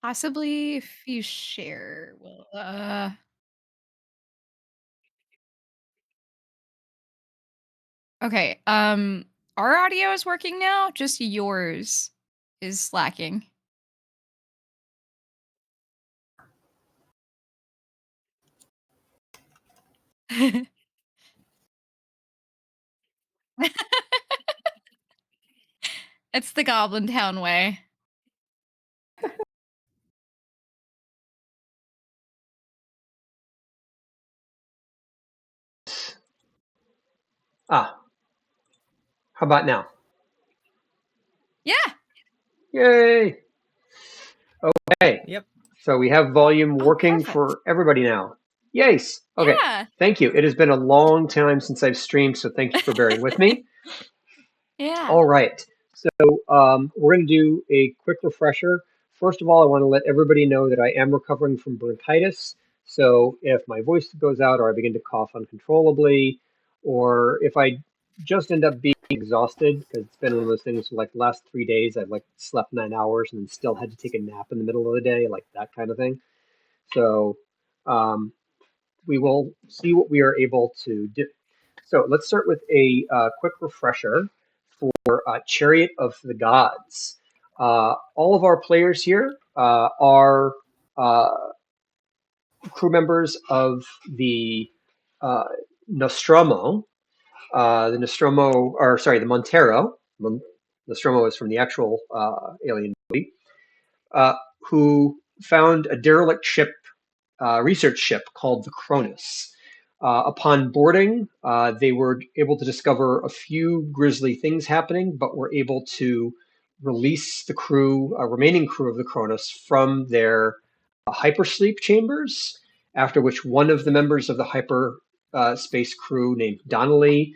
Possibly if you share. Well, okay. Our audio is working now. Just yours is slacking. It's the Goblin Town way. Ah, how about now? Yeah. Yay! Okay, Yep. so we have volume Oh, working perfect. for everybody now. Yes. Okay. Yeah. Thank you. It has been a long time since I've streamed, so thank you for bearing with me. Yeah. All right. So we're going to do a quick refresher. First of all, I want to let everybody know that I am recovering from bronchitis. So if my voice goes out or I begin to cough uncontrollably, or if I just end up being exhausted, because it's been one of those things for like the last 3 days, I've like slept 9 hours and then still had to take a nap in the middle of the day, like that kind of thing. So um, we will see what we are able to do. So let's start with a quick refresher for Chariot of the Gods. All of our players here are uh, crew members of the uh, Nostromo. The Nostromo, or sorry, the Montero. Nostromo is from the actual alien movie. Who found a derelict ship, research ship called the Cronus. Upon boarding, they were able to discover a few grisly things happening, but were able to release the crew, remaining crew of the Cronus, from their hypersleep chambers. After which, one of the members of the hyper space crew, named Donnelly,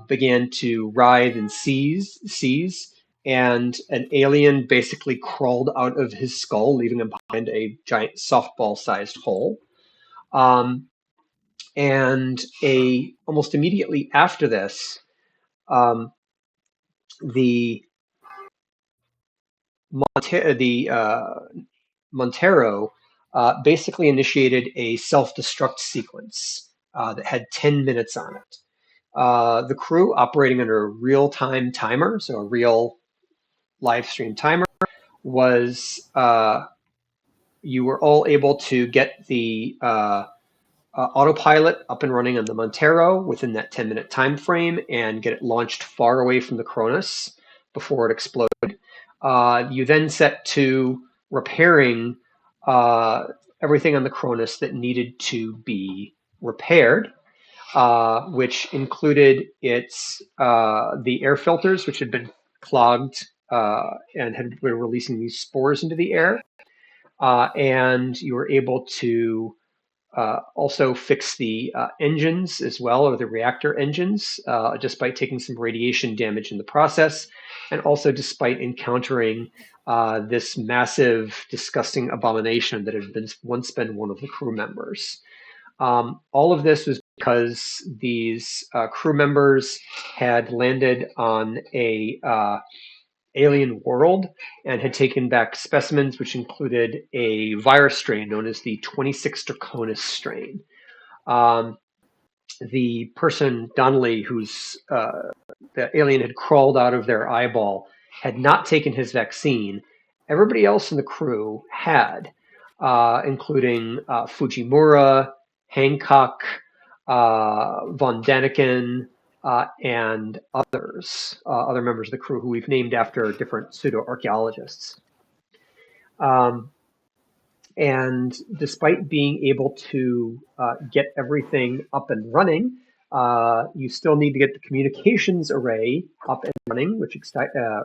began to writhe and seize, and an alien basically crawled out of his skull, leaving him behind a giant softball-sized hole. Um, and almost immediately after this, um, the Montero basically initiated a self-destruct sequence that had 10 minutes on it. The crew, operating under a real-time timer, so a real live stream timer, was you were all able to get the autopilot up and running on the Montero within that 10-minute time frame and get it launched far away from the Cronus before it exploded. You then set to repairing everything on the Cronus that needed to be repaired, which included the air filters, which had been clogged and were releasing these spores into the air. And you were able to also fix the engines as well, or the reactor engines, despite taking some radiation damage in the process, and also despite encountering this massive, disgusting abomination that had once been one of the crew members. All of this was because these crew members had landed on a alien world and had taken back specimens which included a virus strain known as the 26 Draconis strain. Um, the person, Donnelly, who's the alien had crawled out of their eyeball, had not taken his vaccine. Everybody else in the crew had, including Fujimura, Hancock, von Daniken, and others, other members of the crew who we've named after different pseudo-archaeologists. And despite being able to get everything up and running, you still need to get the communications array up and running, which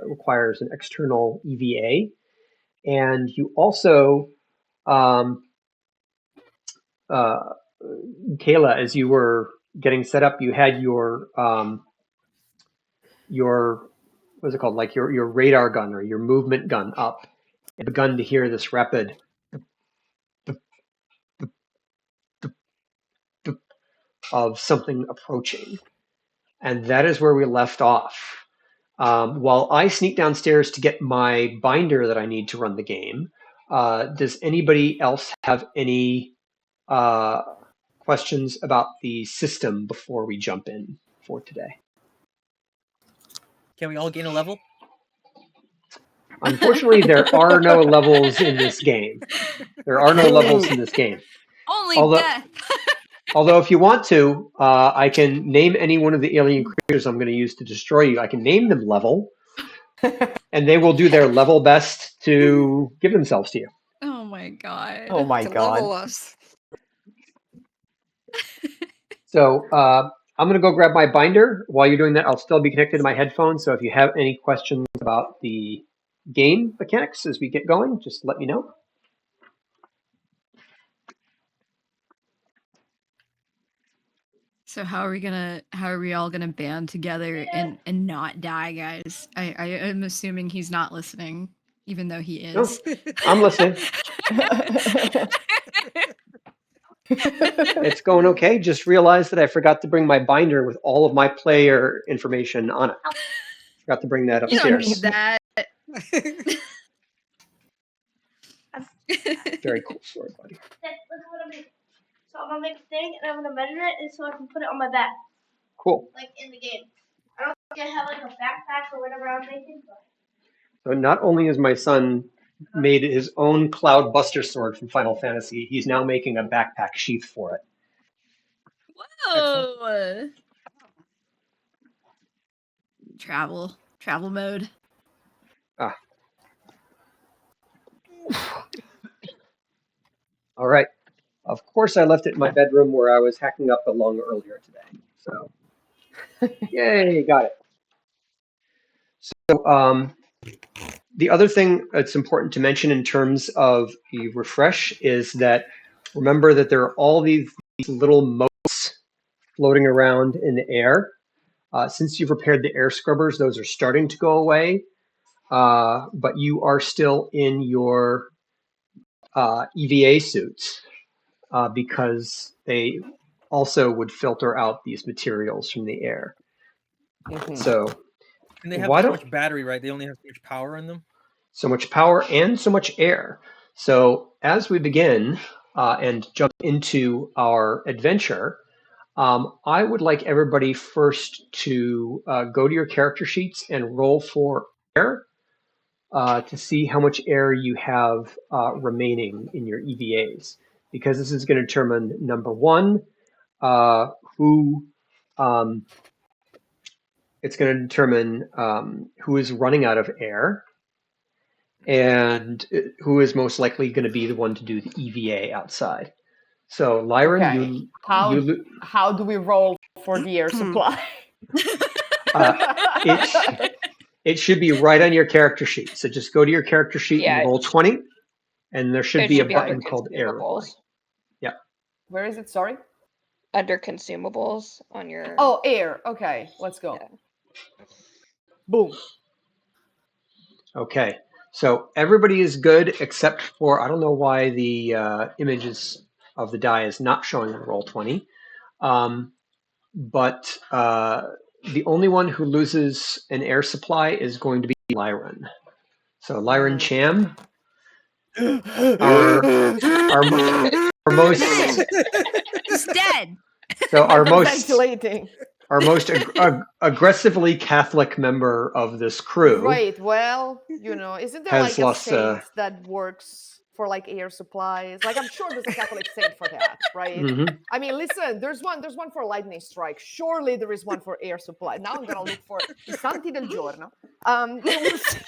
requires an external EVA. And you also, Kayla, as you were getting set up, you had your what's it called, like your radar gun or your movement gun up, and begun to hear this rapid of something approaching. And that is where we left off. While I sneak downstairs to get my binder that I need to run the game, Does anybody else have any questions about the system before we jump in for today? Can we all gain a level? Unfortunately, there are no levels in this game. There are no levels in this game. Only Although, death. although if you want to, I can name any one of the alien creatures I'm going to use to destroy you. I can name them level, and they will do their level best to give themselves to you. Oh my god. Oh my to god. level us. So I'm going to go grab my binder. While you're doing that, I'll still be connected to my headphones. So if you have any questions about the game mechanics as we get going, just let me know. So how are we all gonna band together and not die, guys? I am assuming he's not listening, even though he is. No, I'm listening. It's going okay. Just realized that I forgot to bring my binder with all of my player information on it. Forgot to bring that You don't need upstairs. that. Very cool story, buddy. Look what I'm making. So I'm gonna make a thing and I'm gonna measure it and so I can put it on my back, Cool. like in the game. I don't think I have like a backpack or whatever I'm making, but So not only has my son made his own Cloud Buster sword from Final Fantasy, he's now making a backpack sheath for it. Whoa. Travel mode. Ah. All right. Of course, I left it in my bedroom where I was hacking up along earlier today. So, yay, got it. So, the other thing that's important to mention in terms of the refresh is that remember that there are all these little motes floating around in the air. Since you've repaired the air scrubbers, those are starting to go away, but you are still in your EVA suits because they also would filter out these materials from the air. So, And they have why so don't much battery, right? They only have so much power in them. so much power and so much air. So as we begin and jump into our adventure, I would like everybody first to go to your character sheets and roll for air to see how much air you have remaining in your EVAs, because this is going to determine, number one, who it's going to determine who is running out of air and who is most likely going to be the one to do the EVA outside. So, Lyron, Okay. you How do we roll for the air supply? it should be right on your character sheet. So just go to your character sheet Yeah. and roll 20, and there should It be a should be button under called air reply. consumables. Yeah. Where is it? Sorry. Under consumables on your. Oh, air. Okay, let's go. Yeah. Boom. Okay. So everybody is good except for, I don't know why the images of the die is not showing on roll 20. But the only one who loses an air supply is going to be Lyron. So Lyron Cham, our most He's dead. so our most Ventilating. aggressively Catholic member of this crew. Right. Well, isn't there Has like a lost, saint that works for like air supplies? Like I'm sure there's a Catholic saint for that, right? Mhm. I mean, listen, there's one for lightning strike. Surely there is one for air supply. Now I'm gonna look for I Santi del Giorno. We'll see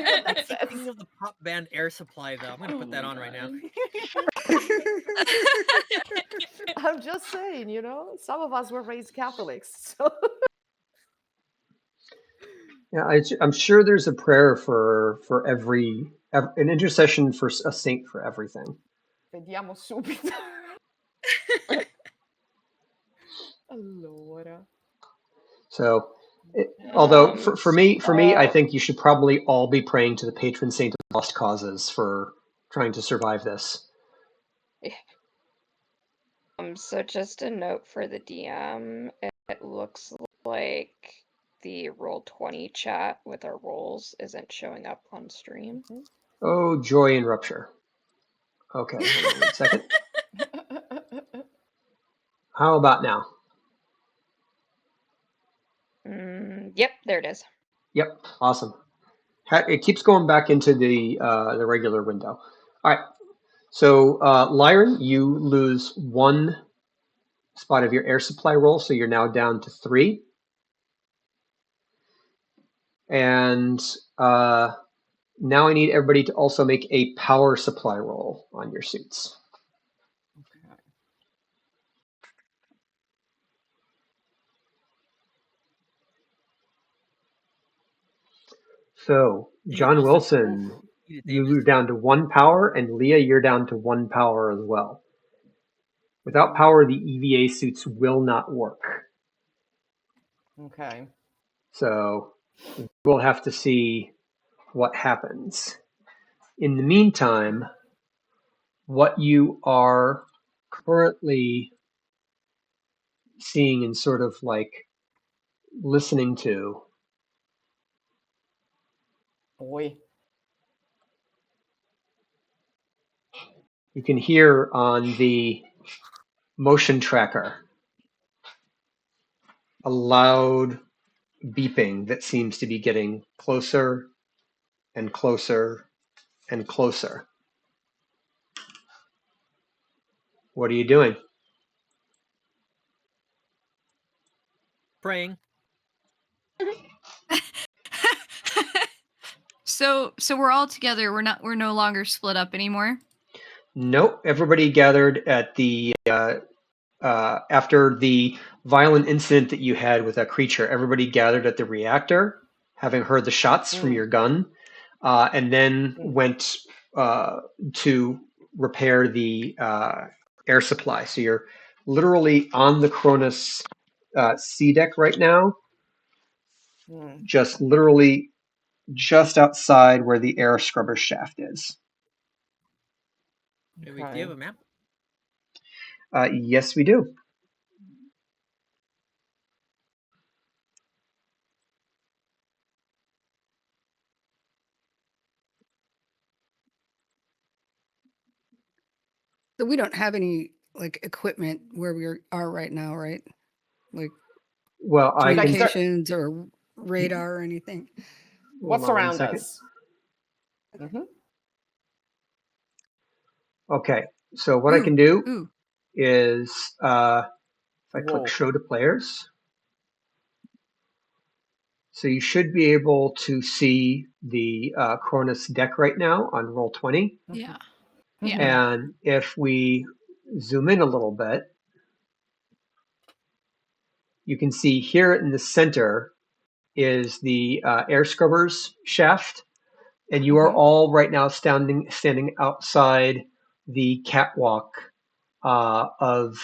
what that says. Speaking of the pop band Air Supply, though, I'm gonna put that on right now. I'm just saying, some of us were raised Catholics. So. Yeah, I'm sure there's a prayer for an intercession for a saint for everything. Vediamo subito. Allora. So, although for me, I think you should probably all be praying to the patron saint of lost causes for trying to survive this. So just a note for the DM, it looks like the Roll20 chat with our rolls isn't showing up on stream. Oh, joy and rupture. Okay, hold on 1 second. How about now? Yep, there it is. Yep, awesome. It keeps going back into the regular window. All right. So, Lyron, you lose 1 spot of your air supply roll, so you're now down to 3. And now I need everybody to also make a power supply roll on your suits. Okay. So, John Wilson, you're down to 1 power, and Leah, you're down to 1 power as well. Without power, the EVA suits will not work. Okay. So we'll have to see what happens. In the meantime, what you are currently seeing and sort of like listening to, Boy. you can hear on the motion tracker a loud beeping that seems to be getting closer and closer and closer. What are you doing? Praying. So we're all together. We're no longer split up anymore. Nope. Everybody gathered at the after the violent incident that you had with that creature. Everybody gathered at the reactor, having heard the shots from your gun, and then went to repair the air supply. So you're literally on the Cronus C deck right now, just literally just outside where the air scrubber shaft is. Do you have a map? Yes, we do. So we don't have any like equipment where we are right now, right? Like Well, I can. communications or radar or anything. What's around us? Okay, so what I can do Ooh. is if I click show to players, so you should be able to see the Cronus deck right now on Roll20. Yeah. Yeah. And if we zoom in a little bit, you can see here in the center is the air scrubbers shaft, and you are all right now standing outside the catwalk of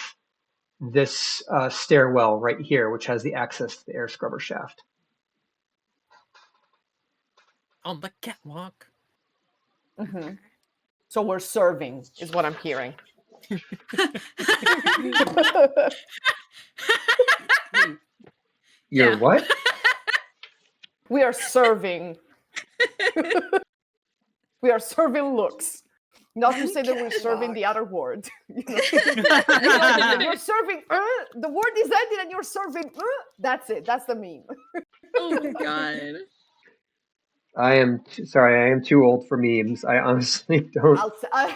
this stairwell right here, which has the access to the air scrubber shaft. On the catwalk. So we're serving, is what I'm hearing. You're what? We are serving. We are serving looks. Not to say that we're serving the other word. You know? You're serving. The word is ended, and you're serving. That's it. That's the meme. Oh my god. I am sorry. I am too old for memes. I honestly don't. I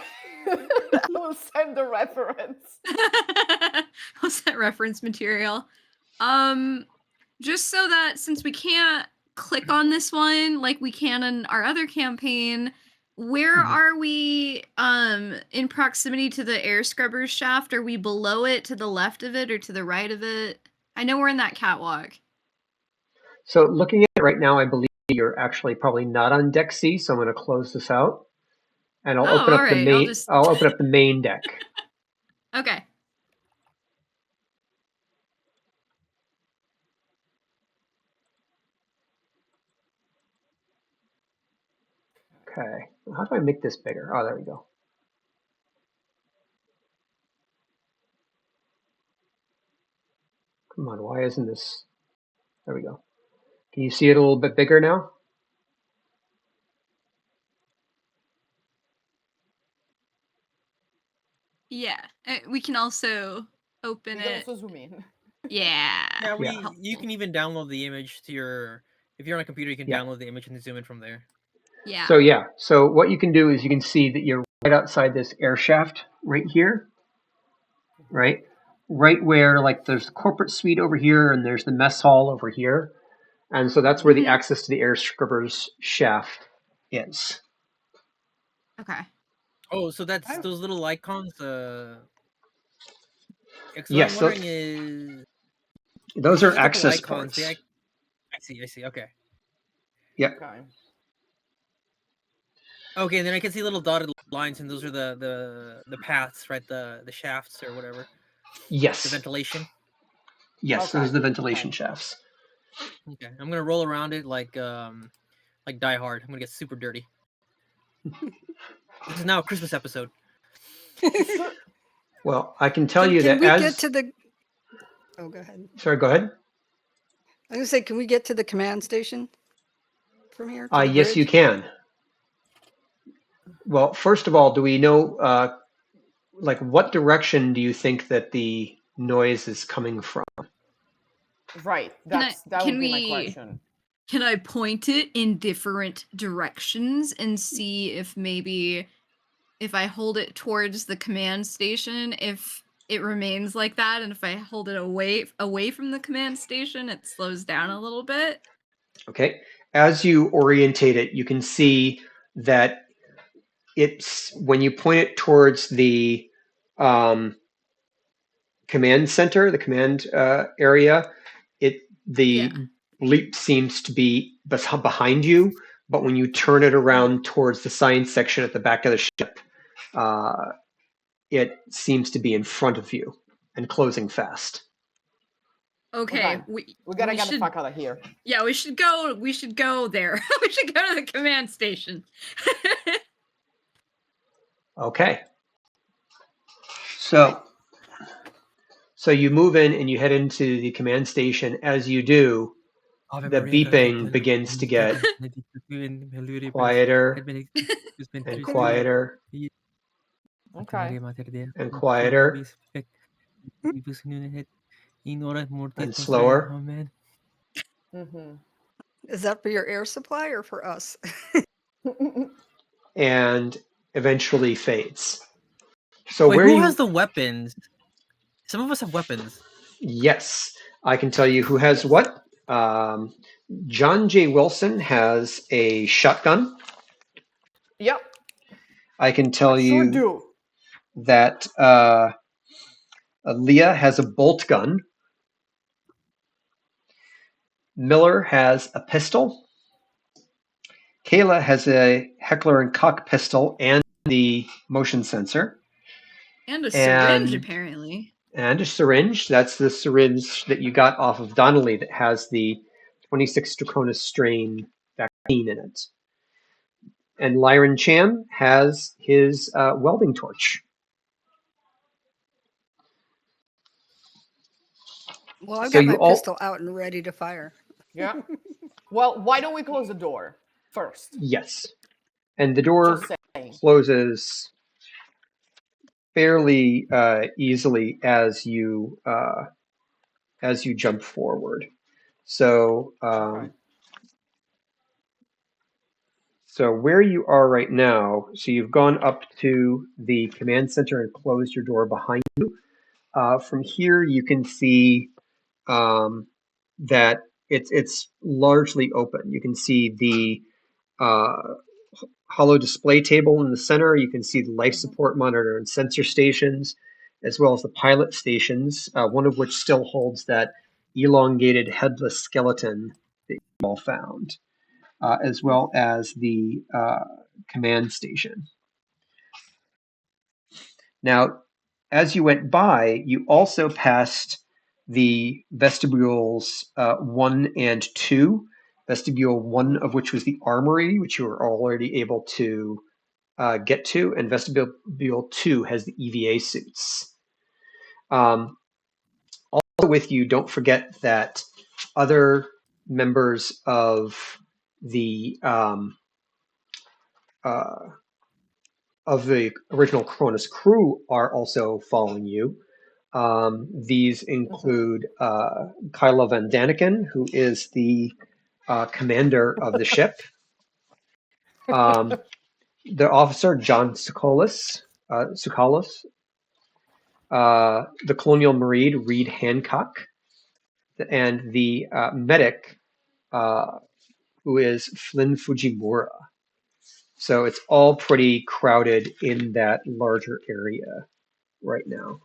will send the reference. What's that reference material? Just so that since we can't click on this one like we can in our other campaign, where are we in proximity to the air scrubbers shaft? Are we below it, to the left of it, or to the right of it? I know we're in that catwalk. So looking at it right now, I believe you're actually probably not on deck C, so I'm going to close this out. And I'll open up the main I'll open up the main deck. Okay. Okay. How do I make this bigger? Oh, there we go. Come on, why isn't this? There we go. Can you see it a little bit bigger now? Yeah, we can also open You can it. also zoom in. Yeah. Yeah, you can even download the image to your. If you're on a computer, you can Yeah. download the image and zoom in from there. Yeah. So what you can do is you can see that you're right outside this air shaft right here, right? Right where like there's the corporate suite over here and there's the mess hall over here. And so that's where the access to the air scrubbers shaft is. Okay. Oh, so that's those little icons. What Yes, I'm wondering is those these are are just little access icons. ports. I see. Okay. Yep. Okay. Okay, and then I can see little dotted lines, and those are the paths, right? The shafts or whatever. Yes. The ventilation. Yes, Okay. those are the ventilation shafts. Okay, I'm gonna roll around it like Die Hard. I'm gonna get super dirty. This is now a Christmas episode. Well, I can tell you Can that we as... get to the... Oh, go ahead. Sorry, go ahead. I was going to say, can we get to the command station from here? To the Yes, you bridge? can. Well, first of all, do we know, like, what direction do you think that the noise is coming from? Right. Can That would can be my we- question. Can I point it in different directions and see if maybe if I hold it towards the command station, if it remains like that, and if I hold it away from the command station, it slows down a little bit? Okay. As you orientate it, you can see that it's when you point it towards the command center, the command area, the bleep seems to be behind you, but when you turn it around towards the science section at the back of the ship, it seems to be in front of you and closing fast. Okay, we gotta get the fuck out of here. Yeah, we should go. We should go there. We should go to the command station. Okay. So you move in and you head into the command station. As you do, the beeping begins to get quieter and quieter Okay. and quieter and slower. Mm-hmm. Is that for your air supply or for us? And eventually fades. So Wait, where who you... has the weapons? Some of us have weapons. Yes, I can tell you who has what. John J. Wilson has a shotgun. Yep. I can tell Sure you do. that Leah has a bolt gun. Miller has a pistol. Kayla has a Heckler and Koch pistol and the motion sensor. And a syringe, apparently. And a syringe. That's the syringe that you got off of Donnelly that has the 26 Cronus strain vaccine in it. And Lyron Chan has his welding torch. Well, I've So got my you all... pistol out and ready to fire. Yeah. Well, why don't we close the door first? Yes. And the door Just saying. closes fairly easily as you jump forward. So Okay. so where you are right now, so you've gone up to the command center and closed your door behind you. From here, you can see that it's largely open. You can see the hollow display table in the center. You can see the life support monitor and sensor stations, as well as the pilot stations, one of which still holds that elongated headless skeleton that you all found, as well as the command station. Now, as you went by, you also passed the vestibules 1 and 2. Vestibule 1 of which was the armory, which you were already able to get to, and vestibule 2 has the EVA suits. Also with you, don't forget that other members of the of the original Cronus crew are also following you. These include Kyla Van Daniken, who is the commander of the ship. The officer, John Tsoukalos, the Colonial Marine, Reed Hancock, and the medic, who is Flynn Fujimura. So it's all pretty crowded in that larger area right now.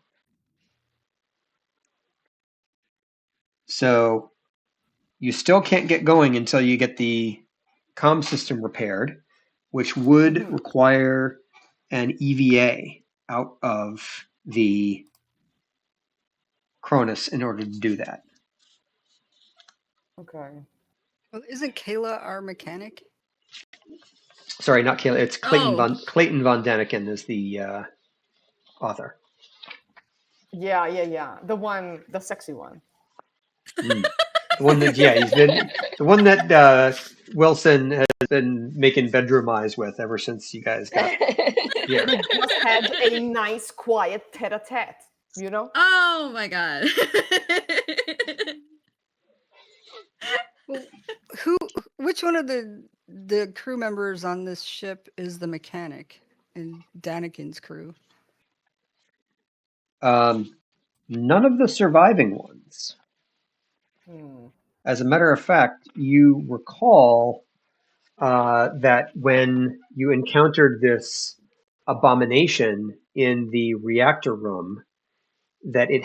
So you still can't get going until you get the comm system repaired, which would require an EVA out of the Cronus in order to do that. Okay. Well, isn't Kayla our mechanic? Sorry, not Kayla. It's Clayton Oh. Clayton Von Daniken is the author. Yeah. The sexy one. The one that he's been the one that Wilson has been making bedroom eyes with ever since you guys got here. We just had a nice, quiet tete-a-tete, you know? Oh my god. Which one of the crew members on this ship is the mechanic in Daniken's crew? None of the surviving ones. As a matter of fact, you recall that when you encountered this abomination in the reactor room, that it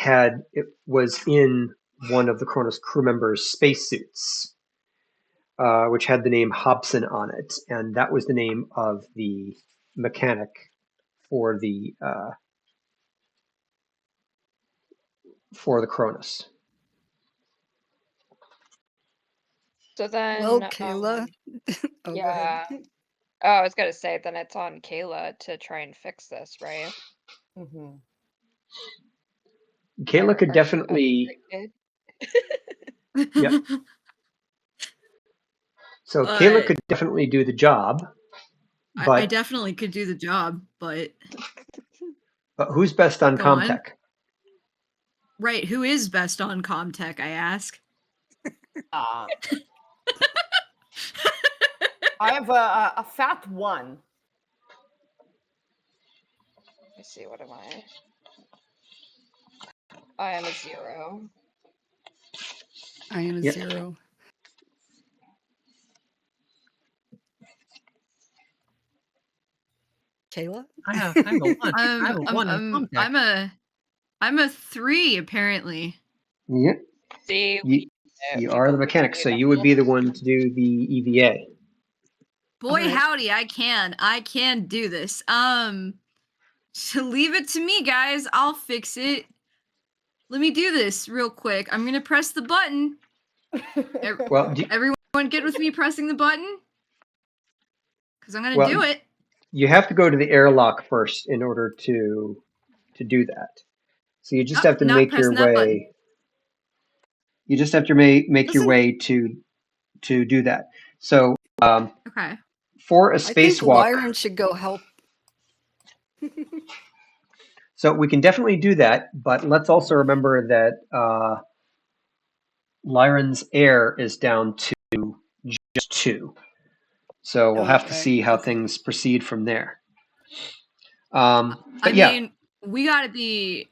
was in one of the Cronus crew members' spacesuits, which had the name Hobson on it, and that was the name of the mechanic for the Cronus. So then, Well, Kayla. Oh, go ahead. yeah. Oh, I was gonna say, then it's on Kayla to try and fix this, right? Kayla could Or definitely. Yep. So Kayla could definitely do the job. But I definitely could do the job, but who's best on Go on. Comtech? right, who is best on Comtech, I ask? I have a fat one. Let me see, what am I? I am a 0. I am a Yep. 0. Kayla? I'm a 1. I'm a 1 in Comtech. I'm a 3 apparently. Yep. See, You are the mechanic, so you would be the one to do the EVA. Boy, Alright. howdy, I can do this. So leave it to me, guys. I'll fix it. Let me do this real quick. I'm gonna press the button. Well, Everyone get with me pressing the button? Because I'm gonna do it. you have to go to the airlock first in order to do that. So you just have to Not make your pressing that button. way. You just have to make your Listen. way to do that. So Okay. for a I think spacewalk, Lyron should go help. so we can definitely do that, but let's also remember that Lyron's air is down to just 2. So we'll have to Okay, see how okay. things proceed from there. I But yeah, mean, we gotta be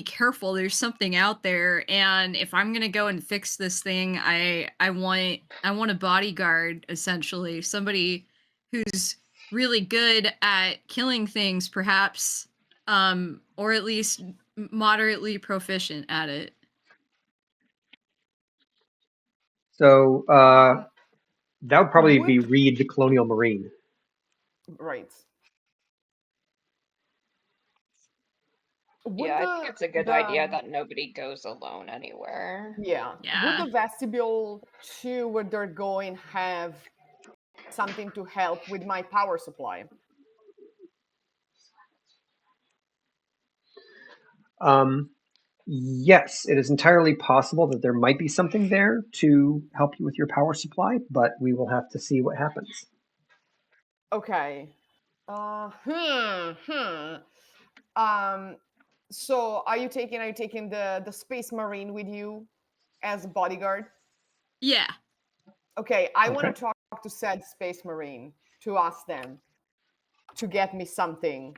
careful. There's something out there, and if I'm gonna go and fix this thing, I want a bodyguard, essentially, somebody who's really good at killing things, perhaps, or at least moderately proficient at it. so that would probably be Reed, the Colonial Marine. Right. yeah, I think it's a good idea that nobody goes alone anywhere. Yeah. Yeah. Would the vestibule to where they're going have something to help with my power supply? Yes, it is entirely possible that there might be something there to help you with your power supply, but we will have to see what happens. Okay. So are you taking the Space Marine with you as a bodyguard? Yeah. Okay, I want Okay. to talk to said Space Marine to ask them to get me something.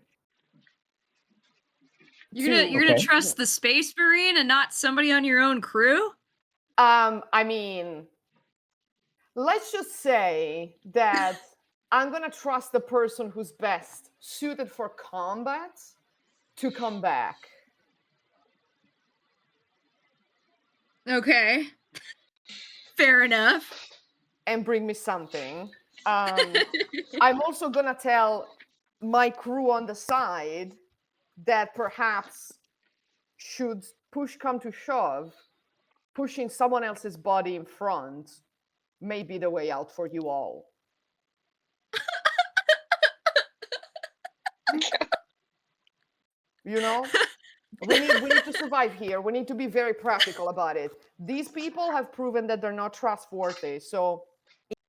You're gonna Okay. trust the Space Marine and not somebody on your own crew? I mean, let's just say that I'm gonna trust the person who's best suited for combat to come back. Okay. Fair enough. And bring me something. I'm also gonna tell my crew on the side that perhaps should push come to shove, pushing someone else's body in front may be the way out for you all. You know? We need to survive here. We need to be very practical about it. These people have proven that they're not trustworthy. So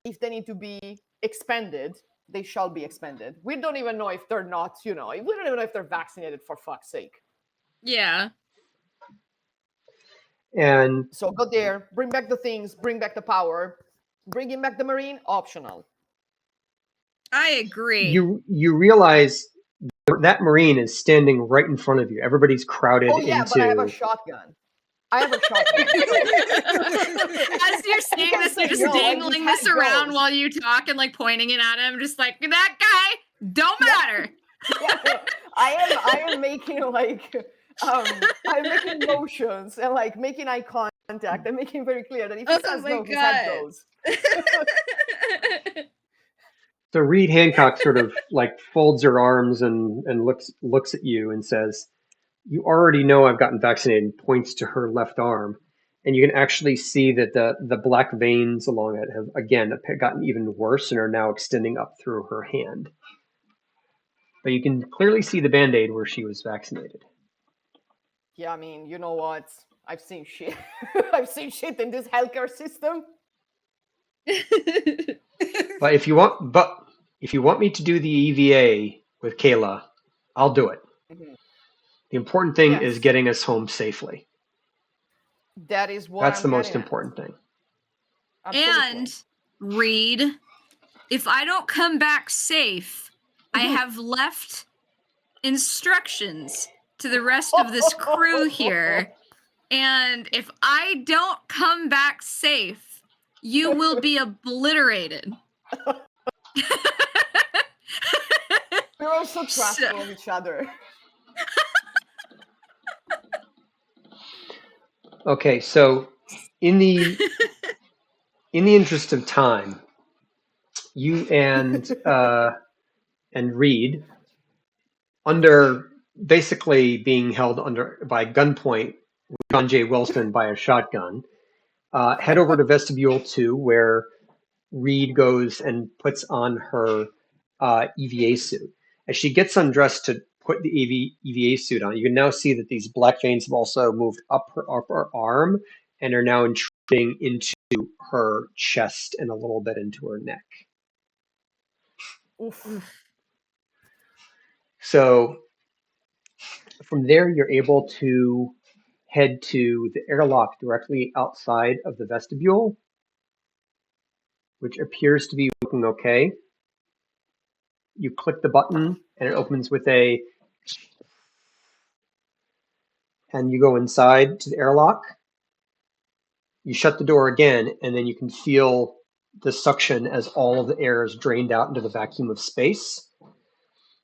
if they need to be expended, they shall be expended. We don't even know if they're not, we don't even know if they're vaccinated, for fuck's sake. Yeah. And So go there, bring back the things, bring back the power, bringing back the Marine, optional. I agree. you realize that Marine is standing right in front of you. Everybody's crowded Oh yeah, into. but I have a shotgun. As you're saying this, you're just dangling this around while you talk and like pointing it at him, just like that guy don't matter. Yeah, I am making like I'm making motions and like making eye contact and making very clear that if he says no, his head goes. So Reed Hancock sort of like folds her arms and looks at you and says, "You already know I've gotten vaccinated," and points to her left arm. And you can actually see that the black veins along it have again gotten even worse and are now extending up through her hand. But you can clearly see the Band-Aid where she was vaccinated. Yeah, I mean, you know what? I've seen shit. I've seen shit in this healthcare system. But if you want me to do the EVA with Kayla, I'll do it. Mm-hmm. The important thing Yes. is getting us home safely. That is what That's I'm the most getting at. important thing. Absolutely. And Reed, if I don't come back safe, I have left instructions to the rest of this crew here. And if I don't come back safe, you will be obliterated. We're all so trustful of each other. Okay, so in the interest of time, you and Reed, under basically being held under by gunpoint with John J. Wilson by a shotgun, head over to vestibule 2, where Reed goes and puts on her EVA suit. As she gets undressed to put the EVA suit on, you can now see that these black veins have also moved up her upper arm and are now intruding into her chest and a little bit into her neck. Oof. So from there, you're able to head to the airlock directly outside of the vestibule, which appears to be working okay. You click the button and it opens with and you go inside to the airlock. You shut the door again, and then you can feel the suction as all of the air is drained out into the vacuum of space.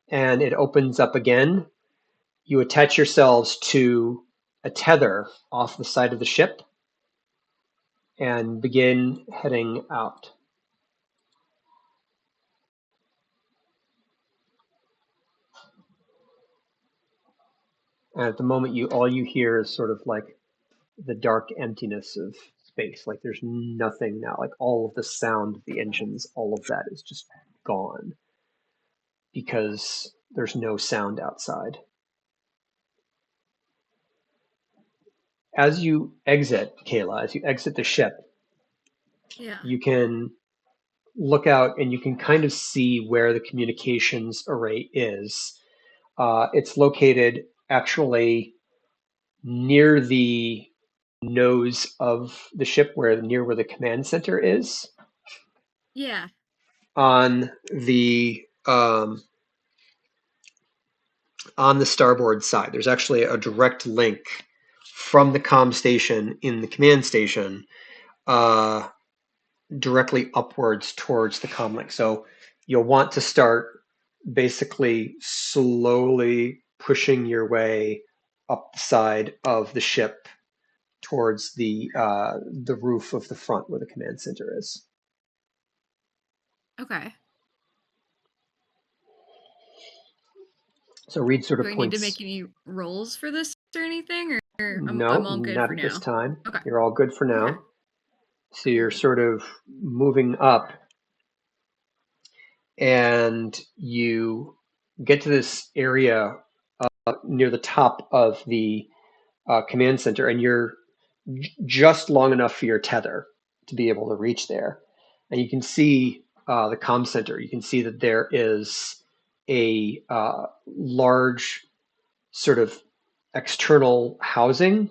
And it opens up again. You attach yourselves to a tether off the side of the ship and begin heading out. And at the moment, all you hear is sort of like the dark emptiness of space. Like there's nothing now. Like all of the sound of the engines, all of that is just gone because there's no sound outside. As you exit, Kayla, as you exit the ship, Yeah. you can look out and you can kind of see where the communications array is. It's located actually near the nose of the ship, near where the command center is. Yeah. On the starboard side, there's actually a direct link from the comm station in the command station directly upwards towards the comm link. So you'll want to start basically slowly pushing your way up the side of the ship towards the roof of the front where the command center is. Okay. So Reed sort of Do I points. need to make any rolls for this or anything, or I'm No, all good not for at now? this time. Okay. You're all good for now. Okay. So you're sort of moving up, and you get to this area near the top of the command center, and you're just long enough for your tether to be able to reach there. And you can see the comm center. You can see that there is a large sort of external housing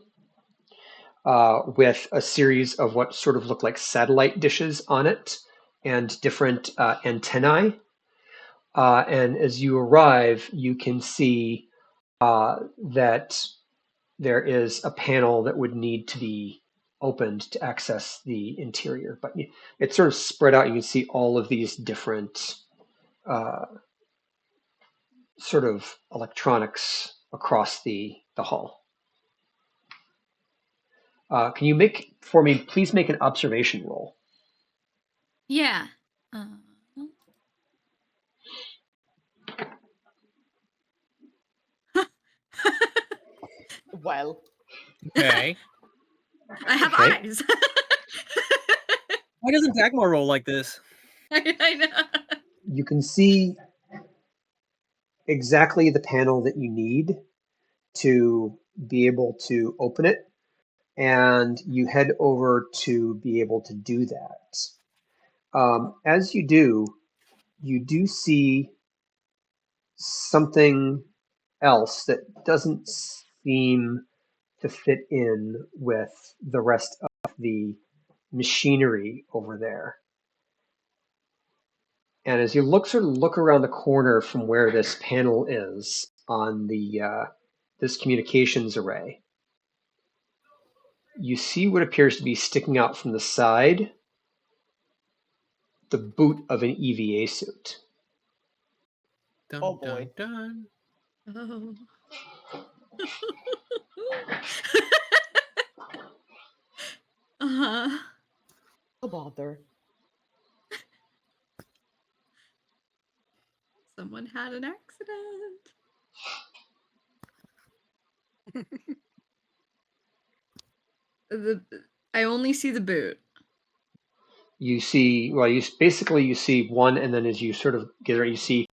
with a series of what sort of look like satellite dishes on it and different antennae. And as you arrive, you can see that there is a panel that would need to be opened to access the interior. But it's sort of spread out. You can see all of these different sort of electronics across the hull. Can you please make an observation roll? Yeah. Well, Okay. I have Okay. eyes. Why doesn't Dagmar roll like this? I know. You can see exactly the panel that you need to be able to open it, and you head over to be able to do that. As you do see something else that doesn't seem to fit in with the rest of the machinery over there. And as you sort of look around the corner from where this panel is on the this communications array, you see what appears to be sticking out from the side, the boot of an EVA suit. Dun, Oh, boy. Dun, dun. Oh. Uh-huh. no bother. Someone had an accident. I only see the boot. You see, you see one, and then as you sort of get there, you see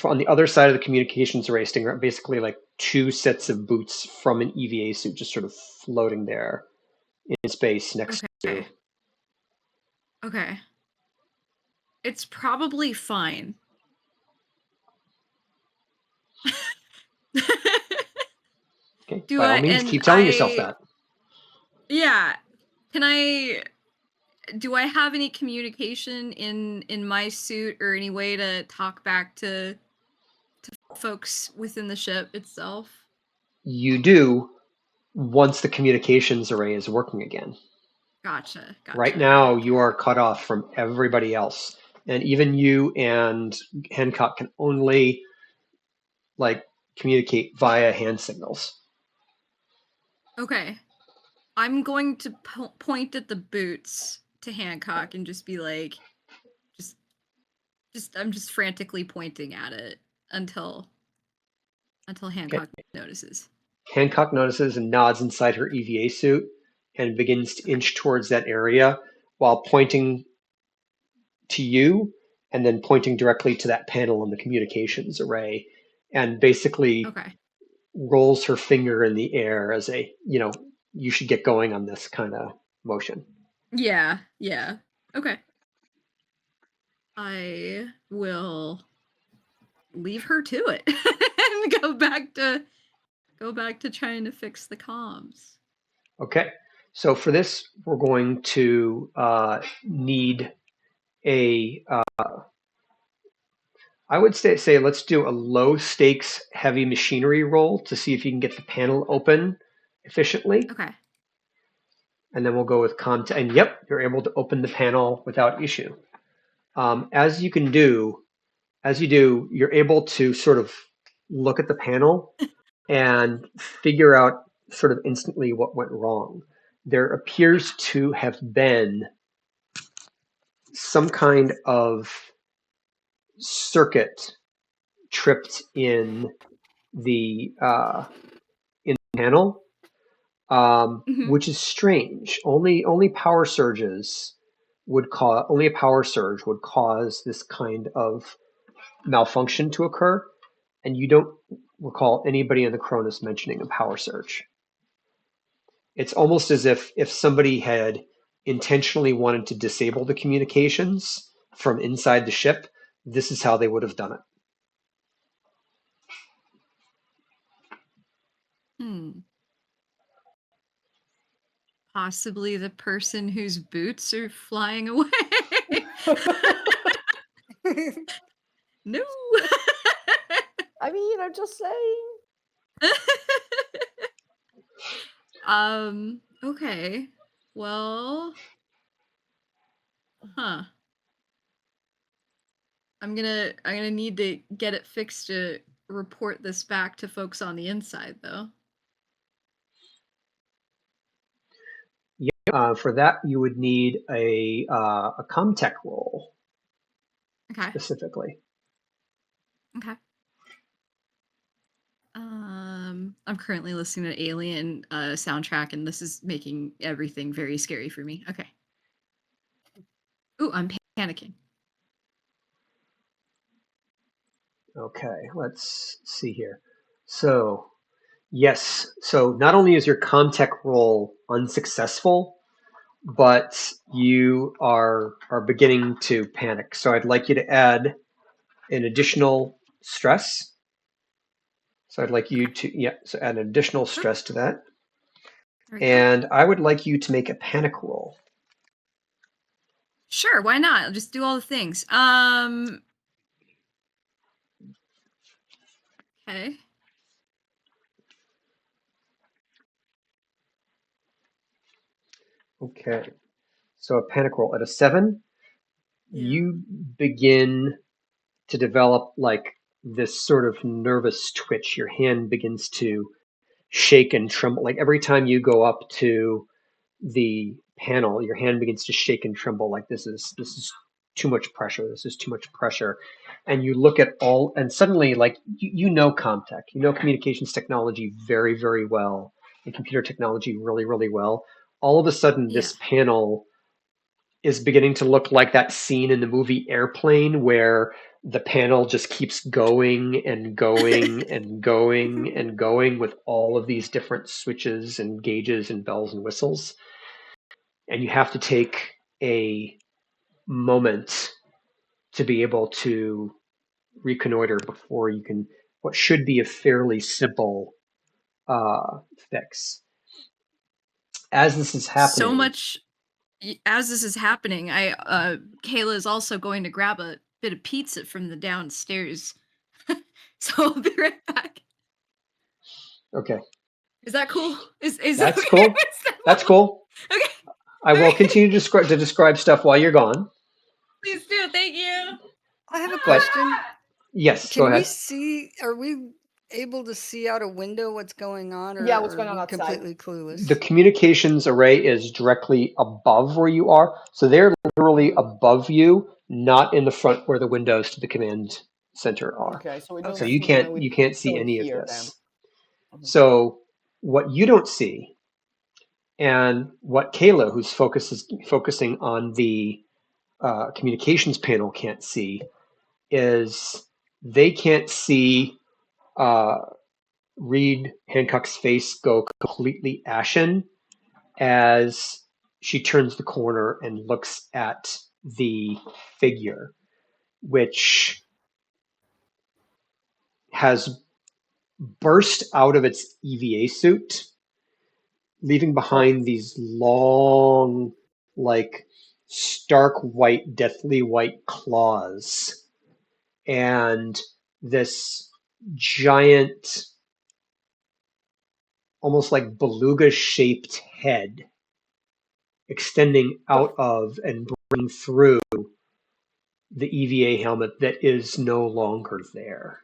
on the other side of the communications array, sticking around, basically like two sets of boots from an EVA suit just sort of floating there in space next to you. Okay. It's probably fine. Okay. Do By all I- means, and keep telling yourself I- that. Yeah. Do I have any communication in my suit or any way to talk back to folks within the ship itself? You do once the communications array is working again. Gotcha. Right now, Okay. you are cut off from everybody else. And even you and Hancock can only communicate via hand signals. Okay. I'm going to point at the boots to Hancock and just be like, I'm just frantically pointing at it until Hancock notices. Hancock notices and nods inside her EVA suit and begins to inch towards that area while pointing to you and then pointing directly to that panel in the communications array, and basically rolls her finger in the air as you should get going on this kind of motion. Yeah. Okay. I will leave her to it and go back to trying to fix the comms. Okay. So for this, we're going to need a, I would say let's do a low stakes heavy machinery roll to see if you can get the panel open efficiently. Okay. And then we'll go with content. And yep, you're able to open the panel without issue. As you do, you're able to sort of look at the panel and figure out sort of instantly what went wrong. There appears to have been some kind of circuit tripped in the panel, which is strange. Only a power surge would cause this kind of malfunction to occur, and you don't recall anybody in the Cronus mentioning a power surge. It's almost as if somebody had intentionally wanted to disable the communications from inside the ship, this is how they would have done it. Possibly the person whose boots are flying away. No. I mean, I'm just saying. Okay. Well, I'm gonna need to get it fixed to report this back to folks on the inside, though. Yeah, for that you would need a comtech roll. Okay. Specifically. Okay. I'm currently listening to Alien soundtrack, and this is making everything very scary for me. Okay. Ooh, I'm panicking. Okay, let's see here. So, yes. So not only is your comtech roll unsuccessful, but you are beginning to panic. So I'd like you to add an additional stress. So I'd like you to, so add an additional stress to that. And I would like you to make a panic roll. Sure, why not? I'll just do all the things. Okay. Okay. So a panic roll at a 7, you begin to develop like this sort of nervous twitch. Your hand begins to shake and tremble. Like every time you go up to the panel, your hand begins to shake and tremble. Like this is too much pressure. This is too much pressure. And you look at all, and suddenly, like you know Comtech, you know communications technology very, very well, and computer technology really, really well. All of a sudden, this panel is beginning to look like that scene in the movie Airplane where the panel just keeps going and going and going and going with all of these different switches and gauges and bells and whistles. And you have to take a moment to be able to reconnoiter before you can, what should be a fairly simple fix. As this is happening, as this is happening, Kayla is also going to grab a bit of pizza from the downstairs. So I'll be right back. Okay. Is that cool? Is that's okay? cool? That's cool. Okay. I will continue to describe stuff while you're gone. Please do. Thank you. I have a question. Yes, Can go ahead. we see? Are we able to see out a window what's going on? Or what's going on are we outside? completely clueless? The communications array is directly above where you are, so they're literally above you, not in the front where the windows to the command center are. Okay, so we don't So you can't see any of this. So what you don't see, and what Kayla, who's focusing on the communications panel, can't see, is they can't see Reed Hancock's face go completely ashen as she turns the corner and looks at the figure. which has burst out of its EVA suit, leaving behind these long, like stark white, deathly white claws, and this giant, almost like beluga-shaped head extending out of and breaking through the EVA helmet that is no longer there.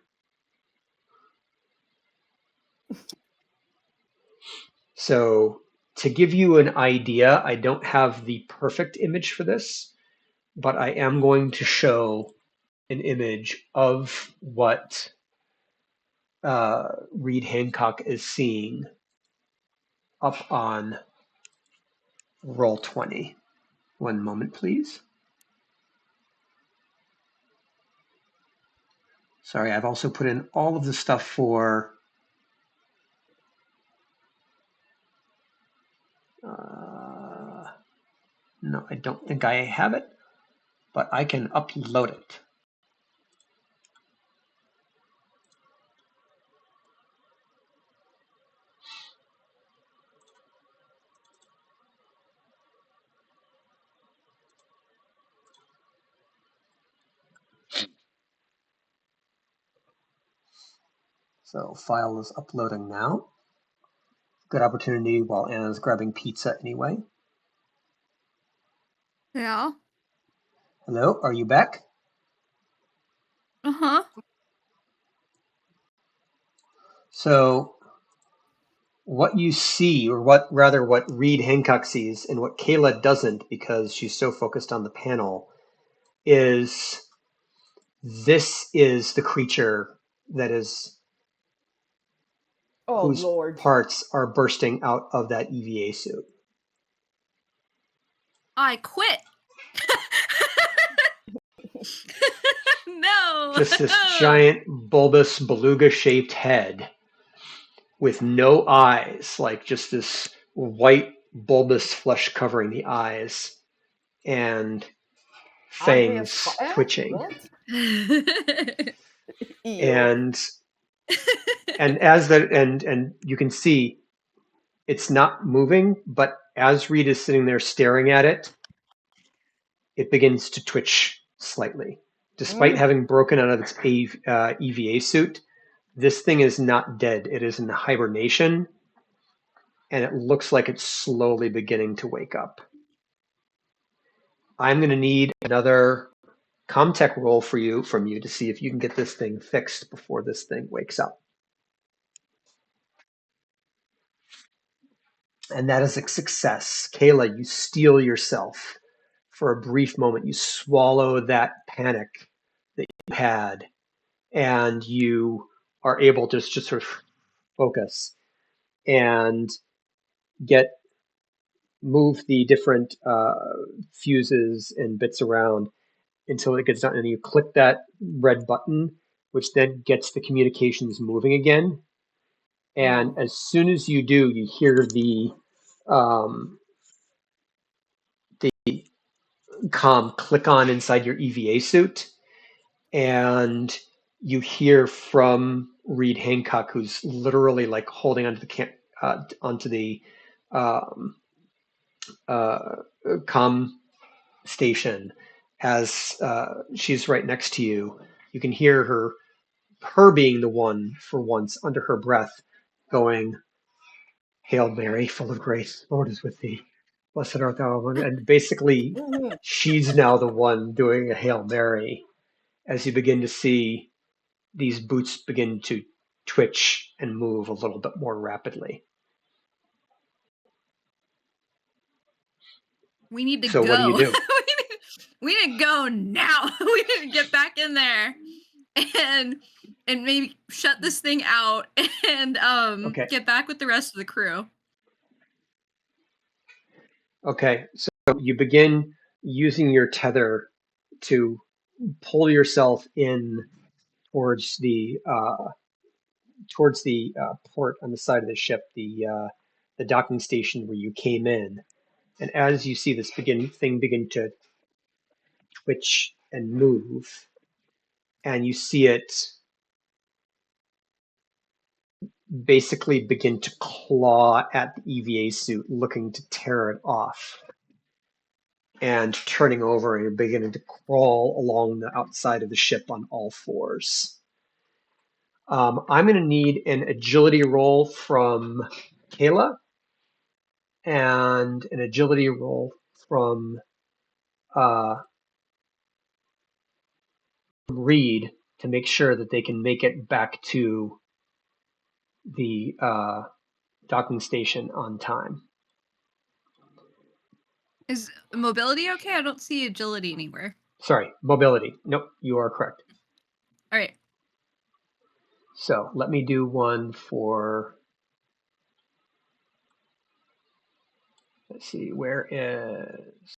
So to give you an idea, I don't have the perfect image for this, but I am going to show an image of what Reed Hancock is seeing up on Roll20. One moment, please. Sorry, I've also put in all of the stuff for no, I don't think I have it, but I can upload it. So file is uploading now. Good opportunity while Anna's grabbing pizza anyway. Yeah. Hello, are you back? Uh-huh. So what you see, or what Reed Hancock sees and what Kayla doesn't because she's so focused on the panel, is this is the creature that is Oh, whose Lord. parts are bursting out of that EVA suit. I quit. No. Just this giant bulbous beluga-shaped head with no eyes, like just this white bulbous flesh covering the eyes, and fangs twitching. What? And and you can see it's not moving, but as Reed is sitting there staring at it, it begins to twitch slightly. Despite having broken out of its EVA suit, this thing is not dead. It is in hibernation, and it looks like it's slowly beginning to wake up. I'm going to need another Comtech roll from you to see if you can get this thing fixed before this thing wakes up. And that is a success. Kayla, you steel yourself. For a brief moment, you swallow that panic that you had, and you are able to just sort of focus and move the different fuses and bits around until it gets done. And you click that red button, which then gets the communications moving again. And as soon as you do, you hear the comm click on inside your EVA suit, and you hear from Reed Hancock, who's literally like holding onto the comm station as she's right next to you. You can hear her being the one for once under her breath going, "Hail Mary, full of grace, Lord is with thee. Blessed art thou among," and basically she's now the one doing a Hail Mary as you begin to see these boots begin to twitch and move a little bit more rapidly. We need to So go. what do you do? We need to go now. We need to get back in there and maybe shut this thing out and Okay. get back with the rest of the crew. Okay, so you begin using your tether to pull yourself in towards the port on the side of the ship, the docking station where you came in. And as you see this thing begin to twitch and move, and you see it basically begin to claw at the EVA suit, looking to tear it off. And turning over and beginning to crawl along the outside of the ship on all fours. I'm going to need an agility roll from Kayla and an agility roll from Reed to make sure that they can make it back to the docking station on time. Is mobility okay? I don't see agility anywhere. Sorry, mobility. Nope, you are correct. All right. So let me do one for, let's see, where is,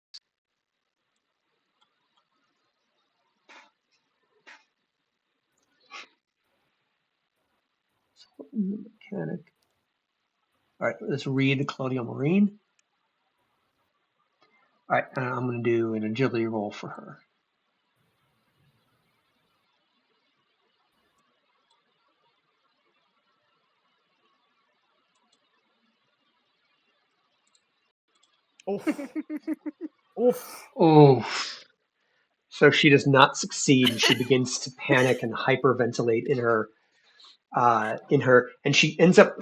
mechanic. All right, let's read the Colonial Marine. All right, I'm going to do an agility roll for her. Oof. Oof. Oh, so she does not succeed. She begins to panic and hyperventilate in her, and she ends up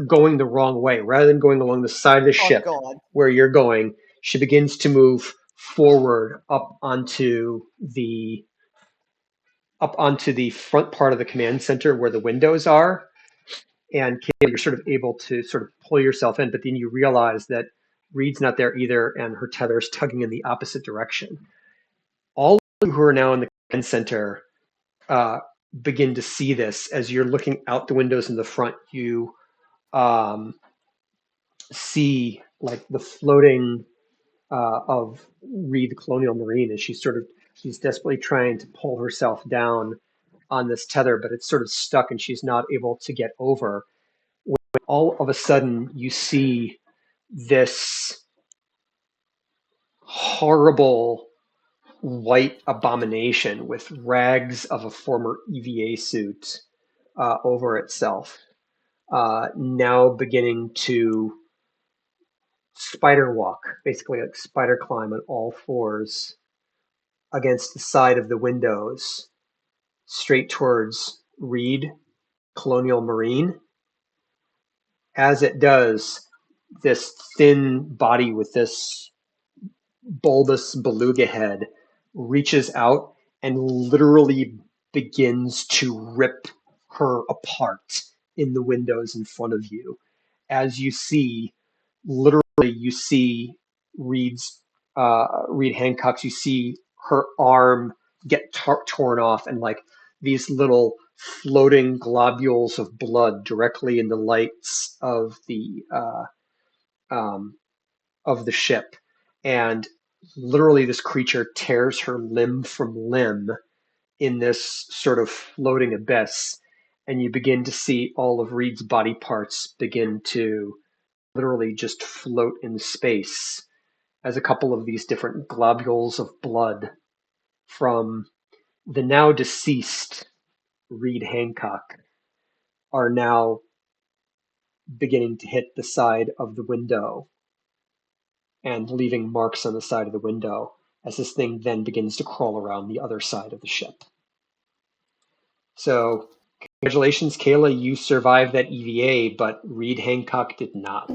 going the wrong way. Rather than going along the side of the ship God. where you're going, she begins to move forward up onto the front part of the command center where the windows are. And Kayla, you're sort of able to sort of pull yourself in, but then you realize that Reed's not there either, and her tether is tugging in the opposite direction. All of you who are now in the command center begin to see this as you're looking out the windows in the front. You see like the floating of Reed, the Colonial Marine, as she's desperately trying to pull herself down on this tether, but it's sort of stuck and she's not able to get over. When all of a sudden you see this horrible white abomination with rags of a former EVA suit over itself, now beginning to spider walk, basically like spider climb on all fours against the side of the windows, straight towards Reed, Colonial Marine. As it does, this thin body with this bulbous beluga head reaches out and literally begins to rip her apart in the windows in front of you. As you see, literally, you see Reed Hancock's, you see her arm get torn off, and like these little floating globules of blood directly in the lights of the ship, and literally this creature tears her limb from limb in this sort of floating abyss, and you begin to see all of Reed's body parts begin to literally just float in space as a couple of these different globules of blood from the now deceased Reed Hancock are now beginning to hit the side of the window and leaving marks on the side of the window as this thing then begins to crawl around the other side of the ship. So congratulations, Kayla, you survived that EVA, but Reed Hancock did not.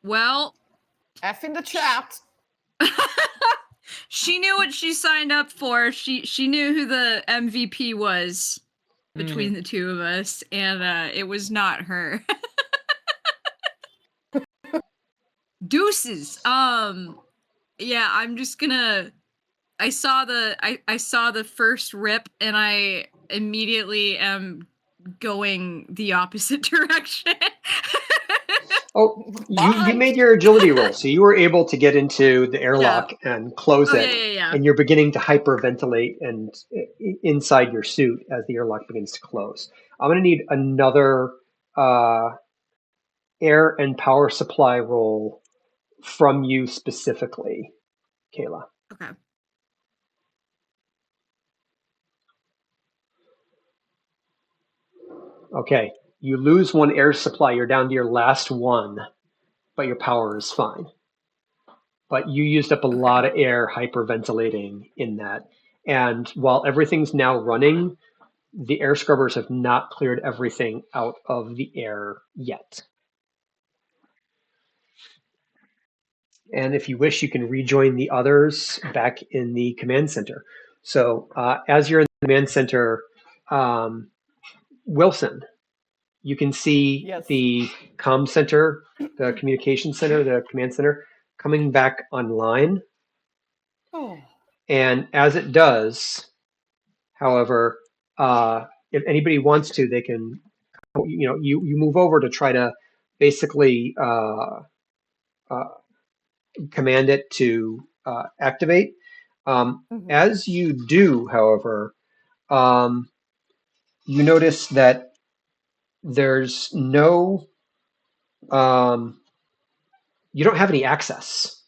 Well, F in the chat. she knew what she signed up for. She knew who the MVP was between the two of us, and it was not her. Deuces. Yeah, I'm just gonna. I saw the first rip, and I immediately am going the opposite direction. Oh, you made your agility roll, so you were able to get into the airlock and close it, Yeah. and you're beginning to hyperventilate and inside your suit as the airlock begins to close. I'm going to need another air and power supply roll from you specifically, Kayla. Okay. Okay, you lose one air supply. You're down to your last one, but your power is fine. But you used up a lot of air hyperventilating in that. And while everything's now running, the air scrubbers have not cleared everything out of the air yet. And if you wish, you can rejoin the others back in the command center. So as you're in the command center, Wilson, you can see Yes. the comm center, the communication center, the command center coming back online. Oh. And as it does, however, if anybody wants to, they can, you move over to try to basically command it to activate. As you do, however, you notice that there's no, you don't have any access.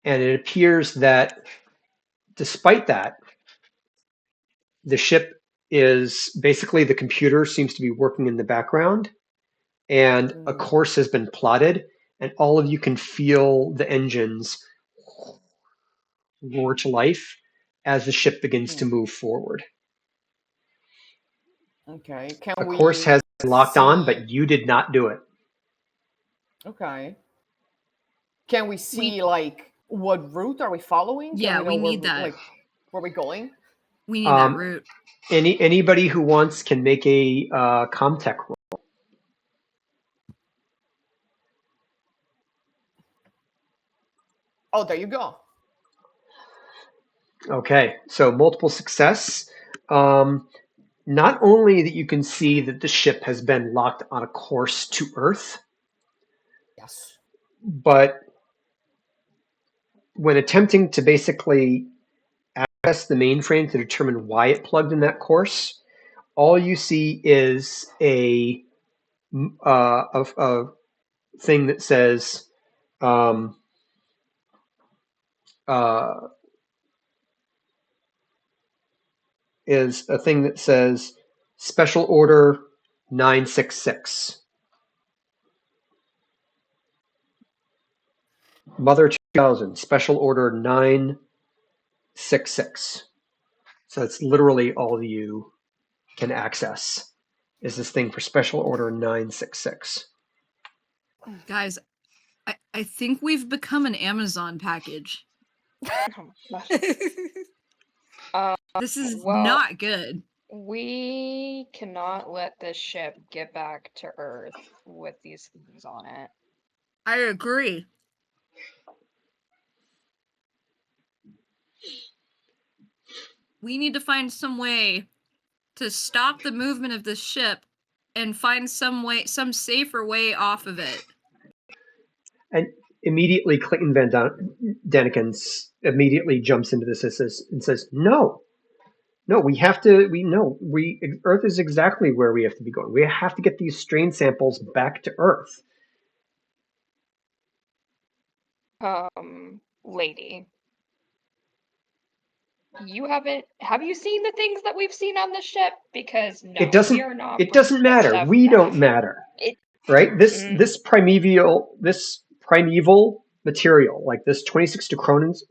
And it appears that despite that, the ship is basically, the computer seems to be working in the background, and a course has been plotted, and all of you can feel the engines roar to life as the ship begins to move forward. Okay. A course has been locked on, but you did not do it. Okay. Can we see like what route are we following? Can Yeah, we know we where, need that. like where we going? We need that route. Anybody who wants can make a Comtech roll. Oh, there you go. Okay, so multiple success. Not only that you can see that the ship has been locked on a course to Earth, Yes. but when attempting to basically access the mainframe to determine why it plugged in that course, all you see is a thing that says Special Order 966. Mother 2000, Special Order 966. So it's literally all you can access is this thing for Special Order 966. Guys, I think we've become an Amazon package. Oh my gosh. This is well, not good. We cannot let this ship get back to Earth with these things on it. I agree. We need to find some way to stop the movement of this ship and find some safer way off of it. And immediately Clayton Van Daniken immediately jumps into this and says, no, we have to, Earth is exactly where we have to be going. We have to get these strain samples back to Earth. Lady. Have you seen the things that we've seen on the ship? Because no, It doesn't matter. We don't matter. Right? This primeval material, like this 26 to Cronus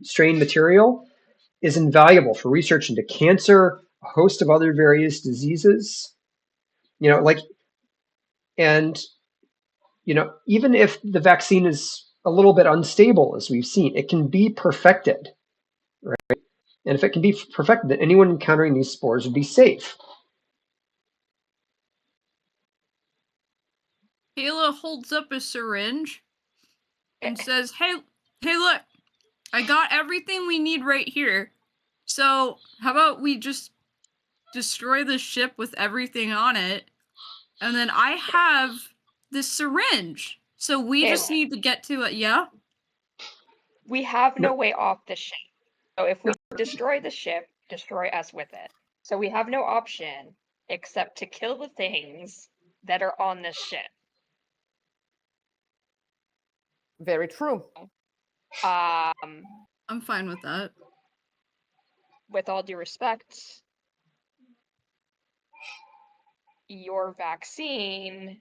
strain material, is invaluable for research into cancer, a host of other various diseases. Even if the vaccine is a little bit unstable, as we've seen, it can be perfected, right? And if it can be perfected, then anyone encountering these spores would be safe. Kayla holds up a syringe and says, hey, look, I got everything we need right here. So how about we just destroy the ship with everything on it? And then I have this syringe. So we just need to get to it. Yeah? We have no way off the ship. So if we destroy the ship, destroy us with it. So we have no option except to kill the things that are on this ship. Very true. I'm fine with that. with all due respect, your vaccine,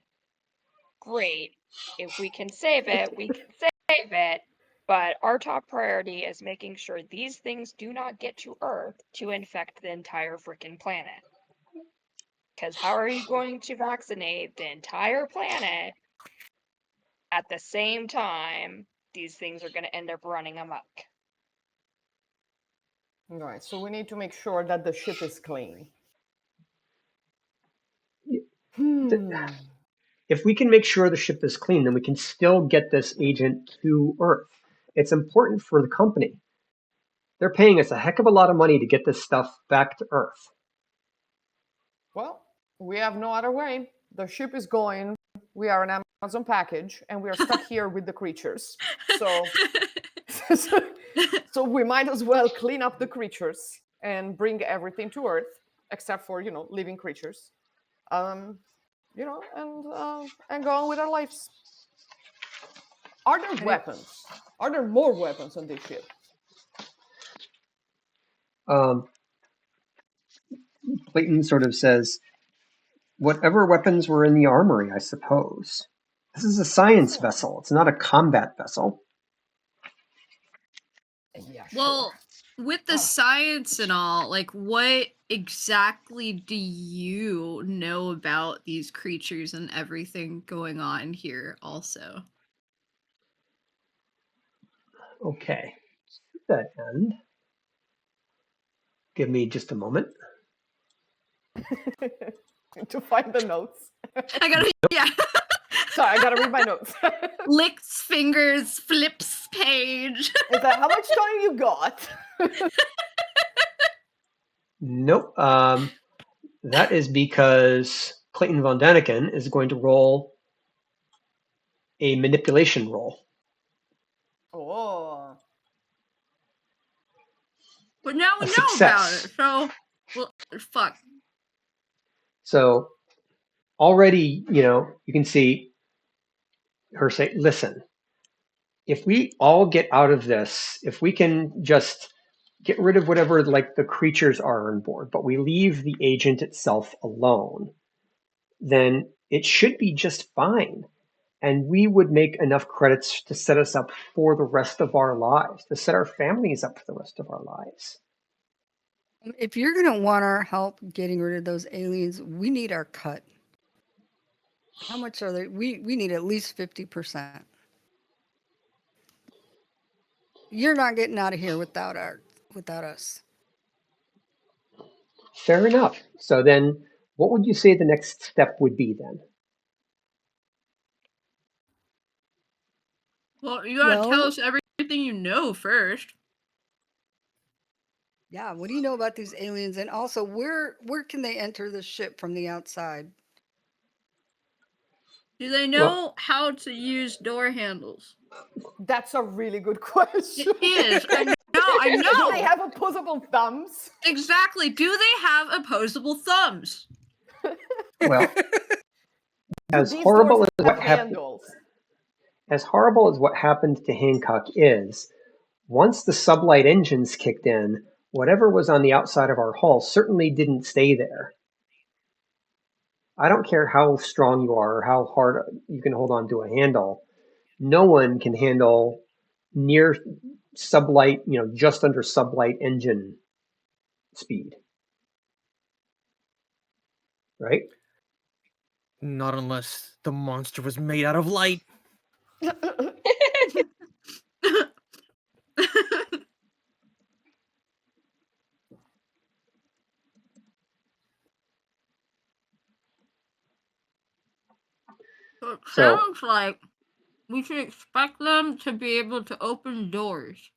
great. If we can save it, we can save it. But our top priority is making sure these things do not get to Earth to infect the entire freaking planet. Because how are you going to vaccinate the entire planet at the same time these things are going to end up running amok? All right, so we need to make sure that the ship is clean. If we can make sure the ship is clean, then we can still get this agent to Earth. It's important for the company. They're paying us a heck of a lot of money to get this stuff back to Earth. Well, we have no other way. The ship is going. We are an Amazon package, and we are stuck here with the creatures. So, so we might as well clean up the creatures and bring everything to Earth, except for living creatures. And go on with our lives. Are there weapons? Are there more weapons on this ship? Clayton sort of says, whatever weapons were in the armory, I suppose. This is a science vessel. It's not a combat vessel. Yeah, Well, with the science and all, like, what exactly do you know about these creatures and everything going on here also? Okay. To that end, give me just a moment. To find the notes. I gotta, yeah. Sorry, I gotta read my notes. Licks fingers, flips page. Is that how much time you got? Nope. That is because Clayton von Daniken is going to roll a manipulation roll. Oh. But now we A know success. about it, so, well, fuck. So already, you can see her say, listen, if we all get out of this, if we can just get rid of whatever like the creatures are on board, but we leave the agent itself alone, then it should be just fine. And we would make enough credits to set us up for the rest of our lives, to set our families up for the rest of our lives. If you're going to want our help getting rid of those aliens, we need our cut. How much are they? We need at least 50%. You're not getting out of here without us. Fair enough. So then what would you say the next step would be then? Well, you gotta tell us everything you know first. Yeah, what do you know about these aliens? And also, where can they enter the ship from the outside? Do they know how to use door handles? That's a really good question. It is. I know. Do they have opposable thumbs? Exactly. Do they have opposable thumbs? Well, as horrible as what happened, to Hancock is, once the sublight engines kicked in, whatever was on the outside of our hull certainly didn't stay there. I don't care how strong you are or how hard you can hold on to a handle. No one can handle near sublight, just under sublight engine speed. Right? Not unless the monster was made out of light. So it sounds like we should expect them to be able to open doors.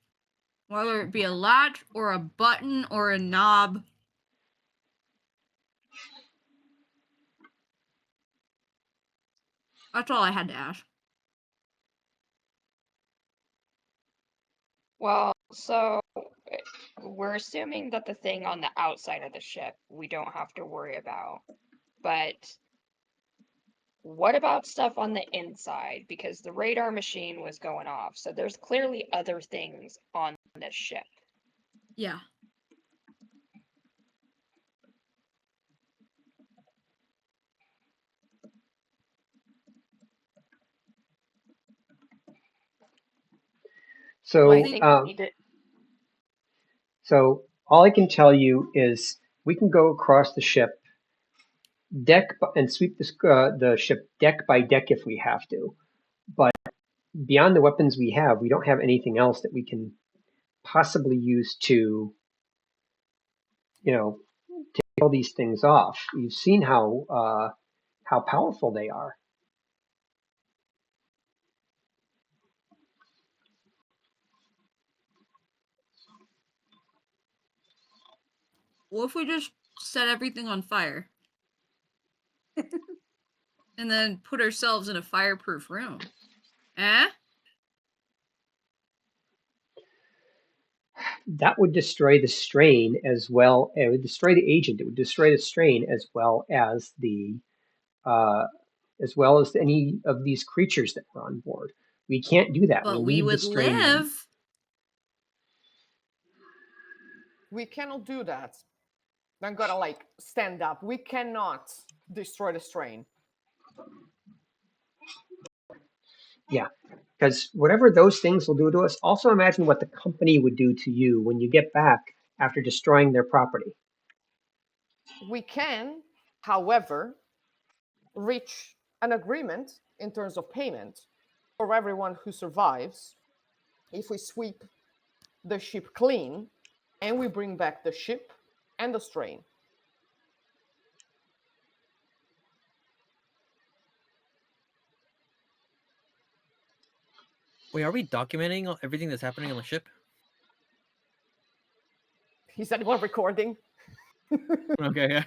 Whether it be a latch or a button or a knob. That's all I had to ask. Well, so we're assuming that the thing on the outside of the ship we don't have to worry about. But what about stuff on the inside? Because the radar machine was going off, so there's clearly other things on this ship. Yeah. So, I think we need to. so all I can tell you is we can go across the ship, and sweep the ship deck by deck if we have to. But beyond the weapons we have, we don't have anything else that we can possibly use to, take all these things off. You've seen how powerful they are. What if we just set everything on fire? And then put ourselves in a fireproof room? Eh? That would destroy the strain as well. It would destroy the agent. It would destroy the strain as well as any of these creatures that were on board. We can't do that. But we we need the would strain. live. We cannot do that. I'm gonna like stand up. We cannot destroy the strain. Yeah, because whatever those things will do to us, also imagine what the company would do to you when you get back after destroying their property. We can, however, reach an agreement in terms of payment for everyone who survives if we sweep the ship clean and we bring back the ship and the strain. Wait, are we documenting everything that's happening on the ship? Is anyone recording? Okay.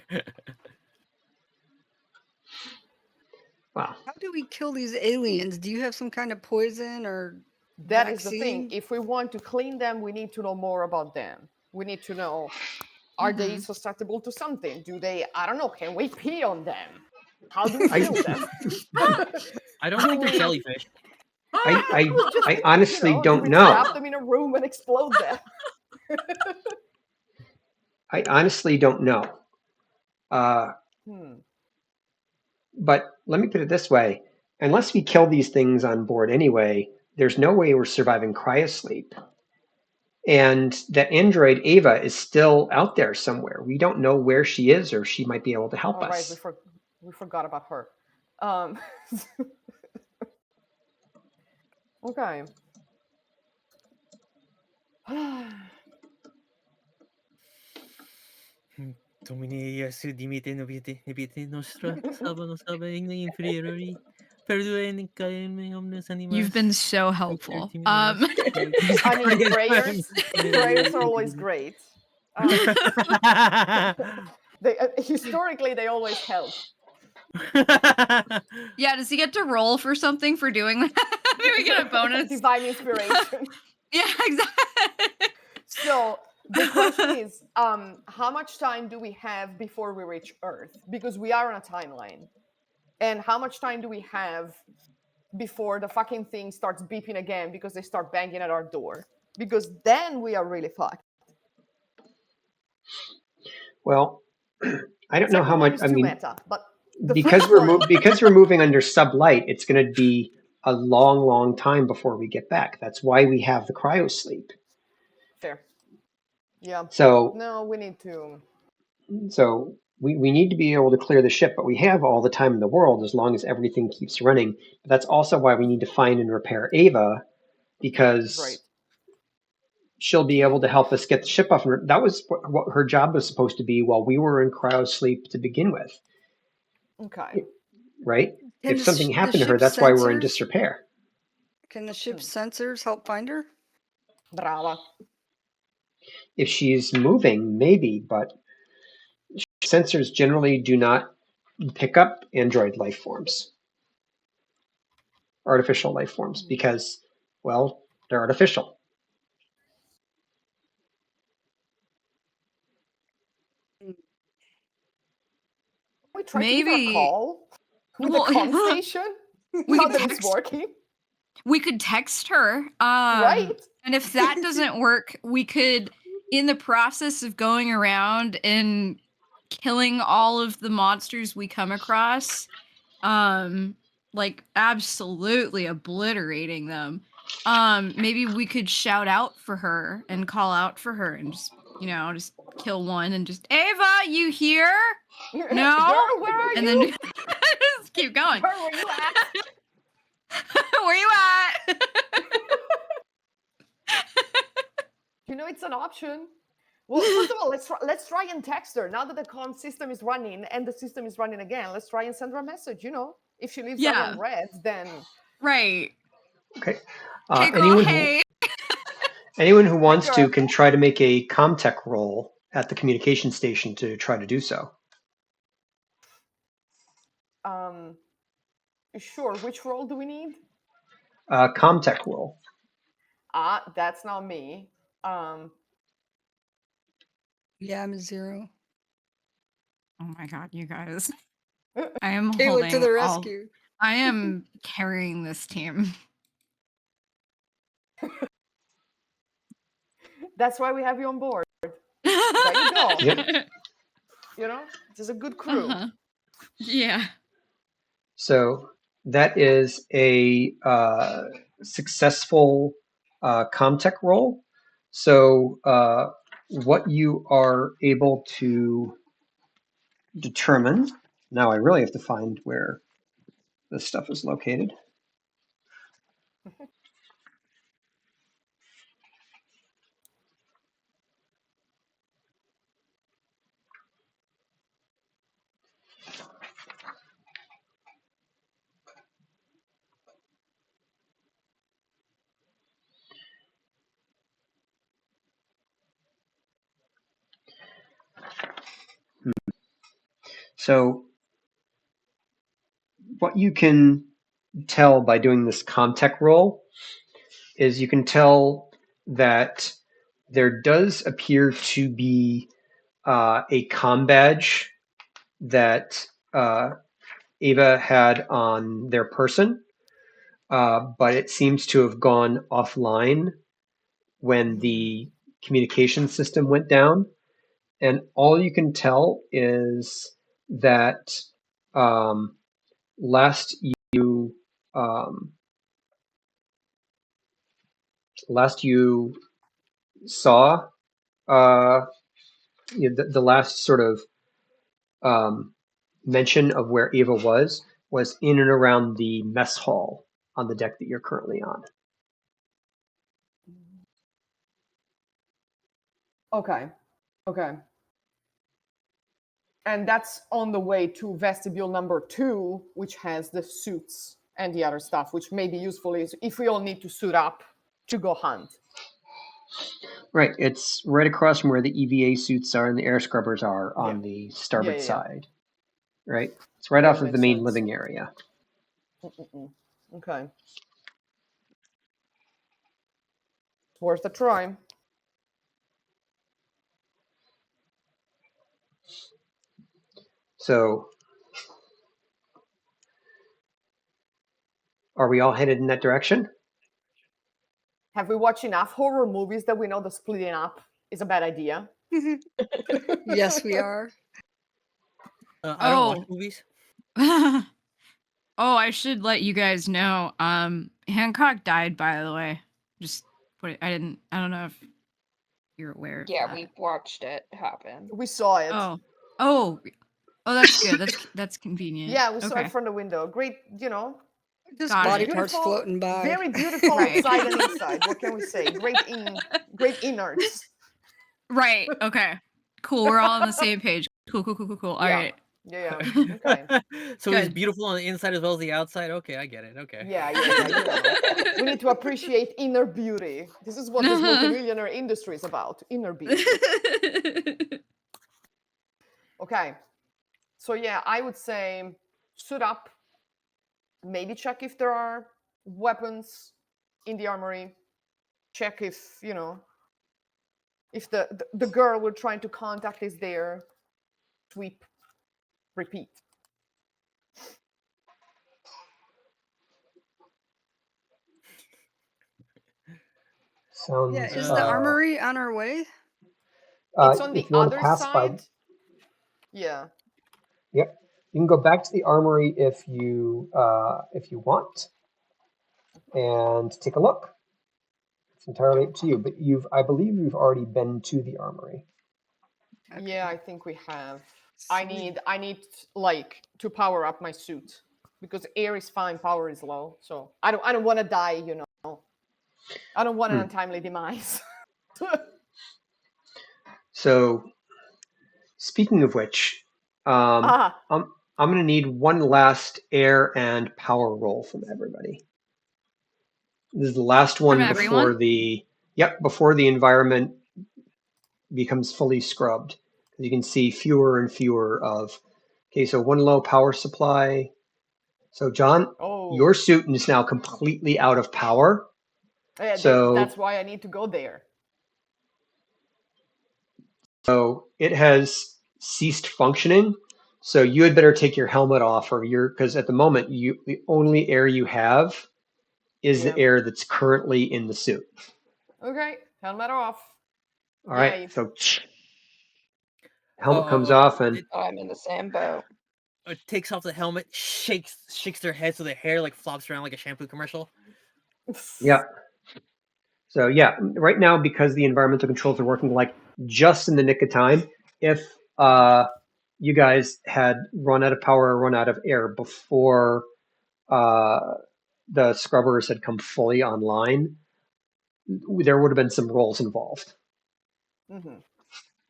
Wow. How do we kill these aliens? Do you have some kind of poison or That is the thing. vaccine? If we want to clean them, we need to know more about them. We need to know, are they susceptible to something? Do they, I don't know, can we pee on them? How do we kill them? I don't think they're jellyfish. I honestly Do don't we know. trap them in a room and explode them? I honestly don't know. But let me put it this way. Unless we kill these things on board anyway, there's no way we're surviving cryosleep. And that android Ava is still out there somewhere. We don't know where she is, or she might be able to help All right, us. we forgot about her. Okay. Domini su dimite nobite nostra, salvano salva igni inferiori. Perdueni caeme omnes animas. You've been so helpful. I mean, prayers are always great. Historically, they always help. Yeah, does he get to roll for something for doing that? Do we get a bonus? Divine inspiration. Yeah, exactly. So the question is, how much time do we have before we reach Earth? Because we are on a timeline. And how much time do we have before the fucking thing starts beeping again because they start banging at our door? Because then we are really fucked. Well, I don't know how much. I mean, meta, but because we're moving under sublight, it's going to be a long, long time before we get back. That's why we have the cryosleep. Fair. Yeah. So no, we need to. So we need to be able to clear the ship, but we have all the time in the world as long as everything keeps running. But that's also why we need to find and repair Ava, because she'll be able to help us get the ship off. That was what her job was supposed to be while we were in cryosleep to begin with. Okay. Right? Can If something the happened to her, ship's that's why we're in sensors- disrepair. Can the ship's sensors help find her? Brava. If she's moving, maybe, but sensors generally do not pick up android life forms, artificial life forms, because, well, they're artificial. We tried to give her a call with the comm station. Not that it's working. We could text her. Right. And if that doesn't work, we could, in the process of going around and killing all of the monsters we come across, like absolutely obliterating them, maybe we could shout out for her and call out for her and just kill one and just, Ava, you here? No? Girl, where are And you? then just keep going. Girl, where you at? Where you at? It's an option. Well, first of all, let's try and text her. Now that the comm system is running and the system is running again, let's try and send her a message. If she leaves that on red, then right. Okay. Hey, girl, hey. Anyone who wants to can try to make a comtech roll at the communication station to try to do so. Sure. Which role do we need? Comtech roll. That's not me. Yeah, I'm a 0. Oh my god, you guys. I am Kayla holding to the rescue. I am carrying this team. That's why we have you on board. There you go. Yep. This is a good crew. Yeah. So that is a successful comtech roll. So what you are able to determine, now I really have to find where this stuff is located. So what you can tell by doing this comtech roll is you can tell that there does appear to be a comm badge that Ava had on their person, but it seems to have gone offline when the communication system went down. And all you can tell is that last you saw the last sort of mention of where Ava was in and around the mess hall on the deck that you're currently on. Okay. And that's on the way to vestibule number 2, which has the suits and the other stuff, which may be useful if we all need to suit up to go hunt. Right. It's right across from where the EVA suits are and the air scrubbers are on the starboard side. Right. It's right off of the main living area. Okay. It's worth a try. So, are we all headed in that direction? Have we watched enough horror movies that we know the splitting up is a bad idea? Yes, we are. I don't watch movies. I should let you guys know. Hancock died, by the way. Just put it. I don't know if you're aware of that. We watched it happen. We saw it. Oh, that's good. That's convenient. Yeah, we saw it from the window. Great, Just body parts floating by. Very beautiful outside and inside. What can we say? Great innards. Right. Okay. Cool. We're all on the same page. Cool. All right. Yeah. Okay. So it's beautiful on the inside as well as the outside. Okay, I get it. Okay. Yeah. We need to appreciate inner beauty. This is what this multimillionaire industry is about. Inner beauty. Okay. So yeah, I would say suit up. Maybe check if there are weapons in the armory. Check if, if the girl we're trying to contact is there. Sweep. Repeat. Sounds. Is the armory on our way? It's on the other side. Yeah. Yep. You can go back to the armory if you want, and take a look. It's entirely up to you. But I believe you've already been to the armory. Okay. Yeah, I think we have. I need like to power up my suit because air is fine, power is low. So I don't want to die, you know. I don't want an untimely demise. So, speaking of which, I'm going to need one last air and power roll from everybody. This is the last one From before everyone? before the environment becomes fully scrubbed. You can see fewer and fewer of. Okay, so one low power supply. So John, your suit is now completely out of power. Yeah, So that's why I need to go there. So it has ceased functioning. So you had better take your helmet off, because at the moment the only air you have is the air that's currently in the suit. Okay, helmet off. All right, Yay. so helmet comes off, and I'm in the same boat. It takes off the helmet, shakes their head so their hair like flops around like a shampoo commercial. yeah. So yeah, right now because the environmental controls are working like just in the nick of time, if you guys had run out of power or run out of air before the scrubbers had come fully online, there would have been some rolls involved. Mm-hmm.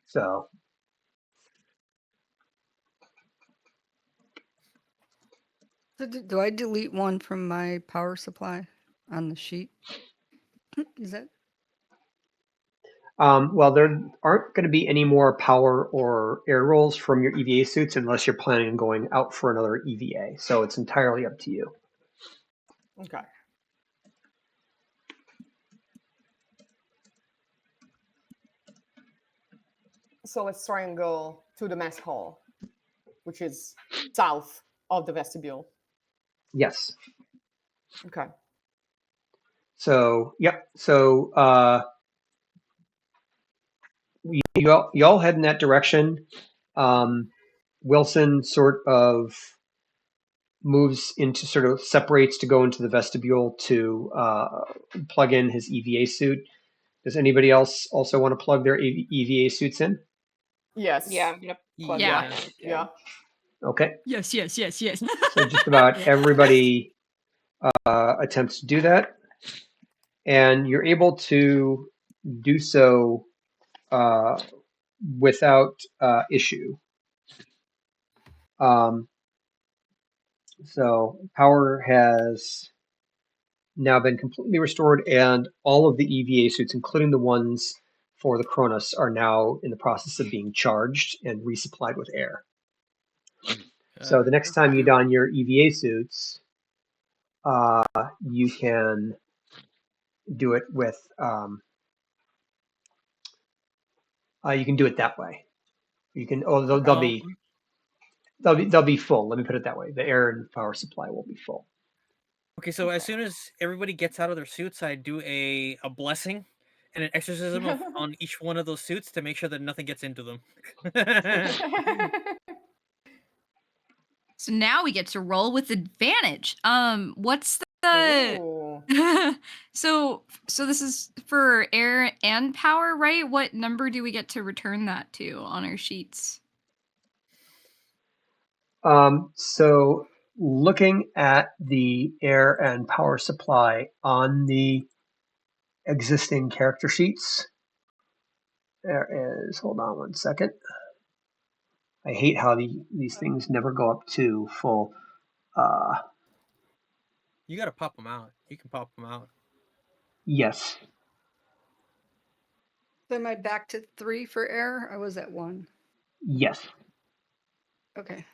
So Do I delete one from my power supply on the sheet? Is that? well, there aren't going to be any more power or air rolls from your EVA suits unless you're planning on going out for another EVA. So it's entirely up to you. Okay. So let's try and go to the mess hall, which is south of the vestibule. Yes. Okay. So, yep. So you all head in that direction. Wilson sort of separates to go into the vestibule to plug in his EVA suit. Does anybody else also want to plug their EVA suits in? Yes. Yeah, I'm gonna plug Yeah. mine in. Yeah. Okay. Yes. So just about everybody attempts to do that, and you're able to do so without issue. So power has now been completely restored, and all of the EVA suits, including the ones for the Cronus, are now in the process of being charged and resupplied with air. So the next time you don your EVA suits, you can do it with you can do it that way. You can they'll be full. Let me put it that way. The air and power supply will be full. Okay, so as soon as everybody gets out of their suits, I do a blessing and an exorcism on each one of those suits to make sure that nothing gets into them. So now we get to roll with advantage. What's the so this is for air and power, right? What number do we get to return that to on our sheets? So looking at the air and power supply on the existing character sheets, there is, hold on one second. I hate how these things never go up to full. You gotta pop them out. You can pop them out. Yes. So am I back to 3 for air? I was at 1. Yes. Okay.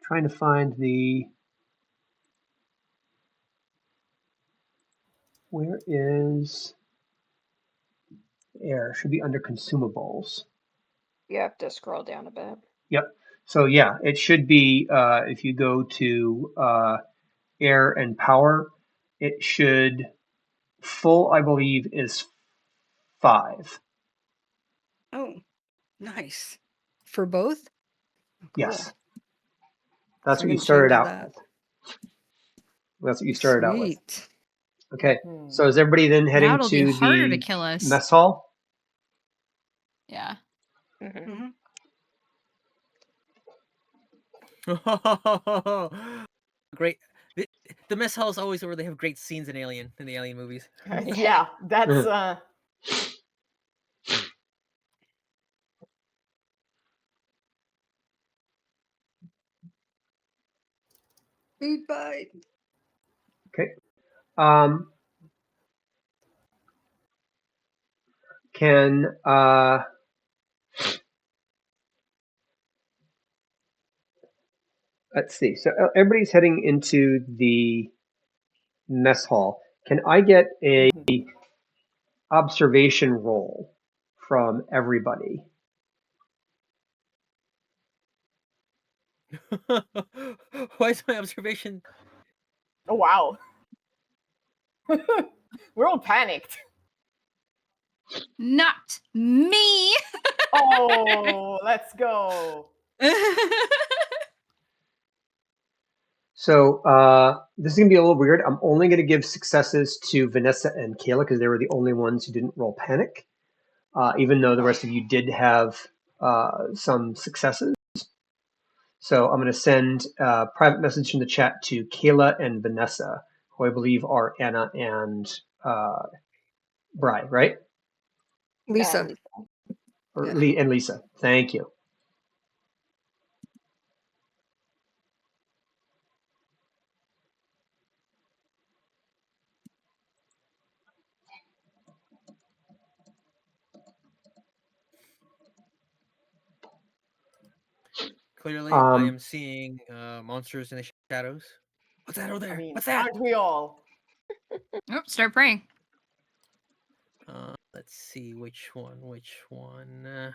Trying to find where is air? Should be under consumables. You have to scroll down a bit. Yep. So yeah, it should be if you go to air and power, it should full, I believe, is 5. Oh, nice. For both? Oh, cool. Yes. That's So what I you can started change out that. with. That's what you started out with. Sweet. Okay, so is everybody then Now heading it'll be to harder to the kill us. mess hall? Yeah. Mhm. Great. The mess hall is always where they have great scenes in the Alien movies. Yeah, that's Food bite. Okay. Can let's see. So everybody's heading into the mess hall. Can I get a observation roll from everybody? Why is my observation? oh wow. We're all panicked. Not me. Oh, let's go. So this is gonna be a little weird. I'm only gonna give successes to Vanessa and Kayla because they were the only ones who didn't roll panic, even though the rest of you did have some successes. So I'm gonna send a private message in the chat to Kayla and Vanessa, who I believe are Anna and Bri, right? Lisa. Or Yeah. and Lisa. Thank you. Clearly, I am seeing monsters in the shadows. What's that over there? I mean, What's that? aren't we all? Oh, start praying. Let's see which one.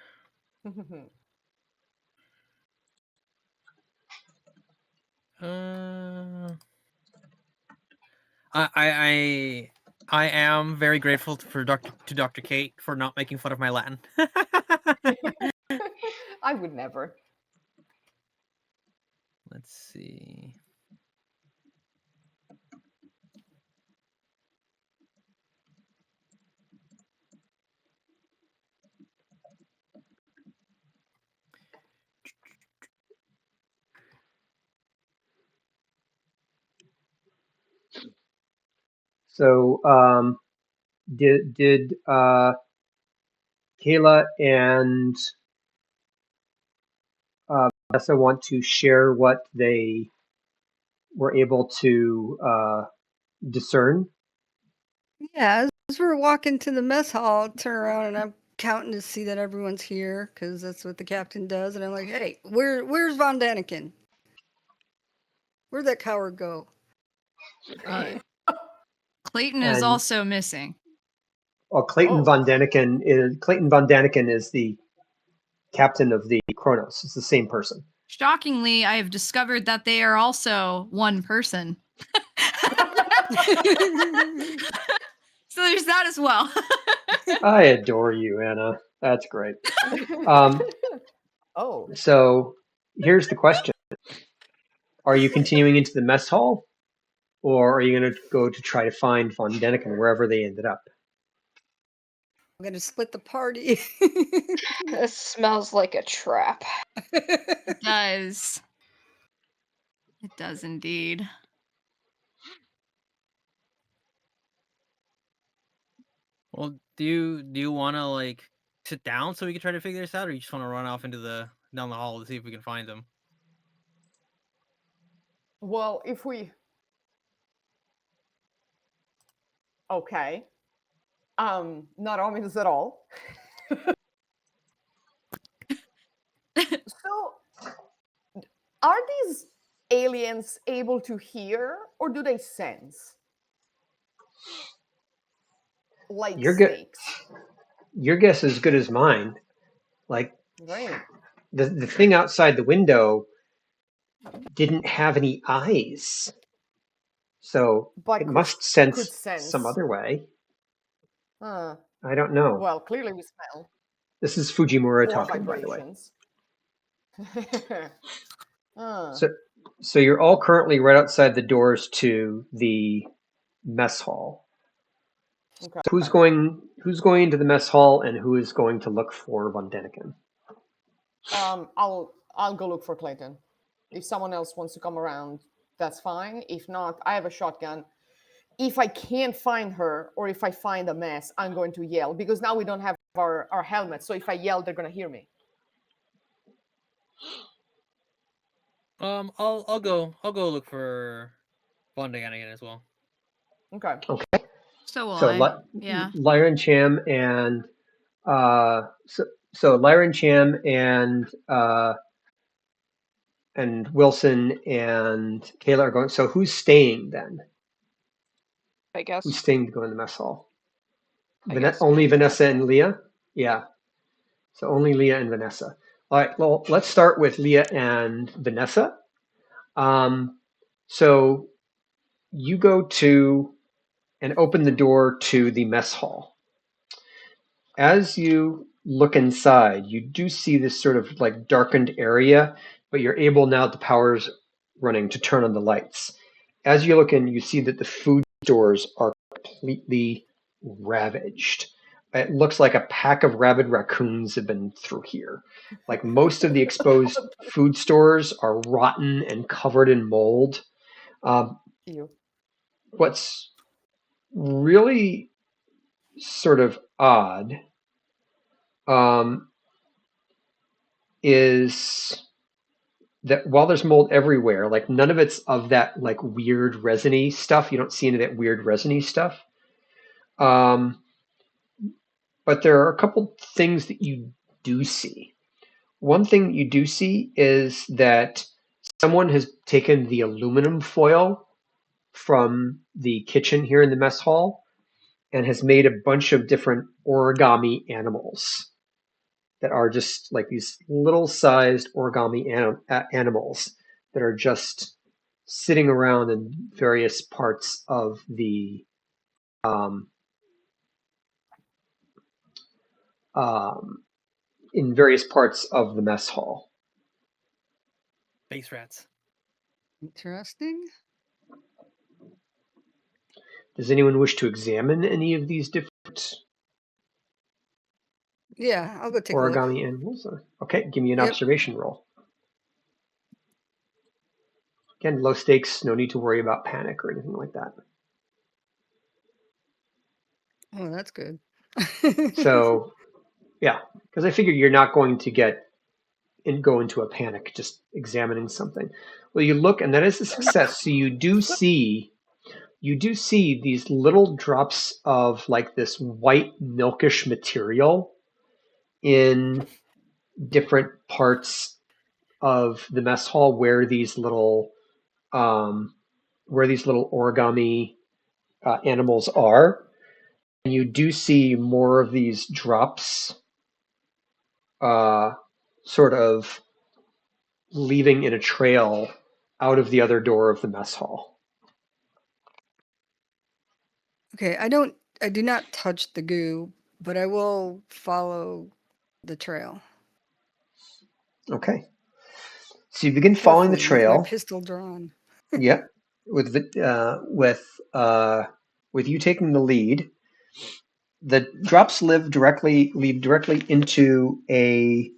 I am very grateful to Dr. Kate for not making fun of my Latin. I would never. Let's see. So did Kayla and Vanessa want to share what they were able to discern? Yeah, as we're walking to the mess hall, I turn around and I'm counting to see that everyone's here because that's what the captain does. And I'm like, hey, where's Von Daniken? Where'd that coward go? Clayton is And- also missing. Well, Clayton Von Daniken is the captain of the Cronus. It's the same person. Shockingly, I have discovered that they are also one person. So there's that as well. I adore you, Anna. That's great. Oh. So here's the question. Are you continuing into the mess hall? Or are you going to go to try to find Von Daniken wherever they ended up? I'm gonna split the party. This smells like a trap. It does. It does indeed. Well, do you want to like sit down so we can try to figure this out, or you just want to run off into down the hall to see if we can find them? Well, if we. Okay. Not ominous at all. So, are these aliens able to hear or do they sense? Like snakes. Your guess is as good as mine. Like, Right. the thing outside the window didn't have any eyes. So But it could must sense sense. some other way. Uh, I don't know. well, clearly we smell This is Fujimura four talking, by the way. vibrations. So you're all currently right outside the doors to the mess hall. Okay. Who's going into the mess hall, and who is going to look for Von Däniken? I'll go look for Clayton. If someone else wants to come around, that's fine. If not, I have a shotgun. If I can't find her, or if I find a mess, I'm going to yell, because now we don't have our helmets. So if I yell, they're gonna hear me. I'll go look for Von Däniken as well. Okay. Okay. So will So I. Yeah. Lyran Cham and so Lyran Cham and Wilson and Kayla are going. So who's staying then? I guess. Who's staying to go in the mess hall? I guess Only Vanessa Vanessa. and Leah? Yeah. So only Leah and Vanessa. All right, well, let's start with Leah and Vanessa. So you go to and open the door to the mess hall. As you look inside, you do see this sort of like darkened area, but you're able, now that the power's running, to turn on the lights. As you look in, you see that the food stores are completely ravaged. It looks like a pack of rabid raccoons have been through here. Like, most of the exposed food stores are rotten and covered in mold. What's really sort of odd is that while there's mold everywhere, like, none of it's of that like weird resiny stuff. You don't see any of that weird resiny stuff. But there are a couple things that you do see. One thing you do see is that someone has taken the aluminum foil from the kitchen here in the mess hall and has made a bunch of different origami animals that are just like these little sized origami animals that are just sitting around in various parts of the mess hall. Space rats. Interesting. Does anyone wish to examine any of these different Yeah, I'll go take a look. origami animals? Okay, give me an Yep. observation roll. Again, low stakes, no need to worry about panic or anything like that. Oh, that's good. So, yeah, because I figured you're not going to go into a panic just examining something. Well, you look, and that is a success. So you do see these little drops of like this white milkish material in different parts of the mess hall where these little origami animals are. And you do see more of these drops sort of leaving in a trail out of the other door of the mess hall. Okay, I do not touch the goo, but I will follow the trail. Okay. So you begin following the Carefully, trail. with my pistol drawn. Yep. With you taking the lead. The drops lead directly into a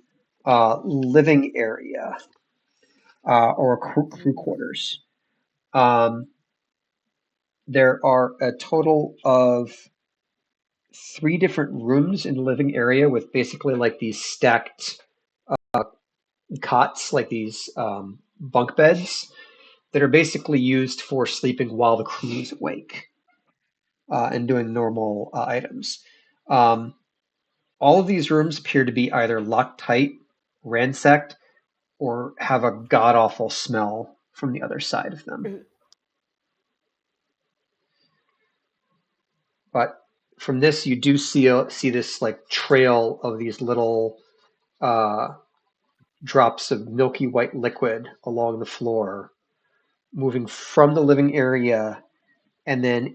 living area or a crew quarters. There are a total of 3 different rooms in the living area with basically like these stacked cots, like these bunk beds that are basically used for sleeping while the crew is awake and doing normal items. All of these rooms appear to be either locked tight, ransacked, or have a god-awful smell from the other side of them. But from this, you do see this like trail of these little drops of milky white liquid along the floor, moving from the living area and then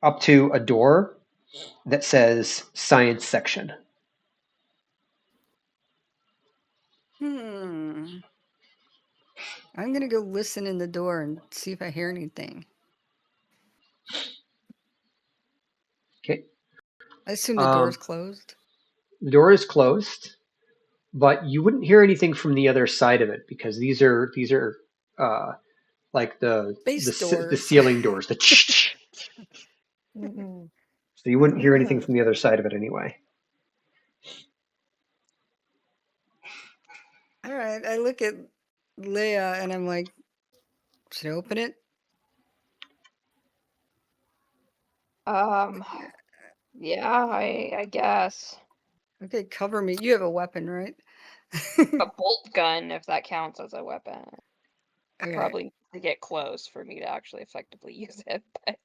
up to a door that says science section. I'm gonna go listen in the door and see if I hear anything. Okay. I assume the door's closed. The door is closed, but you wouldn't hear anything from the other side of it because these are like the Base doors. ceiling doors. The Mhm. so you wouldn't hear anything from the other side of it anyway. All right, I look at Leia and I'm like, should I open it? Yeah, I guess. Okay, cover me. You have a weapon, right? A bolt gun, if that counts as a weapon. Okay. Probably need to get close for me to actually effectively use it, but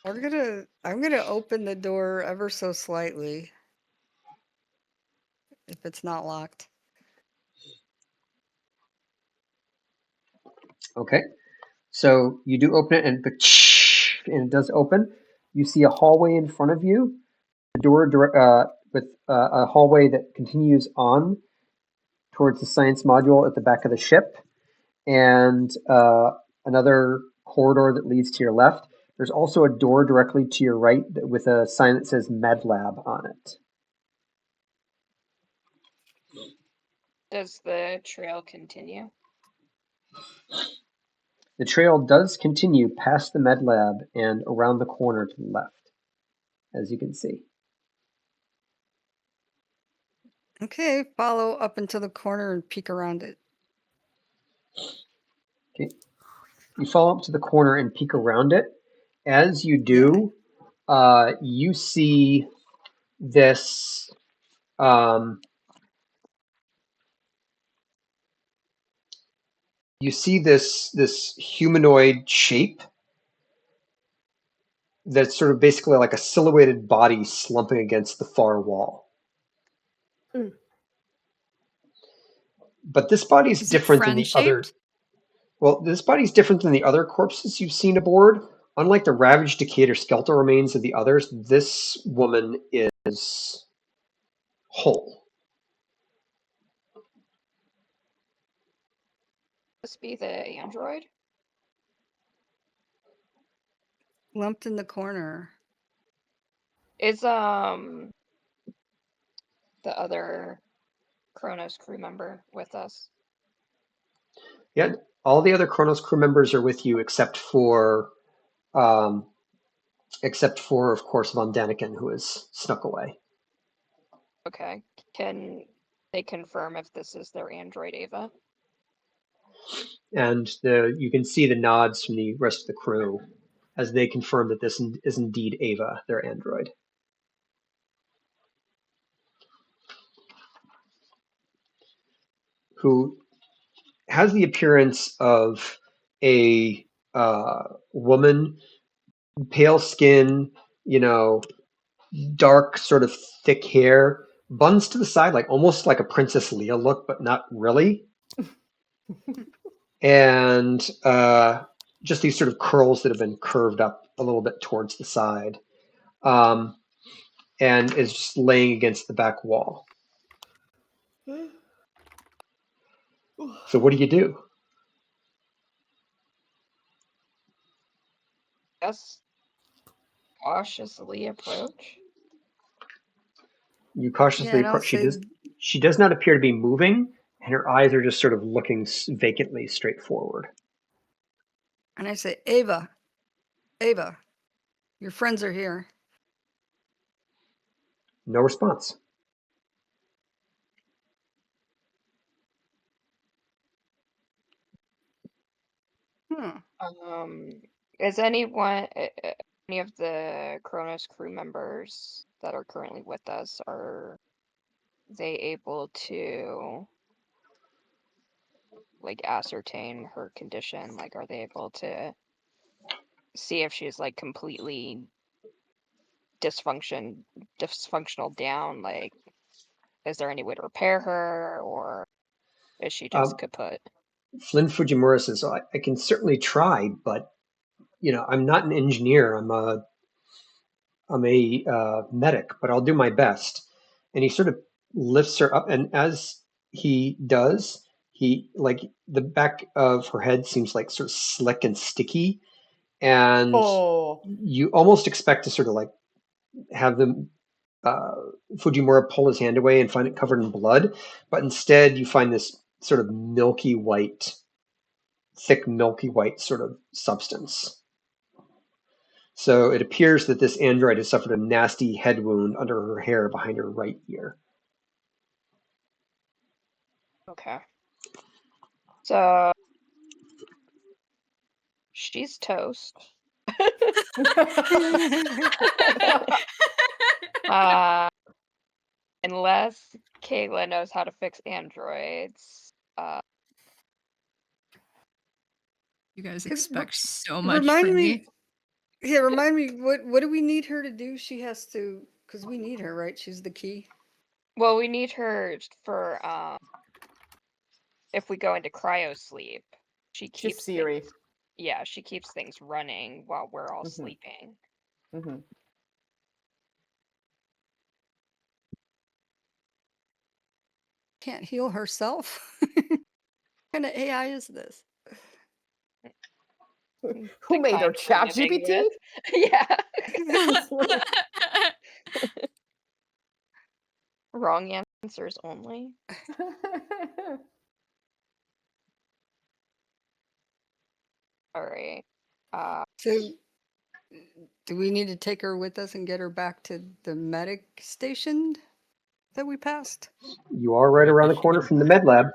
I'm gonna open the door ever so slightly. If it's not locked. Okay. So you do open it, and it does open. You see a hallway in front of you. The door with a hallway that continues on towards the science module at the back of the ship, and another corridor that leads to your left. There's also a door directly to your right with a sign that says Med Lab on it. does the trail continue? The trail does continue past the Med Lab and around the corner to the left, as you can see. Okay, follow up into the corner and peek around it. Okay. You follow up to the corner and peek around it. As you do, you see this this humanoid shape that's sort of basically like a silhouetted body slumping against the far wall. Mm. But this body is Is it different than the other. friend-shaped? Well, this body's different than the other corpses you've seen aboard. Unlike the ravaged, decayed, or skeletal remains of the others, this woman is whole. This be the android? Lumped in the corner. Is the other Cronus crew member with us? Yeah, all the other Cronus crew members are with you except for, of course, Von Daniken, who has snuck away. Okay. Can they confirm if this is their android Ava? And you can see the nods from the rest of the crew as they confirm that this is indeed Ava, their android. Who has the appearance of a woman, pale skin, dark, sort of thick hair, buns to the side, like almost like a Princess Leia look, but not really. And just these sort of curls that have been curved up a little bit towards the side, and is just laying against the back wall. So what do you do? Yes. Cautiously approach. You cautiously and I'll approach. say, She does not appear to be moving, and her eyes are just sort of looking vacantly straight forward. and I say, Ava, your friends are here. No response. Is anyone, any of the Cronus crew members that are currently with us, are they able to like ascertain her condition? Like, are they able to see if she's like completely dysfunctional down? Like, is there any way to repair her, or is she just kaput? Flynn Fujimura says, I can certainly try, but I'm not an engineer. I'm a medic, but I'll do my best. And he sort of lifts her up, and as he does, the back of her head seems like sort of slick and sticky, and Oh, you almost expect to sort of like have them Fujimura pull his hand away and find it covered in blood, but instead you find this sort of thick milky white sort of substance. So it appears that this android has suffered a nasty head wound under her hair behind her right ear. Okay. So she's toast. Unless Kayla knows how to fix androids. You guys 'Cause expect so much Remind from me. me. Yeah, remind me. What do we need her to do? She has to, because we need her, right? She's the key. Well, we need her for if we go into cryo sleep. She she's keeps Siri. things, yeah, she keeps things running while we're all sleeping. Mm-hmm. Can't heal herself. What kind of AI is this? Who made her? kind we're Chat living GPT? with. Yeah. Wrong answers only. All right. So, do we need to take her with us and get her back to the medic station that we passed? You are right around the corner from the med lab.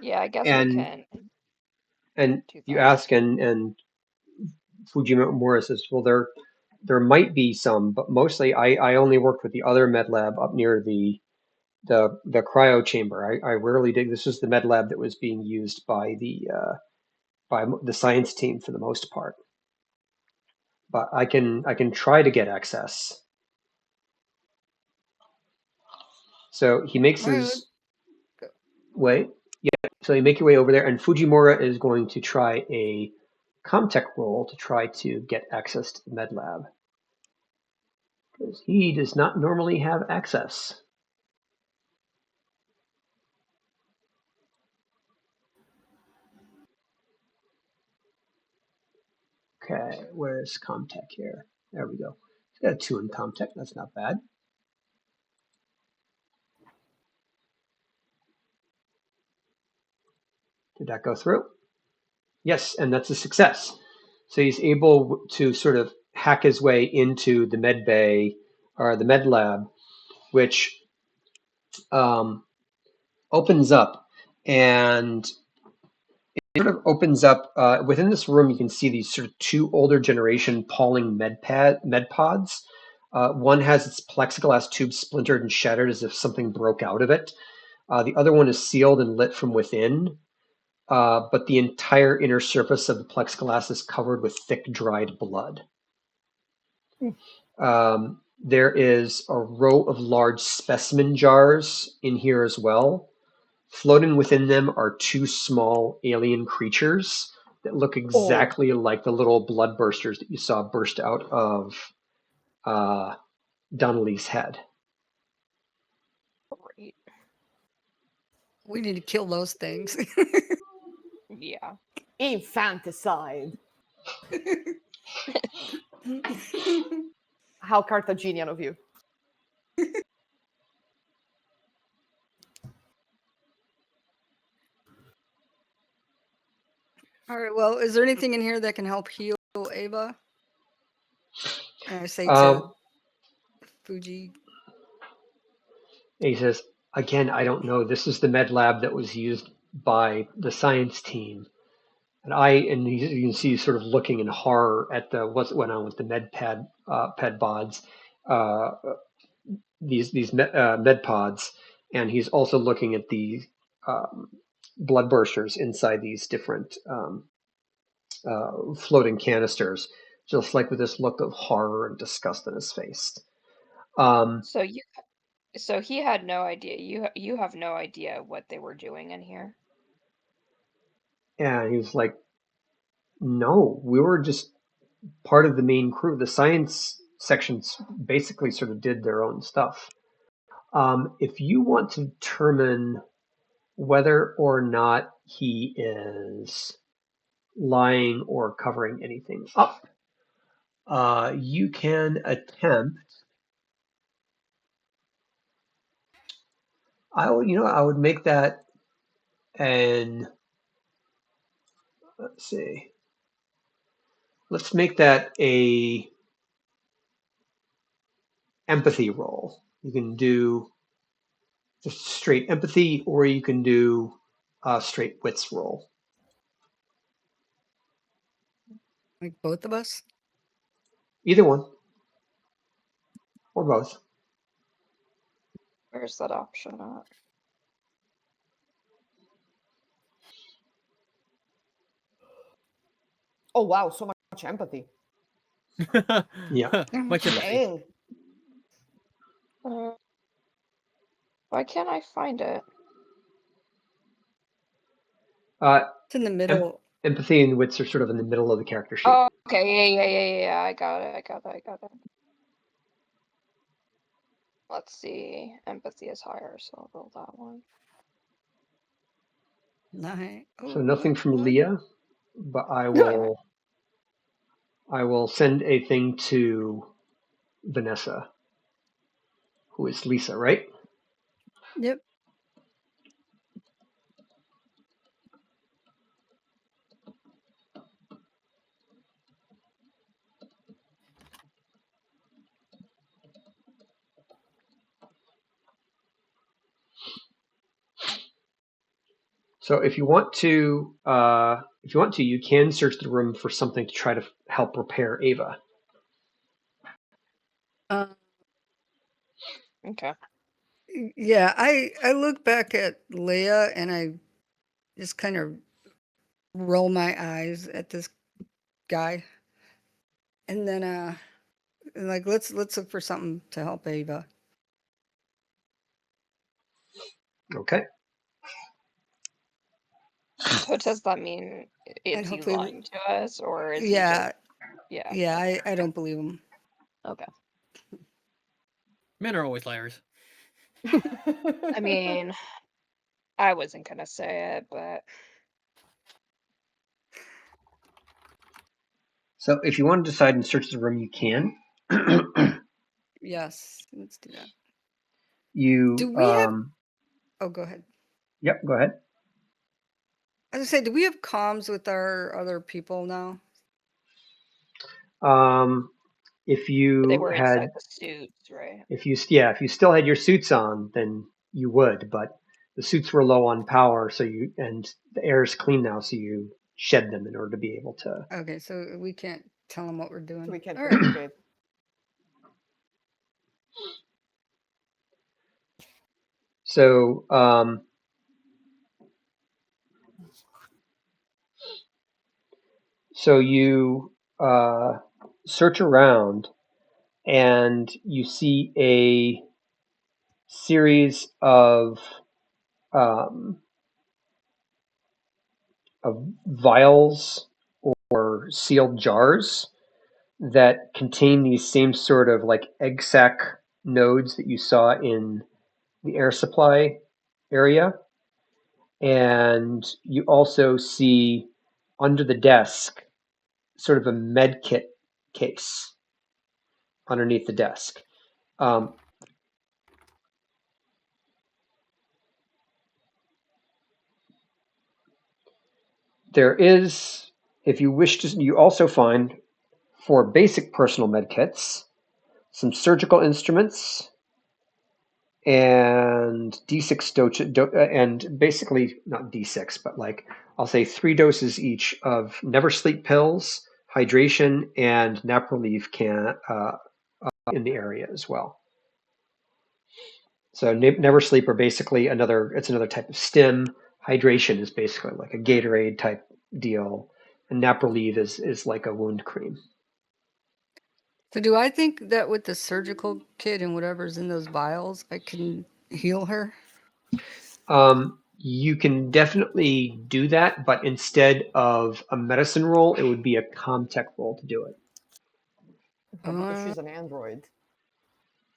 Yeah, I guess we And can. and do you that. ask, and Fujimura says, well, there might be some, but mostly I only worked with the other med lab up near the cryo chamber. I rarely did. This was the med lab that was being used by the science team for the most part. But I can try to get access. So he makes his way. Yeah. So you make your way over there, and Fujimura is going to try a Comtech roll to try to get access to the med lab, because he does not normally have access. Okay, where's Comtech here? There we go. He's got a 2 in Comtech. That's not bad. Did that go through? Yes, and that's a success. So he's able to sort of hack his way into the med bay or the med lab, which opens up, and it sort of opens up within this room. You can see these sort of 2 older generation Pauling med pods. One has its plexiglass tube splintered and shattered as if something broke out of it. The other one is sealed and lit from within, but the entire inner surface of the plexiglass is covered with thick, dried blood. There is a row of large specimen jars in here as well. Floating within them are 2 small alien creatures that look exactly like the little blood bursters that you saw burst out of Donnelly's head. Great. We need to kill those things. Yeah. Infanticide. How Carthaginian of you. All right. Well, is there anything in here that can help heal Ava? And I say to Fuji. He says, again, I don't know. This is the med lab that was used by the science team. And you can see sort of looking in horror at what went on with the med pods, these med pods, and he's also looking at the blood bursters inside these different floating canisters, just like with this look of horror and disgust on his face. So he had no idea. You have no idea what they were doing in here. And he was like, no, we were just part of the main crew. The science sections basically sort of did their own stuff. If you want to determine whether or not he is lying or covering anything up, you can attempt. I would make that an. Let's see. Let's make that a empathy roll. You can do just straight empathy, or you can do a straight wits roll. Like both of us? Either one, or both. Where's that option at? Oh wow, so much empathy. Yeah. Much empathy. Dang. Why can't I find it? It's in the middle. Empathy and wits are sort of in the middle of the character sheet. Oh, okay, yeah. I got it. Let's see. Empathy is higher, so I'll roll that one. Nine. So nothing what- from what? Leah, but I will send a thing to Vanessa, who is Lisa, right? Yep. So if you want to, you can search the room for something to try to help repair Ava. Okay. Yeah, I look back at Leah and I just kind of roll my eyes at this guy, and then like let's look for something to help Ava. Okay. So does that mean is he hopefully- lying to us, or is Yeah, he just... yeah. I don't believe him. Okay. Men are always liars. I mean, I wasn't gonna say it, but So if you want to decide and search the room, you can. Yes, let's do that. You. Do we have? Oh, go ahead. Yep. Go ahead. I was gonna say, do we have comms with our other people now? If you they were had, inside the suits, right? if you still had your suits on, then you would. But the suits were low on power, and the air is clean now, so you shed them in order to be able to. Okay, so we can't tell them what we're doing. We can't All right. communicate. So you search around, and you see a series of vials or sealed jars that contain these same sort of like egg sac nodes that you saw in the air supply area. And you also see under the desk sort of a med kit case underneath the desk. There is, if you wish to, you also find 4 basic personal med kits, some surgical instruments, and D6 and basically not D6, but like I'll say 3 doses each of Never Sleep pills, hydration, and nap relief in the area as well. So Never Sleep are basically another type of stim. Hydration is basically like a Gatorade type deal, and nap relief is like a wound cream. So do I think that with the surgical kit and whatever's in those vials, I can heal her? You can definitely do that, but instead of a medicine roll, it would be a Comtech roll to do it. Because she's an android.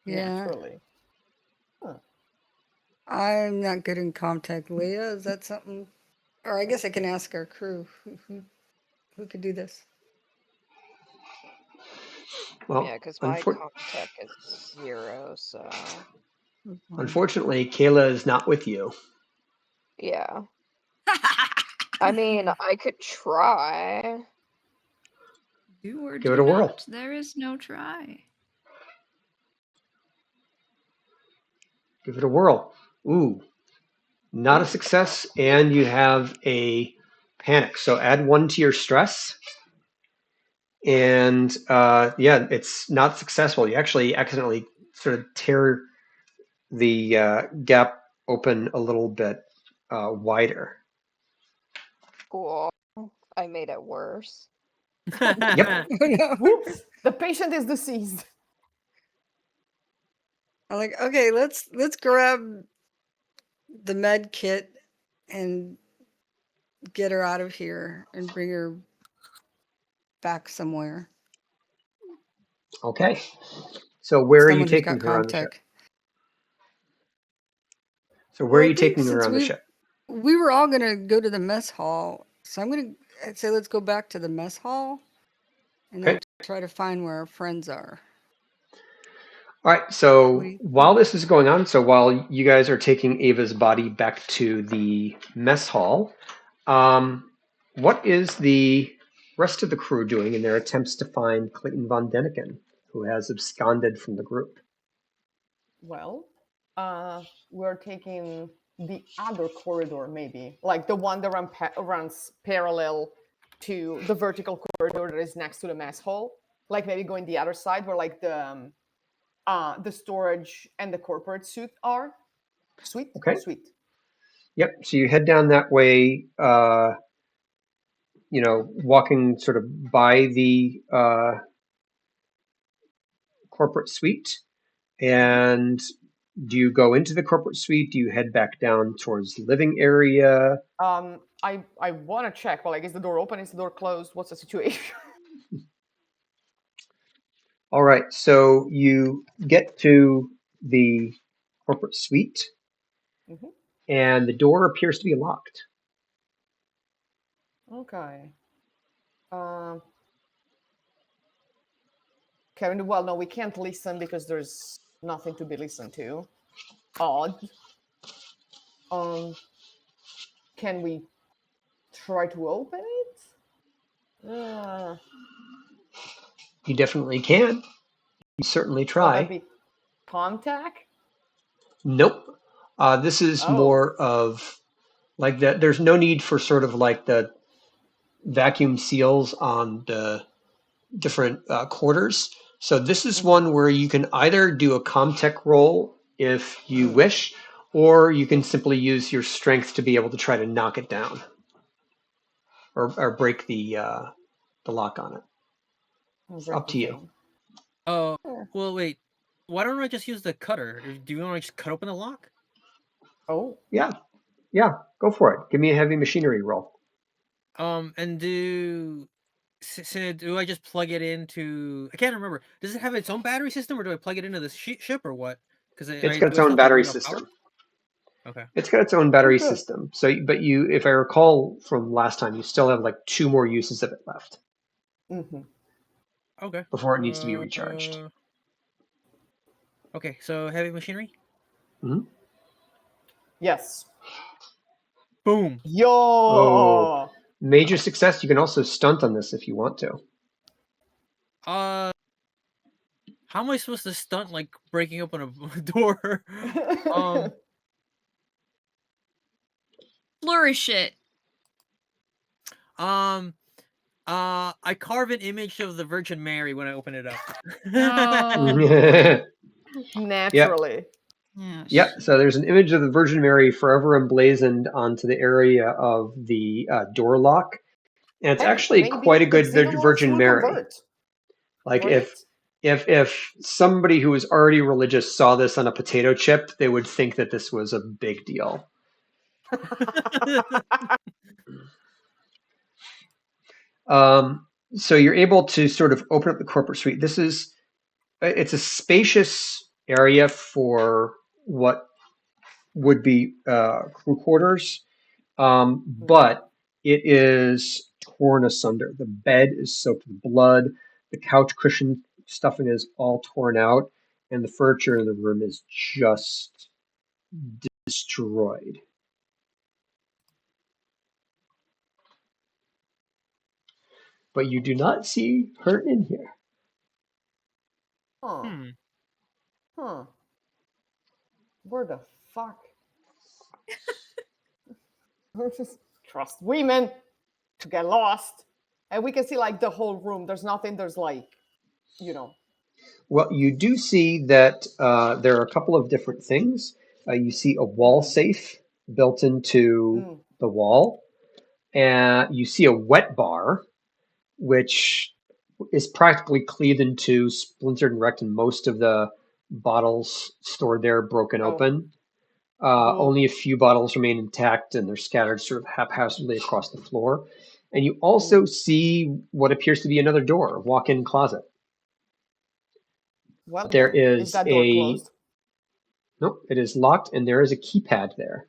Yeah. Naturally. Huh. I'm not good in contact. Leah, is that something? Or I guess I can ask our crew who could do this. Well, Yeah, because my contact is 0, so... unfortunately, Kayla is not with you. Yeah. I mean, I could try. Do or Give do it a whirl. not. There is no try. Give it a whirl. Ooh, not a success, and you have a panic. So add 1 to your stress. And yeah, it's not successful. You actually accidentally sort of tear the gap open a little bit wider. Cool. I made it worse. Yep. Whoops! The patient is deceased. I'm like, okay, let's grab the med kit and get her out of here and bring her back somewhere. Okay. So where are you Someone who's taking got her on the ship? contact. So where Well, are I you think taking her since on the ship? We were all gonna go to the mess hall, so I'd say let's go back to the mess hall, and then Okay. try to find where our friends are. All right. So while this is going on, so while you guys are taking Ava's body back to the mess hall, what is the rest of the crew doing in their attempts to find Clayton von Deniken, who has absconded from the group? Well, we're taking the other corridor, maybe, like the one that runs parallel to the vertical corridor that is next to the mess hall. Like maybe going the other side where like the storage and the corporate suite are. Suite. Okay. Suite. Yep. So you head down that way. Walking sort of by the corporate suite. And do you go into the corporate suite? Do you head back down towards the living area? I want to check. Well, like, is the door open? Is the door closed? What's the situation? All right. So you get to the corporate suite, and the door appears to be locked. Okay. Kevin, well, no, we can't listen because there's nothing to be listened to. Odd. Can we try to open it? You definitely can. You certainly Will try. that be contact? Nope. This is more of like that. There's no need for sort of like the vacuum seals on the different quarters. So this is one where you can either do a ComTech roll if you wish, or you can simply use your strength to be able to try to knock it down or break the lock on it. It's up to you. Oh, well, wait. Why don't I just use the cutter? Do you want to just cut open the lock? Oh. Yeah, go for it. Give me a heavy machinery roll. And do I just plug it into? I can't remember. Does it have its own battery system, or do I plug it into the ship, or what? Because It's got its own battery system. Okay. It's got its own battery system. So, but you, if I recall from last time, you still have like 2 more uses of it left. Okay. Before it needs to be recharged. Okay, so heavy machinery? Yes. Boom. Yo! Oh, major success. You can also stunt on this if you want to. How am I supposed to stunt like breaking open a door? Flourish it. I carve an image of the Virgin Mary when I open it up. Naturally. Yep. So there's an image of the Virgin Mary forever emblazoned onto the area of the door lock, and it's actually quite a good Virgin Mary. Like if somebody who was already religious saw this on a potato chip, they would think that this was a big deal. So you're able to sort of open up the corporate suite. It's a spacious area for what would be crew quarters, but it is torn asunder. The bed is soaked with blood. The couch cushion stuffing is all torn out, and the furniture in the room is just destroyed. But you do not see her in here. Huh. Huh. Where the fuck? Just trust women to get lost. And we can see like the whole room. There's nothing, there's like, you know. Well, you do see that there are a couple of different things. You see a wall safe built into the wall. And you see a wet bar, which is practically cleaved into, splintered and wrecked, and most of the bottles stored there broken open. Only a few bottles remain intact, and they're scattered sort of haphazardly across the floor. And you also see what appears to be another door, a walk-in closet. Well, There is that door closed? Nope, it is locked, and there is a keypad there,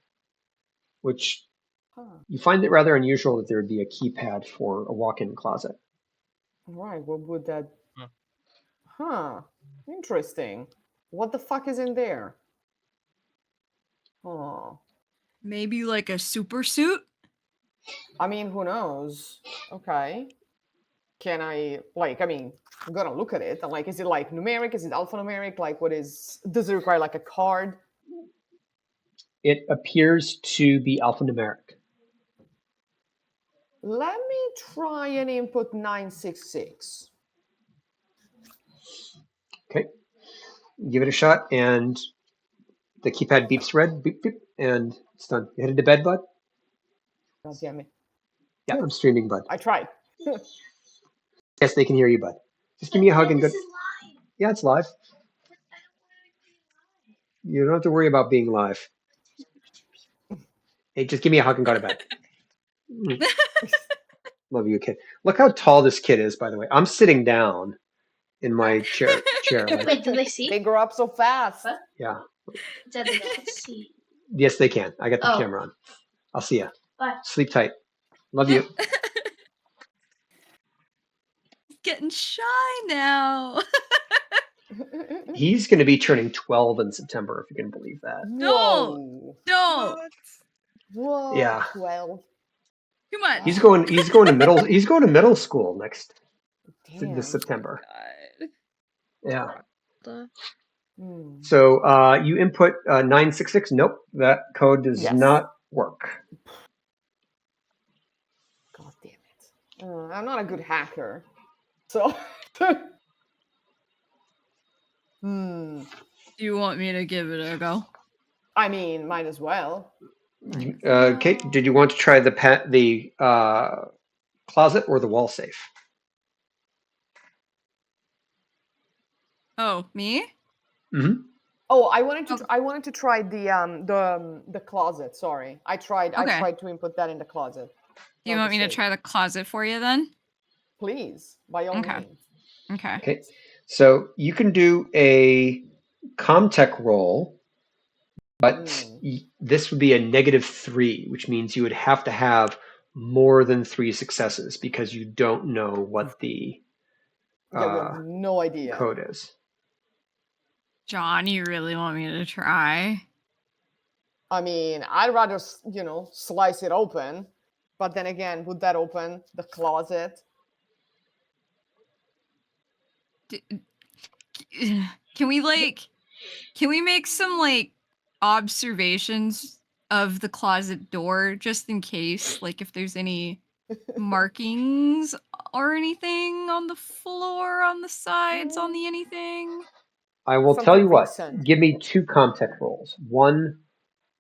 which you find it rather unusual that there would be a keypad for a walk-in closet. Right, what would that... Interesting. What the fuck is in there? Maybe like a super suit? I mean, who knows? Okay. Can I, like, I mean, I'm gonna look at it. I'm like, is it like numeric? Is it alphanumeric? Like, what is, does it require like a card? It appears to be alphanumeric. Let me try and input 966. Okay. Give it a shot, and the keypad beeps red, beep, beep, and it's done. You headed to bed, bud? God damn it. Yeah, I'm streaming, bud. I tried. Yes, they can hear you, bud. Just give me a hug and good. Yeah, it's live. You don't have to worry about being live. Hey, just give me a hug and go to bed. Love you, kid. Look how tall this kid is, by the way. I'm sitting down in my chair. Like, Wait, did they see? They grow up so fast. What? yeah. Did they not see? Yes, they can. I got the camera on. I'll see ya. Bye. Sleep tight. Love you. Getting shy now. He's going to be turning 12 in September, if you can believe that. Whoa. Don't. Whoa. Yeah. 12. Too much. He's going to middle school next this September. God. Yeah. So you input 966. Nope, that code does not work. God damn it. I'm not a good hacker. So. Do you want me to give it a go? I mean, might as well. Kate, did you want to try the closet or the wall safe? Oh, me? Mm-hmm. Oh, I wanted to try the closet. Sorry, I tried to input that in the closet. Do you want me to try the closet for you then? Please, by all means. Okay. So you can do a Comtech roll, but this would be a -3, which means you would have to have more than 3 successes because you don't know what the we have no idea code is. John, you really want me to try? I mean, I'd rather, slice it open, but then again, would that open the closet? Can we make some observations of the closet door just in case, like if there's any markings or anything on the floor, on the sides, on the anything? I will tell you what. Give me 2 Comtech rolls. One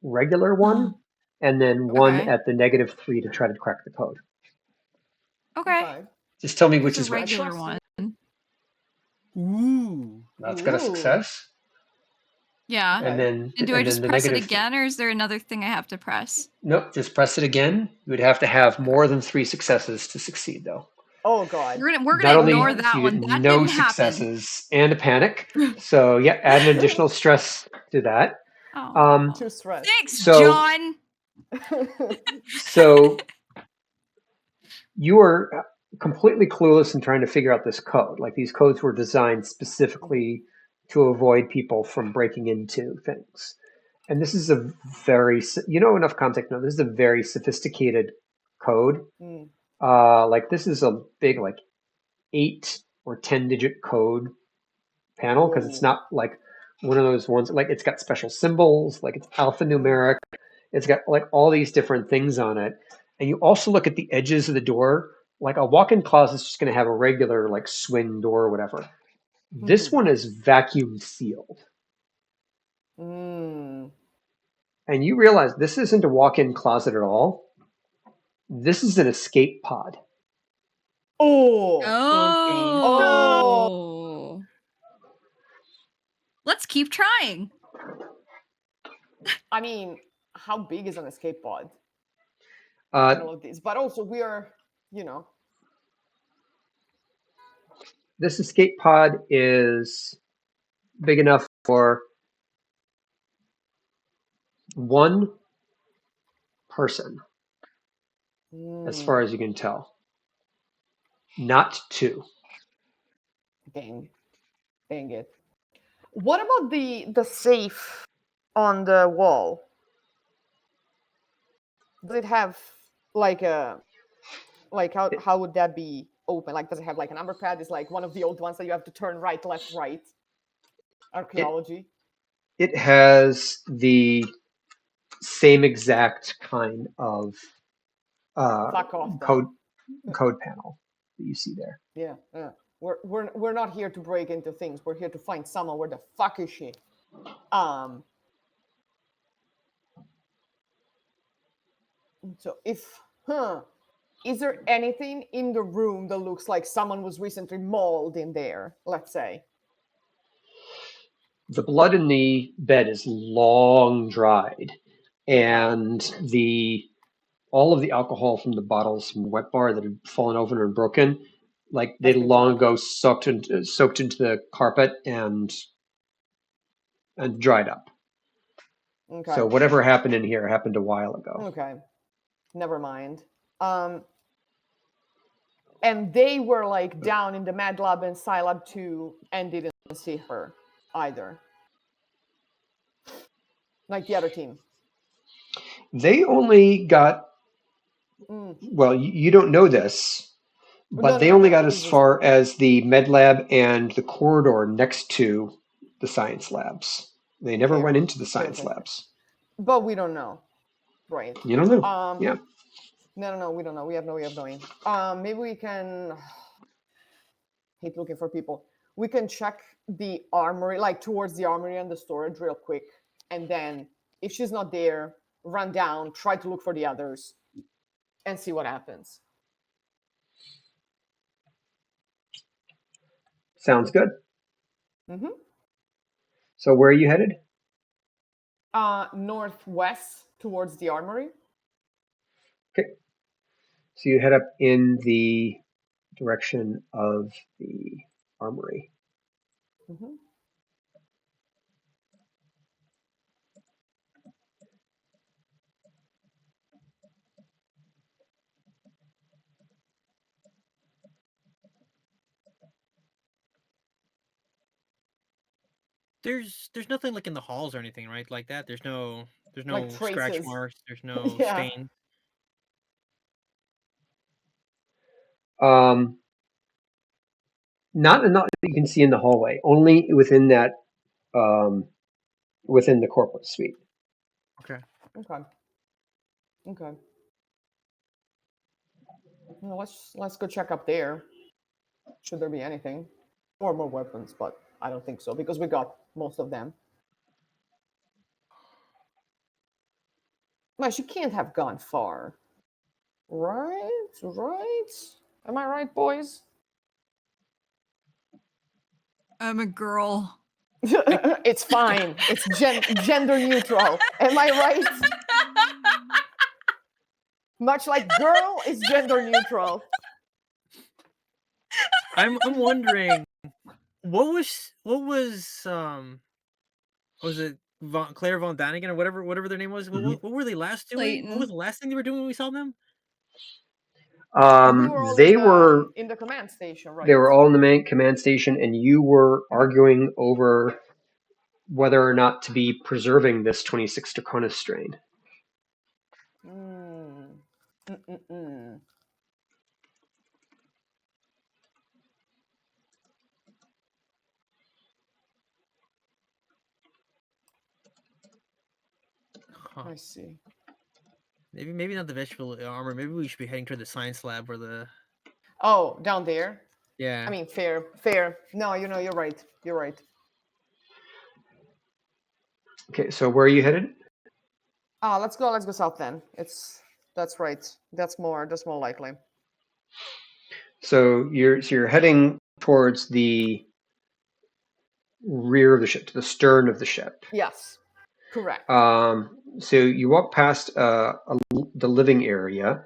regular one, and then one at the -3 to try to crack the code. Okay. Just tell me which is which. Regular one. Ooh. That's got a success. Yeah. And then do I just press it negative... again, or is there another thing I have to press? Nope, just press it again. You would have to have more than 3 successes to succeed, though. Oh God. We're gonna ignore that one. That no didn't successes happen. and a panic. So yeah, add an additional stress to that. Oh. Too stressed. Thanks, So- John. So you are completely clueless in trying to figure out this code. Like these codes were designed specifically to avoid people from breaking into things. And this is a very, you know enough context now, this is a very sophisticated code. Mm. Like this is a big like 8 or 10 digit code panel because it's Whoa. not like one of those ones, like it's got special symbols, like it's alphanumeric. It's got like all these different things on it. And you also look at the edges of the door, like a walk-in closet is just going to have a regular like swing door or whatever. This one is vacuum sealed. Mm. And you realize this isn't a walk-in closet at all. This is an escape pod. Oh. Oh. Let's keep trying. I mean, how big is an escape pod? Uh, And all of this, but also we are, you know. this escape pod is big enough for one person, as far as you can tell. Not 2. Dang it. What about the safe on the wall? Does it have like a how would that be open? Like, does it have like a number pad? Is like one of the old ones that you have to turn right, left, right? Archaeology. It has the same exact kind of Fuck off, then. code panel that you see there. Yeah. We're not here to break into things. We're here to find someone. Where the fuck is she? So is there anything in the room that looks like someone was recently mauled in there? Let's say. The blood in the bed is long dried, and all of the alcohol from the bottles from the wet bar that had fallen over and broken, like they'd long ago soaked into the carpet and dried up. Okay. So whatever happened in here happened a while ago. Okay. Never mind. And they were like down in the Med Lab and Sci Lab 2 and didn't see her either. Like the other team. They only got, well, you don't know this, but they only got as far as the med lab and the corridor next to the science labs. They never went into the science labs. But we don't know. Right. You don't know. Yeah. No, we don't know. We have no way of knowing. Maybe we can hate looking for people. We can check the armory, like towards the armory and the storage real quick. And then if she's not there, run down, try to look for the others and see what happens. Sounds good. Mm-hmm. So where are you headed? Northwest towards the armory. Okay. So you head up in the direction of the armory. Mm-hmm. There's nothing like in the halls or anything, right? Like that. There's no like scratch traces. marks. There's no Yeah. stain. Not enough that you can see in the hallway. Only within that, within the corporate suite. Okay. Well, let's go check up there. Should there be anything? Or more weapons, but I don't think so because we got most of them. Well, she can't have gone far. Right? Am I right, boys? I'm a girl. It's fine. It's gender neutral. Am I right? Much like girl is gender neutral. I'm wondering what was it Claire Von Daniken or whatever their name was. What were they last doing? What Clayton. was the last thing they were doing when we saw them? We were all They in, were in the command station, right? they were all in the main command station, and you were arguing over whether or not to be preserving this 26 Cronus strain. Mm. Mm-mm-mm. Huh. I see. Maybe not the vegetable armor. Maybe we should be heading toward the science lab or the. Oh, down there. Yeah. I mean, fair. No, you're right. You're right. Okay, so where are you headed? Let's go south then. That's right. That's more likely. So you're heading towards the rear of the ship, to the stern of the ship. Yes. Correct. So you walk past the living area.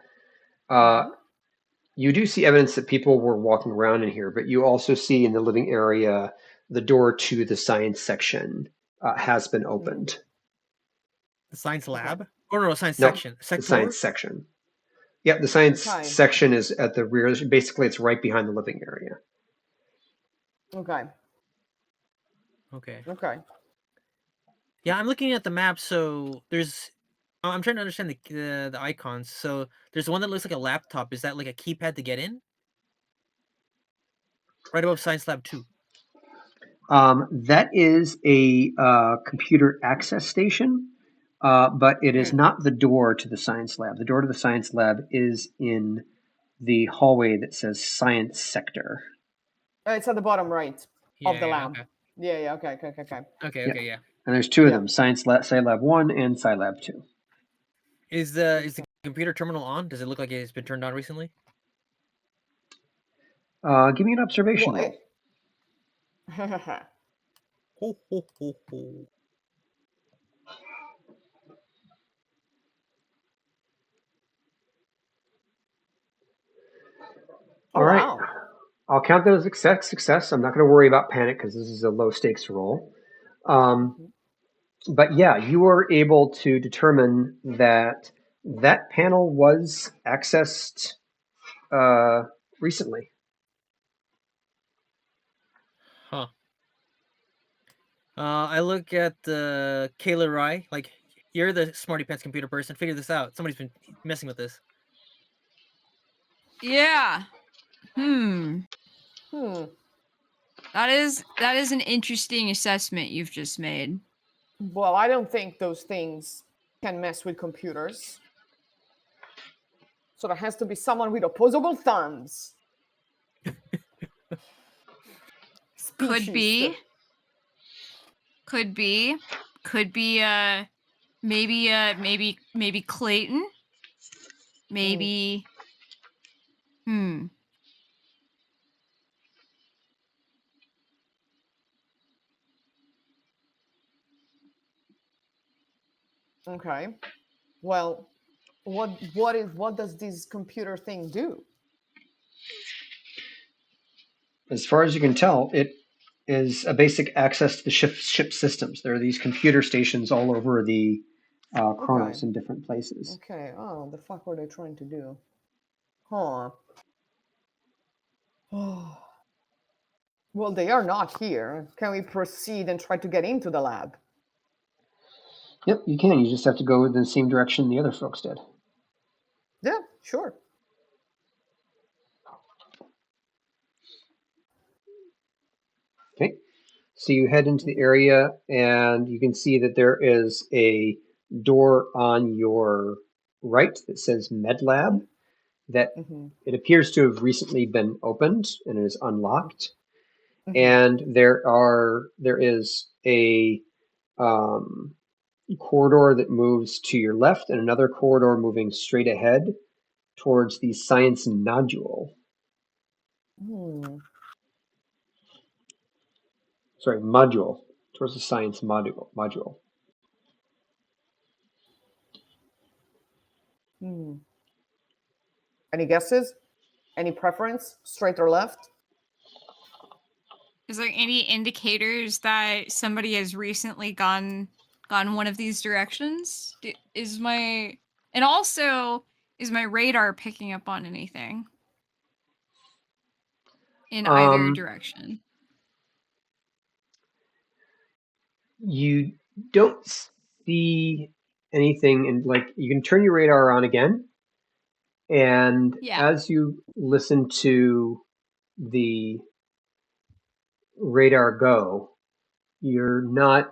You do see evidence that people were walking around in here, but you also see in the living area the door to the science section has been opened. The science lab? Or no, science No, section. the Sector? science section. Yeah, the science Okay. section is at the rear. Basically, it's right behind the living area. Okay. Okay. Yeah, I'm looking at the map. So there's. I'm trying to understand the icons. So there's one that looks like a laptop. Is that like a keypad to get in? Right above Science Lab 2. That is a computer access station, but it is not the door to the science lab. The door to the science lab is in the hallway that says Science Sector. It's at the bottom right of the lab. Okay. Yeah. Okay. Okay. Yeah. And there's two of them: Science Lab, Sci Lab 1 and Sci Lab 2. Is the computer terminal on? Does it look like it's been turned on recently? Give me an observation roll. Ho, ho, ho, ho. All right. Wow. I'll count that as a success. I'm not going to worry about panic because this is a low stakes roll. But yeah, you were able to determine that panel was accessed recently. Huh. I look at Kayla Rai. Like, you're the smarty pants computer person. Figure this out. Somebody's been messing with this. Yeah. That is an interesting assessment you've just made. Well, I don't think those things can mess with computers. So there has to be someone with opposable thumbs. Could be. Maybe Clayton. Maybe. Okay. Well, what does this computer thing do? As far as you can tell, it is a basic access to the ship systems. There are these computer stations all over the Cronus in different places. Okay. Oh, the fuck were they trying to do? Huh. Oh. Well, they are not here. Can we proceed and try to get into the lab? Yep, you can. You just have to go in the same direction the other folks did. Yeah, sure. Okay. So you head into the area, and you can see that there is a door on your right that says Med Lab. That it appears to have recently been opened and is unlocked. And there is a corridor that moves to your left and another corridor moving straight ahead towards the science nodule. Sorry, module. Towards the science module. Any guesses? Any preference? Straight or left? Is there any indicators that somebody has recently gone gone one of these directions? Is my radar picking up on anything in either direction? You don't see anything, and like you can turn your radar on again, and as you listen to the radar go, you're not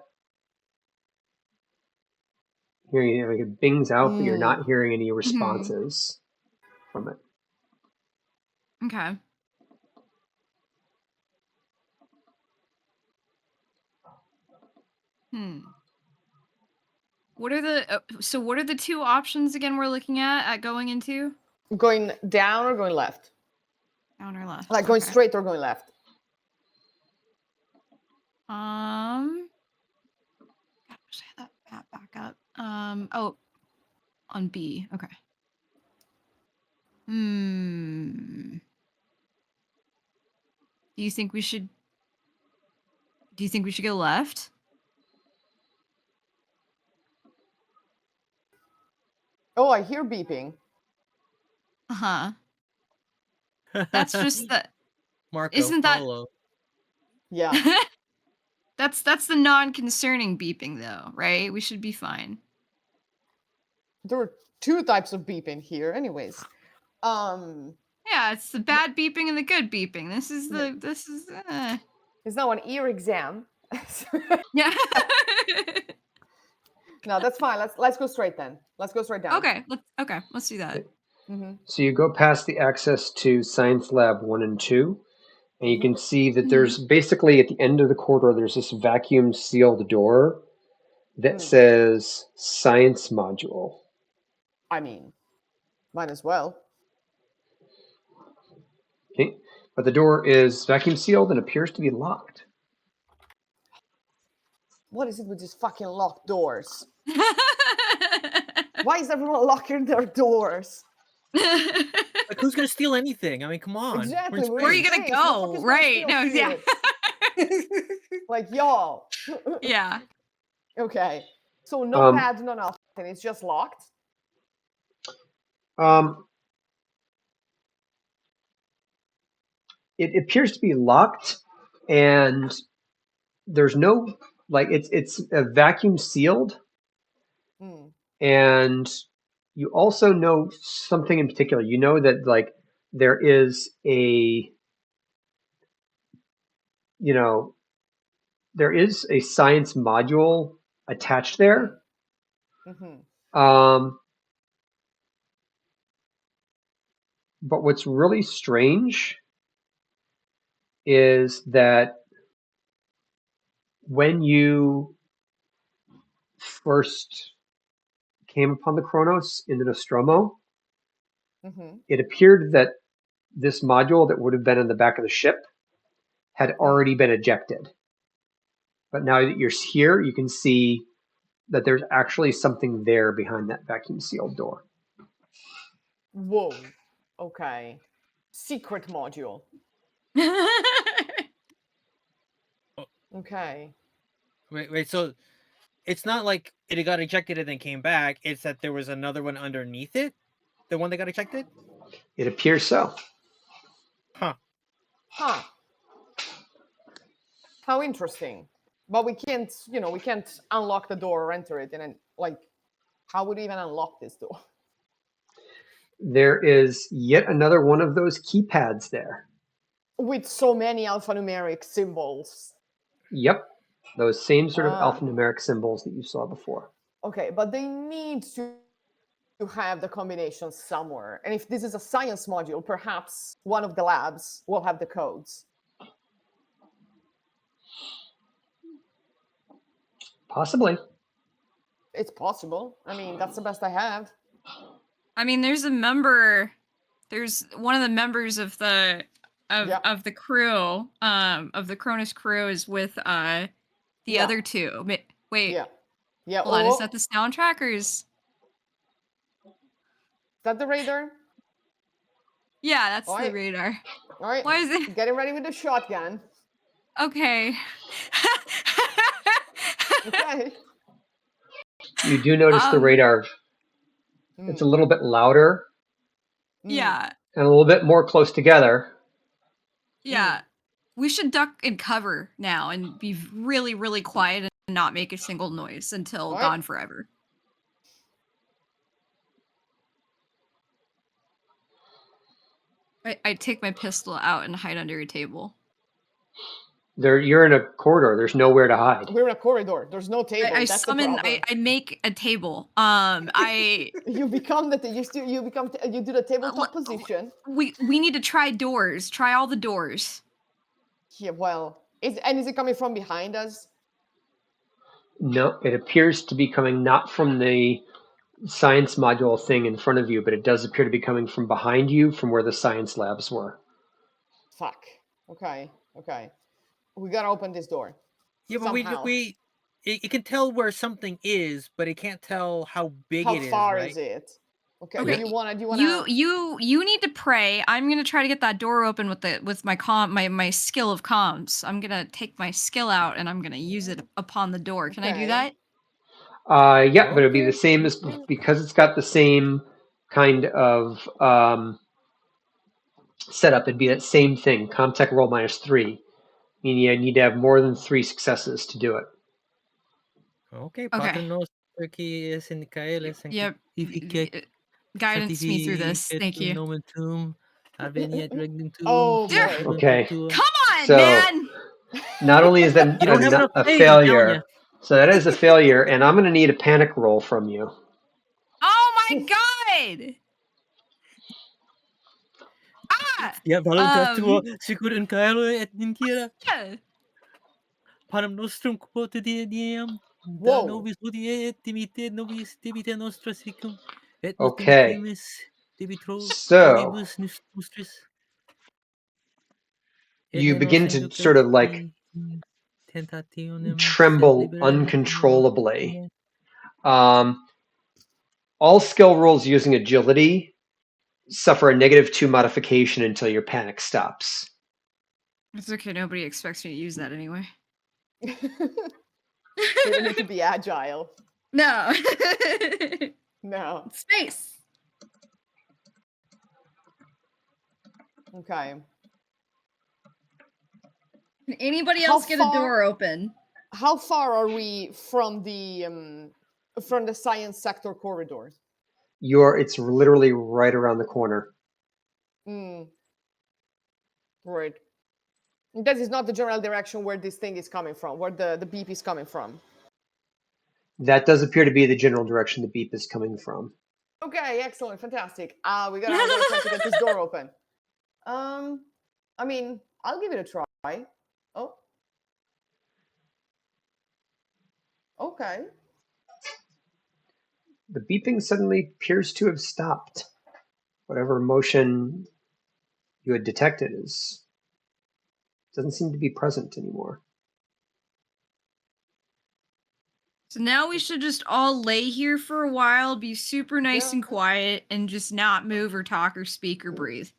hearing, like, it bings out, but you're not hearing any responses from it. Okay. What are the two options again we're looking at going into? Going down or going left? Down or left? Like going straight or going left? Gosh, I had that map back up. Oh, on B. Okay. Do you think we should go left? Oh, I hear beeping. Uh-huh. That's just the Marco Isn't that Polo. Yeah. That's the non-concerning beeping though, right? We should be fine. There are two types of beeping here anyways. Yeah, it's the bad beeping and the good beeping. This is It's now an ear exam. Yeah. No, that's fine. Let's go straight then. Let's go straight down. Okay, let's do that. So you go past the access to Science Lab 1 and 2, and you can see that there's basically at the end of the corridor, there's this vacuum sealed door that says Science Module. I mean, might as well. Okay, but the door is vacuum sealed and appears to be locked. What is it with these fucking locked doors? Why is everyone locking their doors? Like, who's gonna steal anything? I mean, come on. Exactly. Where are you gonna go? Right? No, yeah. Like, y'all. Yeah. Okay. So no pads, no nothing. It's just locked. It appears to be locked, and there's no, like, it's a vacuum sealed, and you also know something in particular. You know that, like, there is a science module attached there. But what's really strange is that when you first came upon the Cronus in the Nostromo, it appeared that this module that would have been in the back of the ship had already been ejected. But now that you're here, you can see that there's actually something there behind that vacuum sealed door. Whoa. Okay. Secret module. Okay. Wait. So it's not like it got ejected and then came back. It's that there was another one underneath it. The one that got ejected. It appears so. Huh. How interesting. But we can't unlock the door or enter it. And then, like, how would we even unlock this door? There is yet another one of those keypads there. With so many alphanumeric symbols. Yep. Those same sort of alphanumeric symbols that you saw before. Okay, but they need to have the combination somewhere. And if this is a science module, perhaps one of the labs will have the codes. Possibly. It's possible. I mean, that's the best I have. I mean, there's one of the members of the crew, of the Cronus crew is with the other two. Wait. Yeah. Hold on, is that the soundtrack or is that the radar? Yeah, that's the radar. All right. Why is it? Getting ready with the shotgun. Okay. Okay. You do notice the radar. It's a little bit louder. Yeah. And a little bit more close together. Yeah. We should duck and cover now and be really, really quiet and not make a single noise until gone forever. I take my pistol out and hide under a table. You're in a corridor. There's nowhere to hide. We're in a corridor. There's no table. I That's summon. the problem. I make a table. You become you do the tabletop position. We need to try doors. Try all the doors. Yeah. Well, is it coming from behind us? No, it appears to be coming not from the science module thing in front of you, but it does appear to be coming from behind you, from where the science labs were. Fuck. Okay. We gotta open this door. Yeah, but it can tell where something is, but it can't tell how big it is. How far right? is it? Okay. Okay. Do you wanna? You need to pray. I'm gonna try to get that door open with my skill of comms. I'm gonna take my skill out and I'm gonna use it upon the door. Can I do that? Yeah, but it'd be the same as, because it's got the same kind of setup. It'd be that same thing. Comtech roll -3. Meaning you need to have more than 3 successes to do it. Okay. Pater Noster qui es in Michaelis. Yep. Guidance me through this. Thank you. Oh, boy. Okay. Come on, So, man! Not only is that a failure, so that is a failure, and I'm going to need a panic roll from you. Oh my god! Ja, valutatua sigur in Cairo et in Kira. Panem nostrum quotidianum da nobis hodie et dimite nobis debite nostra sicum et Okay. debitro So nostris. You begin to sort of like tremble uncontrollably. All skill rolls using agility suffer a -2 modification until your panic stops. It's okay. Nobody expects me to use that anyway. You don't need to be agile. No. No. Space. Okay. Can anybody else get a door open? How far are we from the science sector corridors? It's literally right around the corner. Right. That is not the general direction where this thing is coming from, where the beep is coming from. That does appear to be the general direction the beep is coming from. Okay, excellent, fantastic. We gotta try to get this door open. I mean, I'll give it a try. Oh. Okay. The beeping suddenly appears to have stopped. Whatever motion you had detected doesn't seem to be present anymore. So now we should just all lay here for a while, be super nice and quiet, and just not move or talk or speak or breathe.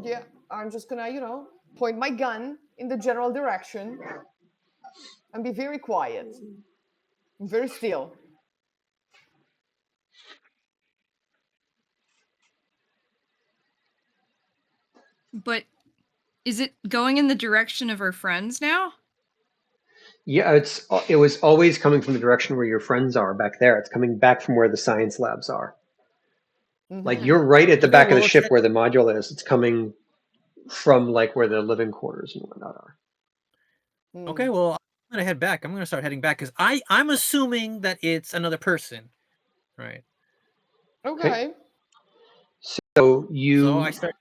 Yeah, I'm just gonna, point my gun in the general direction and be very quiet, very still. But is it going in the direction of our friends now? Yeah, it was always coming from the direction where your friends are back there. It's coming back from where the science labs are. Mm-hmm. Like you're right at the back of the ship where the module is. It's coming from like where the living quarters and whatnot are. Okay, well, I'm gonna head back. I'm gonna start heading back because I'm assuming that it's another person, right? Okay. So I start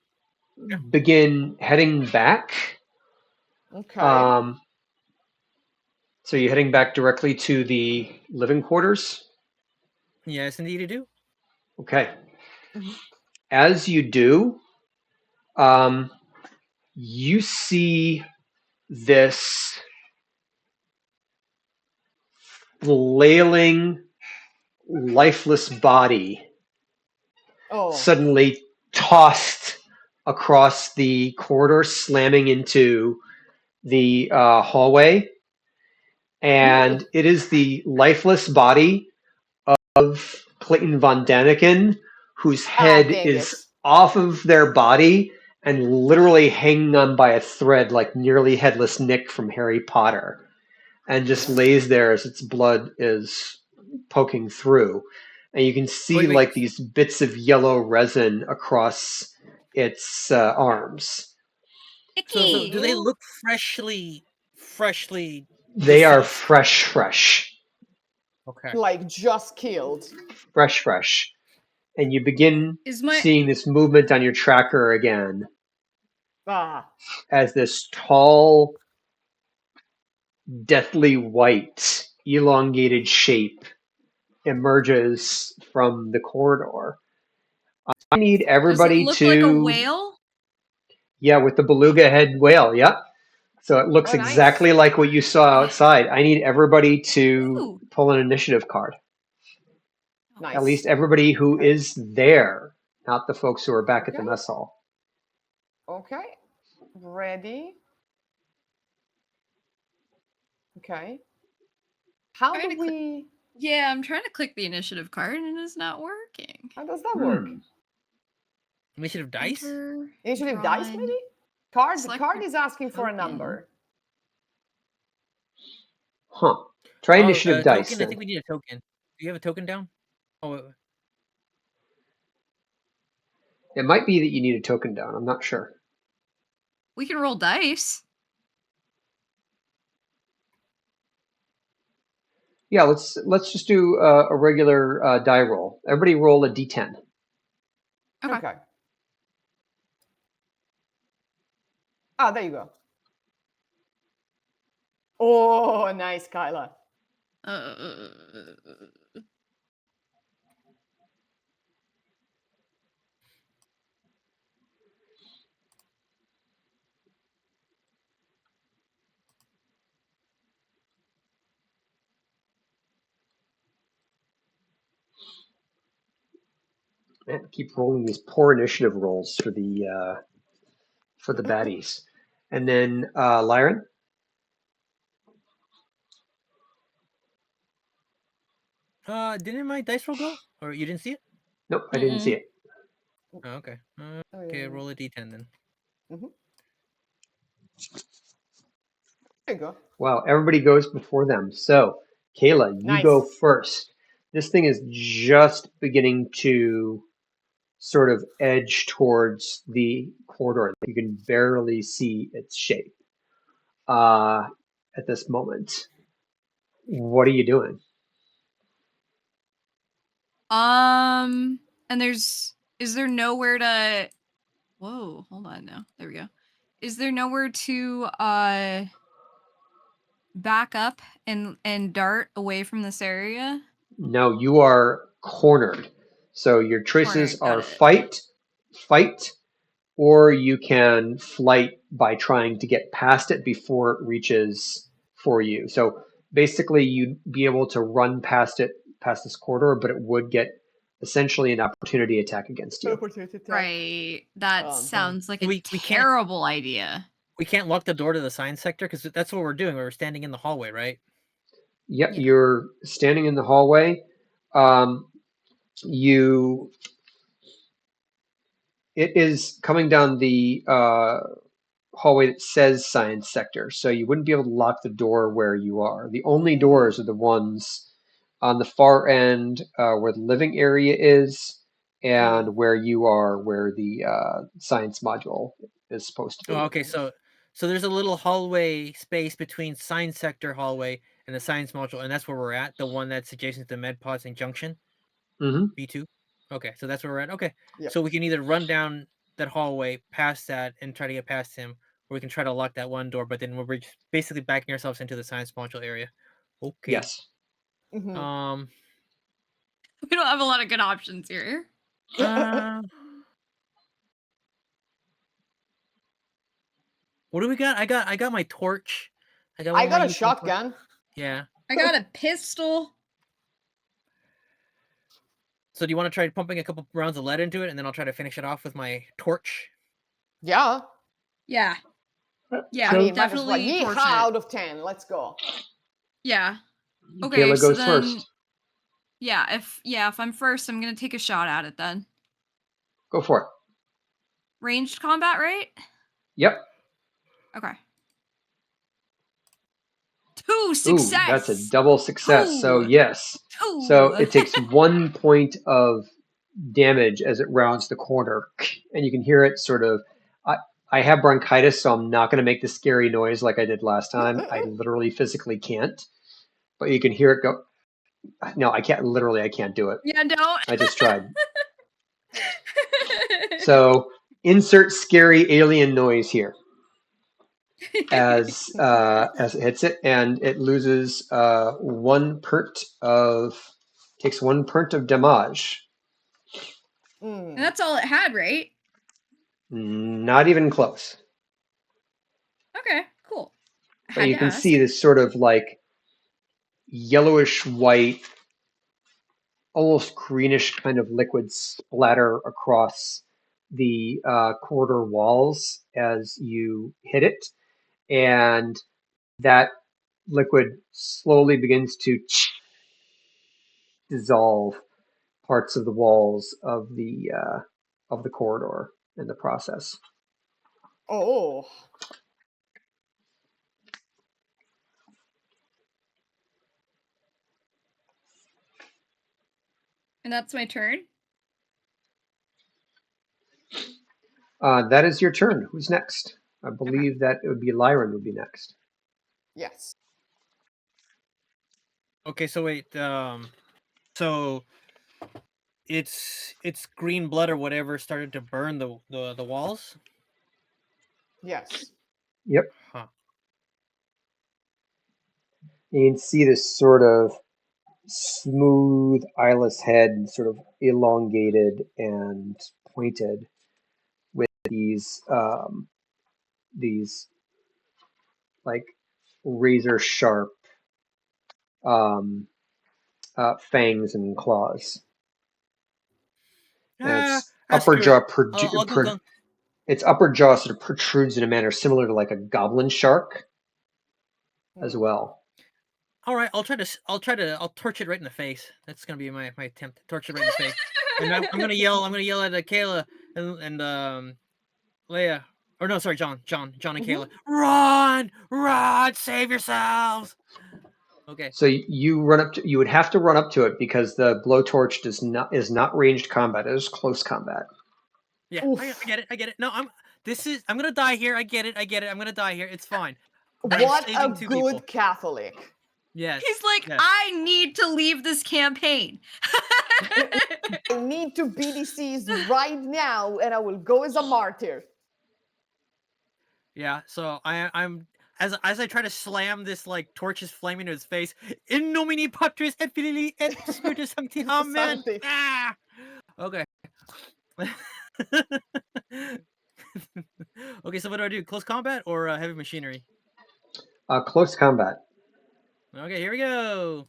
begin heading back. Okay. So you're heading back directly to the living quarters? Yes, indeed, I do. Okay. As you do, you see this flailing, lifeless body suddenly tossed across the corridor, slamming into the hallway. And it is the lifeless body of Clayton Von Daniken, whose head dang is it. off of their body and literally hanging on by a thread like nearly headless Nick from Harry Potter, and just lays there as its blood is poking through. And you can see Wait. like these bits of yellow resin across its arms. So do they Icky. look freshly They are deceased? fresh. Okay. Like just killed. Fresh. And you begin Is my seeing this movement on your tracker again Ah. as this tall, deathly white, elongated shape emerges from the corridor. I need does it everybody look like a to, whale? yeah, with the beluga head whale, yep. So it looks Oh, nice. exactly like what you saw outside. I need everybody to Ooh. pull an initiative card. Nice. At least everybody who Okay. is there, not the folks who are back at the Okay. mess hall. Okay. Ready. Okay. How Trying do to click- we... Yeah, I'm trying to click the initiative card and it's not working. How does that work? Initiative dice? Enter, Initiative dice, drawn. maybe? Card Select card your is asking for a token. number. Huh. Try initiative dice Token. I then. think we need a token. Do you have a token down? Oh, wait. It might be that you need a token down. I'm not sure. We can roll dice. Yeah, let's just do a regular die roll. Everybody roll a d10. Okay. Ah, there you go. Oh, nice, Kyla. Man, keep rolling these poor initiative rolls for the baddies. And then Lyron. Didn't my dice roll go? Or you didn't see it? Nope, I didn't see it. Oh, okay. Okay, roll a d10 then. There you go. Wow, everybody goes before them. So, Kayla, you Nice. go first. This thing is just beginning to sort of edge towards the corridor. You can barely see its shape at this moment. What are you doing? And is there nowhere to... Whoa, hold on now. There we go. Is there nowhere to back up and dart away from this area? No, you are cornered. So your choices Cornered, are got it. fight, or you can flight by trying to get past it before it reaches for you. So basically, you'd be able to run past this corridor, but it would get essentially an opportunity attack against you. Right. That sounds like a We can't- terrible idea. We can't lock the door to the science sector because that's what we're doing. We're standing in the hallway, right? Yep, Yeah. you're standing in the hallway. It is coming down the hallway that says science sector, so you wouldn't be able to lock the door where you are. The only doors are the ones on the far end where the living area is, and where you are, where the science module is supposed to be. Oh, okay. So there's a little hallway space between science sector hallway and the science module, and that's where we're at. The one that's adjacent to MedPods and Junction. Mm-hmm. B2. Okay, so that's where we're at. Okay, Yep. so we can either run down that hallway past that and try to get past him, or we can try to lock that one door. But then we're just basically backing ourselves into the science module area. Okay. Yes. We don't have a lot of good options here. What do we got? I got my torch. I got a shotgun. Yeah. I got a pistol. So do you want to try pumping a couple rounds of lead into it, and then I'll try to finish it off with my torch? Yeah. Yeah. Yeah, I mean, definitely. yeehaw Torch it. out of 10. Let's go. Yeah. Okay, Kayla so goes then first. Yeah, if I'm first, I'm gonna take a shot at it then. Go for it. Ranged combat, right? Yep. Okay. 2 Ooh, success. that's a double success. So Two. yes. 2. So it takes 1 point of damage as it rounds the corner, and you can hear it sort of. I have bronchitis, so I'm not going to make the scary noise like I did last time. I literally physically can't, but you can hear it go. No, I can't. Literally, I can't do it. Yeah, don't. I just tried. So insert scary alien noise here as it hits it, and it loses 1 pert of takes 1 pert of damage. And that's all it had, right? Not even close. Okay, cool. But you can see this sort of like yellowish white, almost greenish kind of liquid splatter across the corridor walls as you hit it, and that liquid slowly begins to dissolve parts of the walls of the corridor in the process. Oh. And that's my turn? That is your turn. Who's next? I believe that it would be Lyran would be next. Yes. Okay, so wait. So it's green blood or whatever started to burn the walls. Yes. Yep. Huh. You can see this sort of smooth, eyeless head, sort of elongated and pointed, with these like razor sharp fangs and claws. And its upper screw jaw it. I'll go. its upper jaw sort of protrudes in a manner similar to like a goblin shark as well. All right, I'll torch it right in the face. That's gonna be my attempt to torch it right in the face. And I'm gonna yell at Kayla and Leia. Or no, sorry, John and Kayla. Run, save yourselves. Okay. So you run up to. You would have to run up to it because the blowtorch is not ranged combat. It is close combat. Yeah, I get it. No, I'm gonna die here. I get it. I'm gonna die here. It's fine. What a good Catholic. Yes. He's like, yes. I need to leave this campaign. I need to BDCs right now, and I will go as a martyr. Yeah, so I'm as I try to slam this like torches flaming into his face. In nomine Patris et Filii et Spiritus Sancti. Amen. Ah! Okay. Okay, so what do I do? Close combat or heavy machinery? Close combat. Okay, here we go.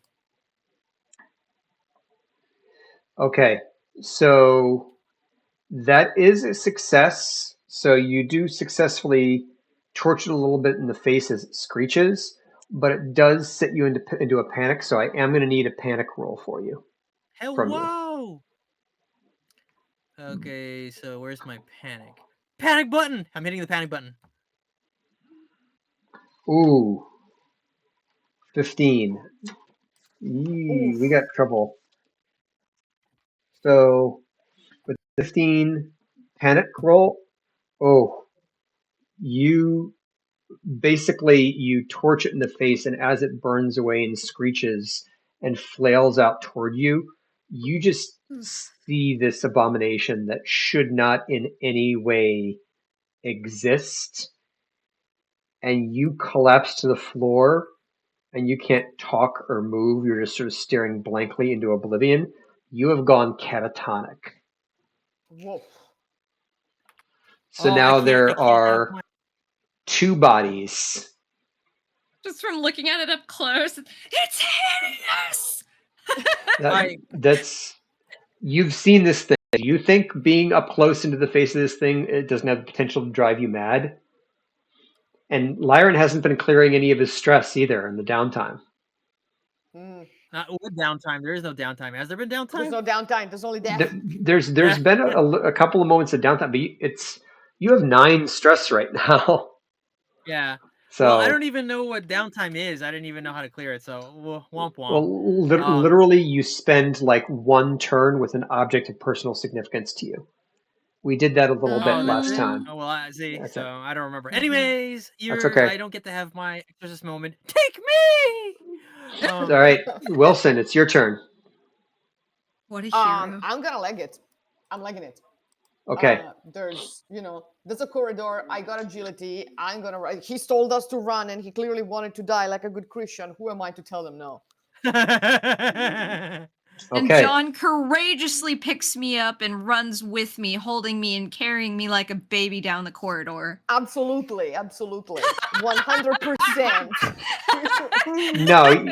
Okay, so that is a success. So you do successfully torch it a little bit in the face as it screeches, but it does set you into a panic. So I am going to need a panic roll for you. Whoa! Okay, so where's my panic? Panic button! I'm hitting the panic button. Ooh. 15. Eee, we got trouble. So with 15 panic roll, you torch it in the face, and as it burns away and screeches and flails out toward you, you just see this abomination that should not in any way exist, and you collapse to the floor, and you can't talk or move. You're just sort of staring blankly into oblivion. You have gone catatonic. Whoa. So now there are 2 bodies. Just from looking at it up close, it's hideous. You've seen this thing. Do you think being up close into the face of this thing, it doesn't have the potential to drive you mad? And Lyran hasn't been clearing any of his stress either in the downtime. Not with downtime. There is no downtime. Has there been downtime? There's no downtime. There's only death. There's been a couple of moments of downtime, but you have 9 stress right now. Yeah. So well, I don't even know what downtime is. I didn't even know how to clear it. So womp womp. Well, literally, you spend like 1 turn with an object of personal significance to you. We did that a little bit last time. Oh well, I see. That's so it. I don't remember. Anyways, That's okay. I don't get to have my exorcist moment. Take me. All right, Wilson, it's your turn. What a hero. I'm gonna leg it. I'm legging it. Okay. There's a corridor. I got agility. I'm gonna run. He's told us to run, and he clearly wanted to die like a good Christian. Who am I to tell him no? And Okay. John courageously picks me up and runs with me, holding me and carrying me like a baby down the corridor. Absolutely, 100%. No,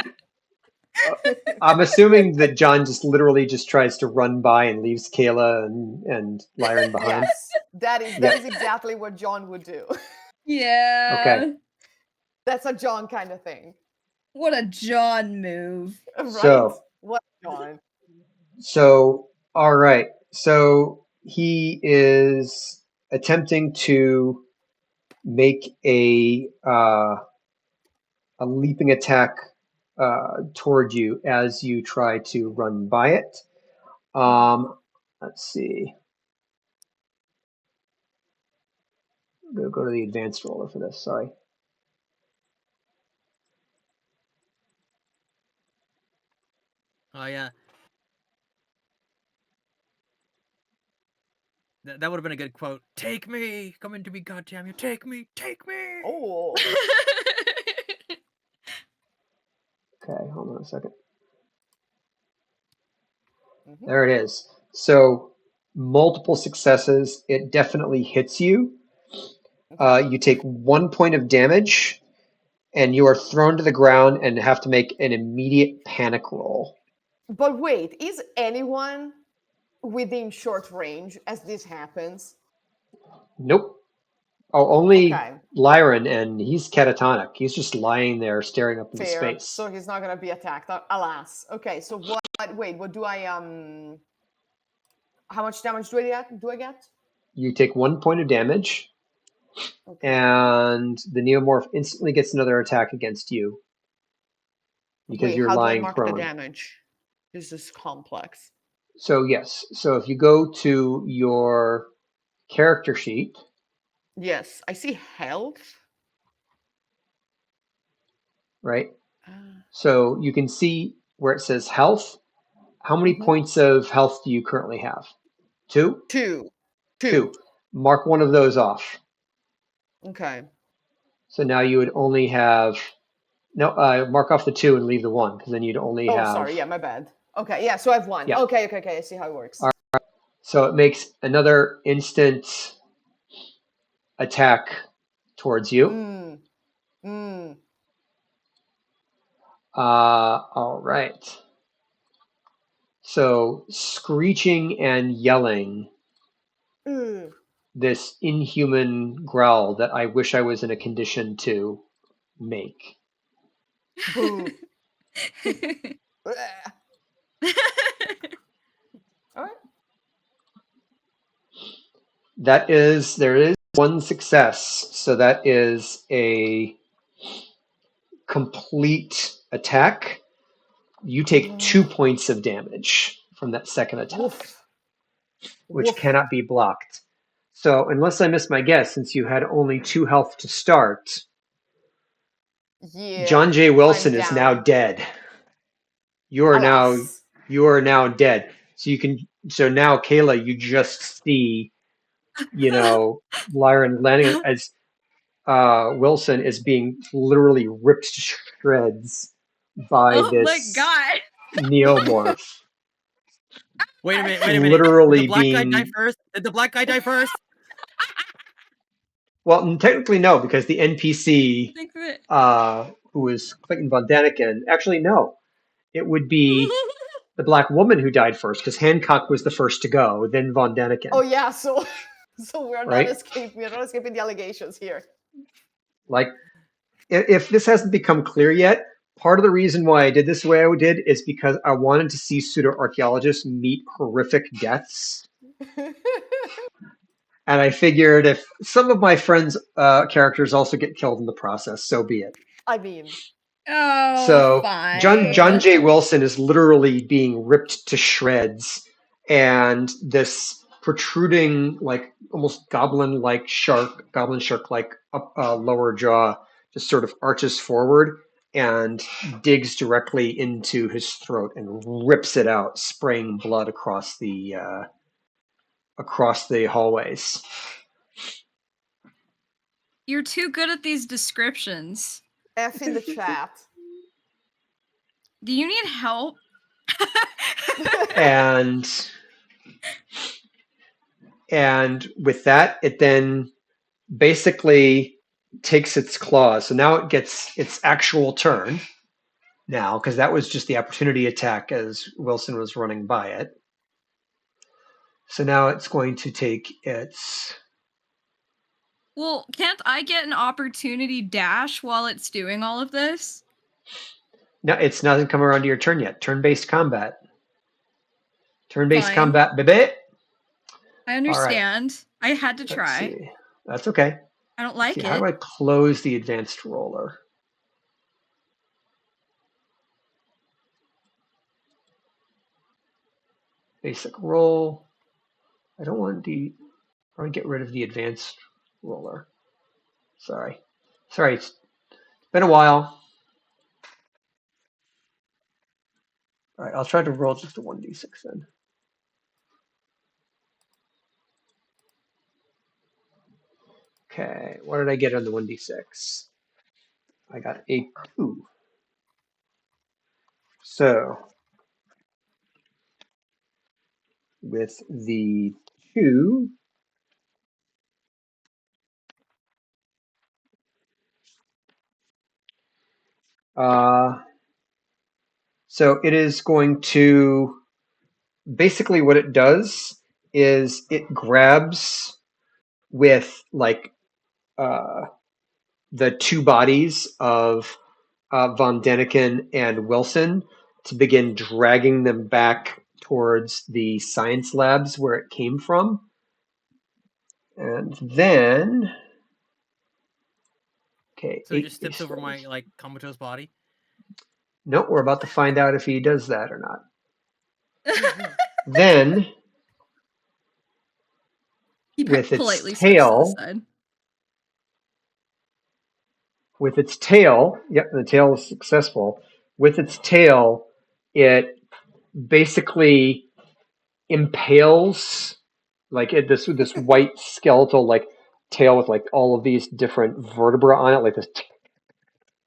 I'm assuming that John just literally just tries to run by and leaves Kayla and Lyran behind. Yes, that is exactly what John would do. Yeah. Okay. That's a John kind of thing. What a John move. Right? So- What John? So, all right. So he is attempting to make a leaping attack toward you as you try to run by it. Let's see. I'm going to go to the advanced roller for this. Sorry. Oh yeah. That would have been a good quote. Take me, come into me, goddamn you! Take me, take me. Oh. Okay, hold on a second. Mhm. There it is. So multiple successes. It definitely hits you. You take 1 point of damage, and you are thrown to the ground and have to make an immediate panic roll. But wait, is anyone within short range as this happens? Nope. Oh, only Okay. Lyran, and he's catatonic. He's just lying there staring up into Fair. space. So he's not gonna be attacked. Alas. Okay. So what? Wait. What do I? How much damage do I get? You take 1 point of damage, Okay. and the neomorph instantly gets another attack against you because you're how lying do I mark prone. the damage? This is complex. So yes. So if you go to your character sheet. Yes, I see health. Right. So you can see where it says health. How many Mhm. points of health do you currently have? 2? 2. 2. Mark one of those off. Okay. So now you would only have mark off the 2 and leave the 1 because then you'd only have. Oh, sorry. Yeah, my bad. Okay. Yeah. So I have 1. Yeah. Okay. I see how it works. All right. So it makes another instant attack towards you. All right. So screeching and yelling, this inhuman growl that I wish I was in a condition to make. Boo. All right. There is 1 success, so that is a complete attack. You take 2 points of damage from that second attack, which cannot be blocked. So unless I miss my guess, since you had only 2 health to start, John J. Wilson is now dead. You are now dead. So now Kayla, you just see, Lyran landing as Wilson is being literally ripped to shreds by this neomorph. Wait a minute. Literally Did the black guy being. die first? Did the black guy die first? Well, technically no, because the NPC who was Clayton Von Daniken, actually no, it would be the black woman who died first, because Hancock was the first to go, then Von Daniken. Oh yeah, so we're Right? not escaping the allegations here. Like, if this hasn't become clear yet, part of the reason why I did this the way I did is because I wanted to see pseudo-archaeologists meet horrific deaths. And I figured if some of my friends' characters also get killed in the process, so be it. I mean, Oh, So fine. John J. Wilson is literally being ripped to shreds, and this protruding, like almost goblin shark-like lower jaw just sort of arches forward and digs directly into his throat and rips it out, spraying blood across the hallways. You're too good at these descriptions. F in the chat. Do you need help? And with that, it then basically takes its claws. So now it gets its actual turn now, because that was just the opportunity attack as Wilson was running by it. So now it's going to take its... Well, can't I get an opportunity dash while it's doing all of this? No, it's not come around to your turn yet. Turn-based combat. Turn-based Fine. combat, baby. I understand. I had to Let's try. see. That's okay. I don't like See, it. how do I close the advanced roller? Basic roll. I don't want to get rid of the advanced roller. Sorry, it's been a while. All right, I'll try to roll just a 1d6 then. Okay, what did I get on the 1d6? I got a 2. So, with the 2, so it is going to, basically what it does is it grabs with like the two bodies of Von Däniken and Wilson to begin dragging them back towards the science labs where it came from. And then, okay. So he just steps over my comatose body. Nope, we're about to find out if he does that or not. Then, He with politely its steps to the tail, side. Yep, the tail is successful. With its tail, it basically impales this white skeletal tail with all of these different vertebra on it, like this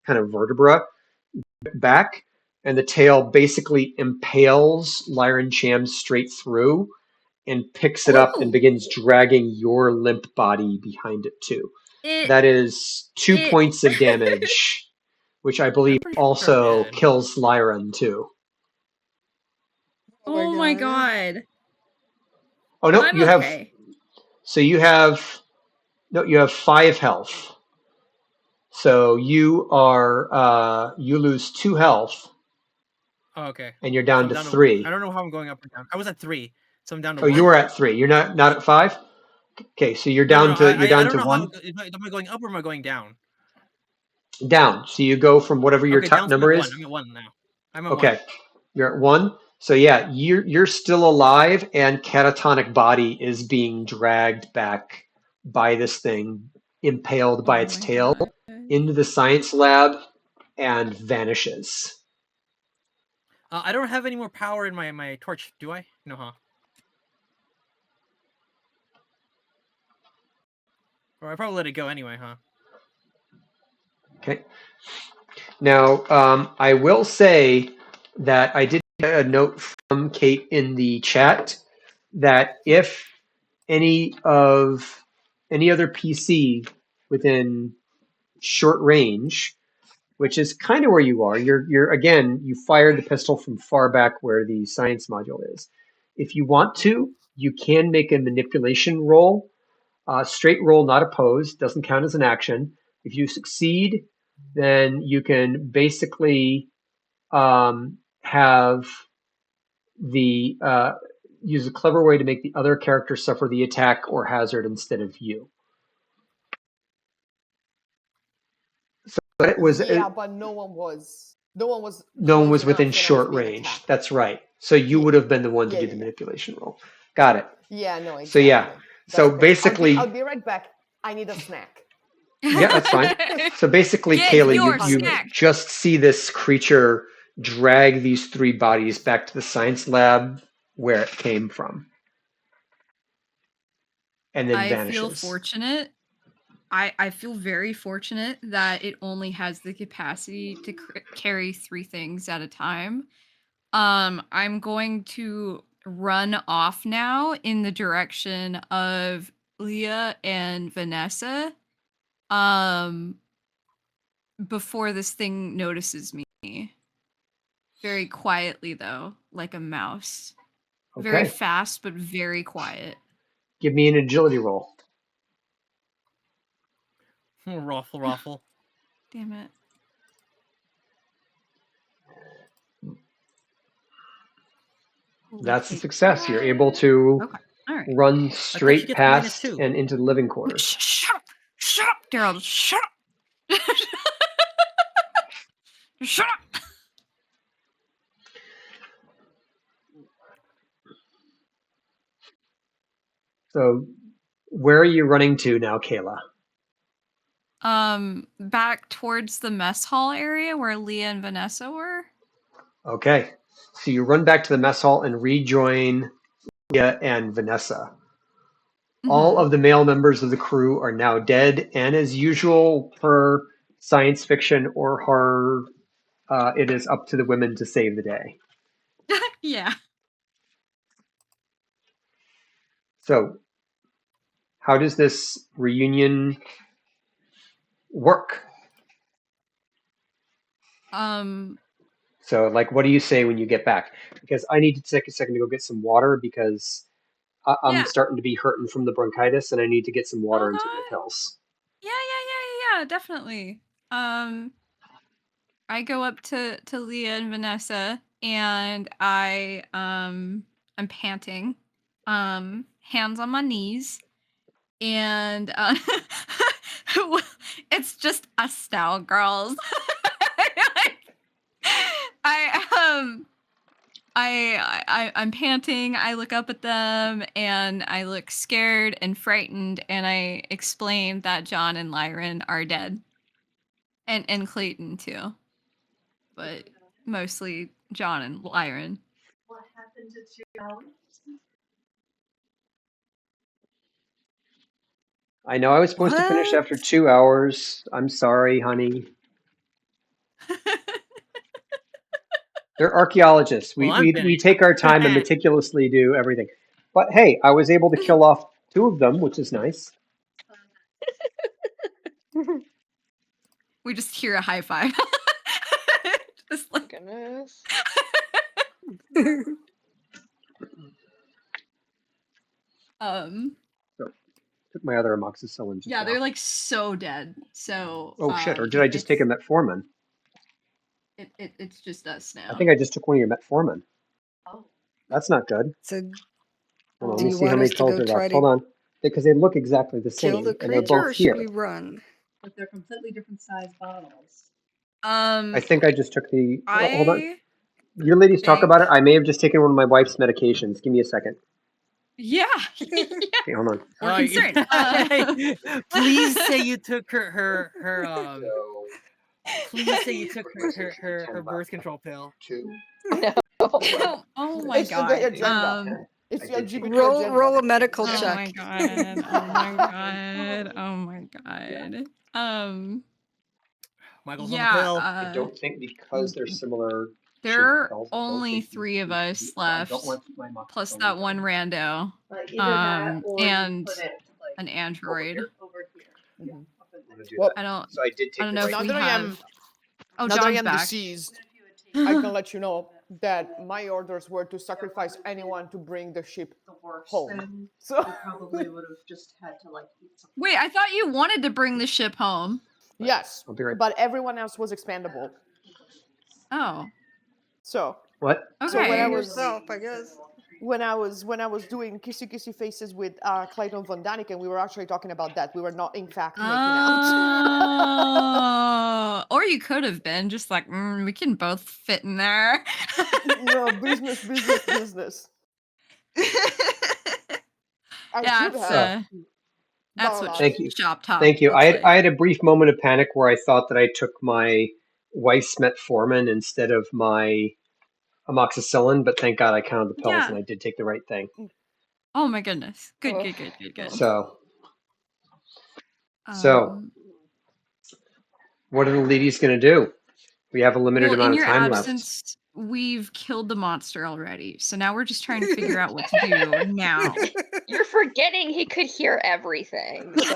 kind of vertebra back, and the tail basically impales Lyran Cham straight through and picks it up and Ooh. begins dragging your limp body behind it too. That is 2 points of damage, which I believe also kills Lyran too. Oh my god. Oh no, I'm you have. okay. So you have 5 health. So you lose 2 health. Oh, okay. And you're down So to 3. I don't know how I'm going up or down. I was at 3, so I'm down to 1. Oh, you were at 3. You're not at 5. Okay, so you're down to I don't know 1. Am I going up or am I going down? Down. So you go from whatever your top number is. I'm at 1 now. I'm at 1. Okay, you're at 1. So yeah, you're still alive, and catatonic body is being dragged back by this thing, impaled by its tail, into the science lab, and vanishes. I don't have any more power in my torch, do I? No, huh? Or I probably let it go anyway, huh? Okay. Now, I will say that I did get a note from Kate in the chat that if any other PC within short range, which is kind of where you are, you're again, you fired the pistol from far back where the science module is. If you want to, you can make a manipulation roll. Straight roll, not opposed, doesn't count as an action. If you succeed, then you can basically have the use a clever way to make the other character suffer the attack or hazard instead of you. So it was but no one was close within enough when I was short being range. attacked. That's right. So you would have been the one to do the manipulation roll. Got it. Yeah, no, exactly. So yeah. That's So great. basically, I'll be right back. I need a snack. yeah, that's fine. So basically, Get Kayla, your you snack. just see this creature drag these 3 bodies back to the science lab where it came from. And then I vanishes. feel fortunate. I feel very fortunate that it only has the capacity to carry 3 things at a time. I'm going to run off now in the direction of Leah and Vanessa. Before this thing notices me. Very quietly though, like a mouse. Very Okay. fast, but very quiet. Give me an agility roll. Raffle. Damn it. That's a success. You're able to run straight gets past -2. and into the living quarters. Shut up! Shut up, Daryl! Shut up! Shut up! So, where are you running to now, Kayla? Back towards the mess hall area where Leah and Vanessa were. Okay. So you run back to the mess hall and rejoin Leah and Vanessa. All of the male members of the crew are now dead, and as usual per science fiction or horror, it is up to the women to save the day. Yeah. So, how does this reunion work? So, like, what do you say when you get back? Because I need to take a second to go get some water because I'm starting to be hurting from the bronchitis, and I need to get some water into my pills. Yeah, definitely. I go up to Leah and Vanessa, and I'm panting, hands on my knees, and it's just us now, girls. I'm panting. I look up at them and I look scared and frightened, and I explain that John and Lyran are dead, and Clayton too, but mostly John and Lyran. What happened to 2 hours? I know I was supposed to finish after 2 hours. I'm sorry, honey. They're archaeologists. We take our time and meticulously do everything. But hey, I was able to kill off 2 of them, which is nice. We just hear a high five. Just like, Goodness. So, took my other amoxicillin. Yeah, they're like so dead. So. Oh shit! Or did I just take a metformin? It's just us now. I think I just took one of your metformin. Oh. That's not good. So, Hold on, do let me you see how want many us to pills go are try left. to Hold on, because they look exactly the kill same, the and they're creature, or both should here. we run? But they're completely different size bottles. I think I just took the. Hold on. I You ladies talk about it. think- I may have just taken one of my wife's medications. Give me a second. Yeah. Okay, hold on. We're concerned. Please say you took her please say you took her birth control pill. Oh my It's the agenda. god. It's the LGBT agenda. Roll a medical Oh check. my god. Oh my god. Oh my god. Michael's Yeah, on the pill. I don't think because they're similar. there are shaped pills, I don't only think 3 of we- us I left, don't want my amoxicillin plus that one rando, Like either that or you and put it like an android. over here. Mhm. Up in I'm there. gonna do Well, that. I don't. So I did take I don't the know right if we Now that I am- have. Oh, now that I John's am back. deceased, Even if you would take I can let you know that my orders were to sacrifice anyone to bring the ship the worst, home. then So you probably would have just had to like eat something. Wait, I thought you wanted to bring the ship home. Yes, I'll be right. but everyone else was expandable. Oh, So What? okay. So when I Be was yourself, I guess. when I was doing kissy faces with Clayton Von Daniken, we were actually talking about that. We were not, in fact, making out. Oh, or you could have been just like, we can both fit in there. No, business. I should That's have. that's what Thank you. shop talk. Thank you. looks like. I had a brief moment of panic where I thought that I took my Weiss metformin instead of my amoxicillin, but thank God I counted the pills Yeah. and I did take the right thing. Oh my goodness. Good. So, Um, what are the ladies going to do? We have a limited well, amount in of your time absence, we've killed the monster already. So now we're just trying to figure out what to do now. You're forgetting he could hear everything. So,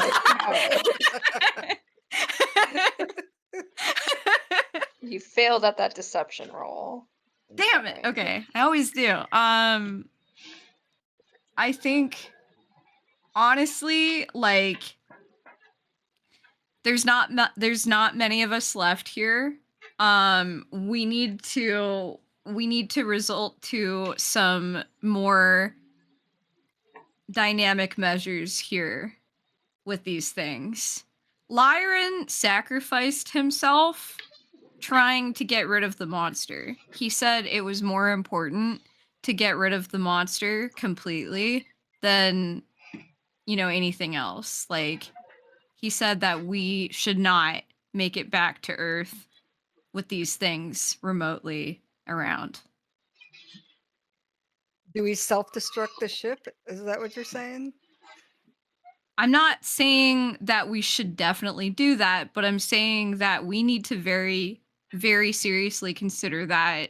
you failed at that deception roll. Damn it. Okay. I always do. I think honestly, like there's not many of us left here. We need to resort to some more dynamic measures here with these things. Lyron sacrificed himself trying to get rid of the monster. He said it was more important to get rid of the monster completely than, anything else. Like, he said that we should not make it back to Earth with these things remotely around. Do we self-destruct the ship? Is that what you're saying? I'm not saying that we should definitely do that, but I'm saying that we need to very, very seriously consider that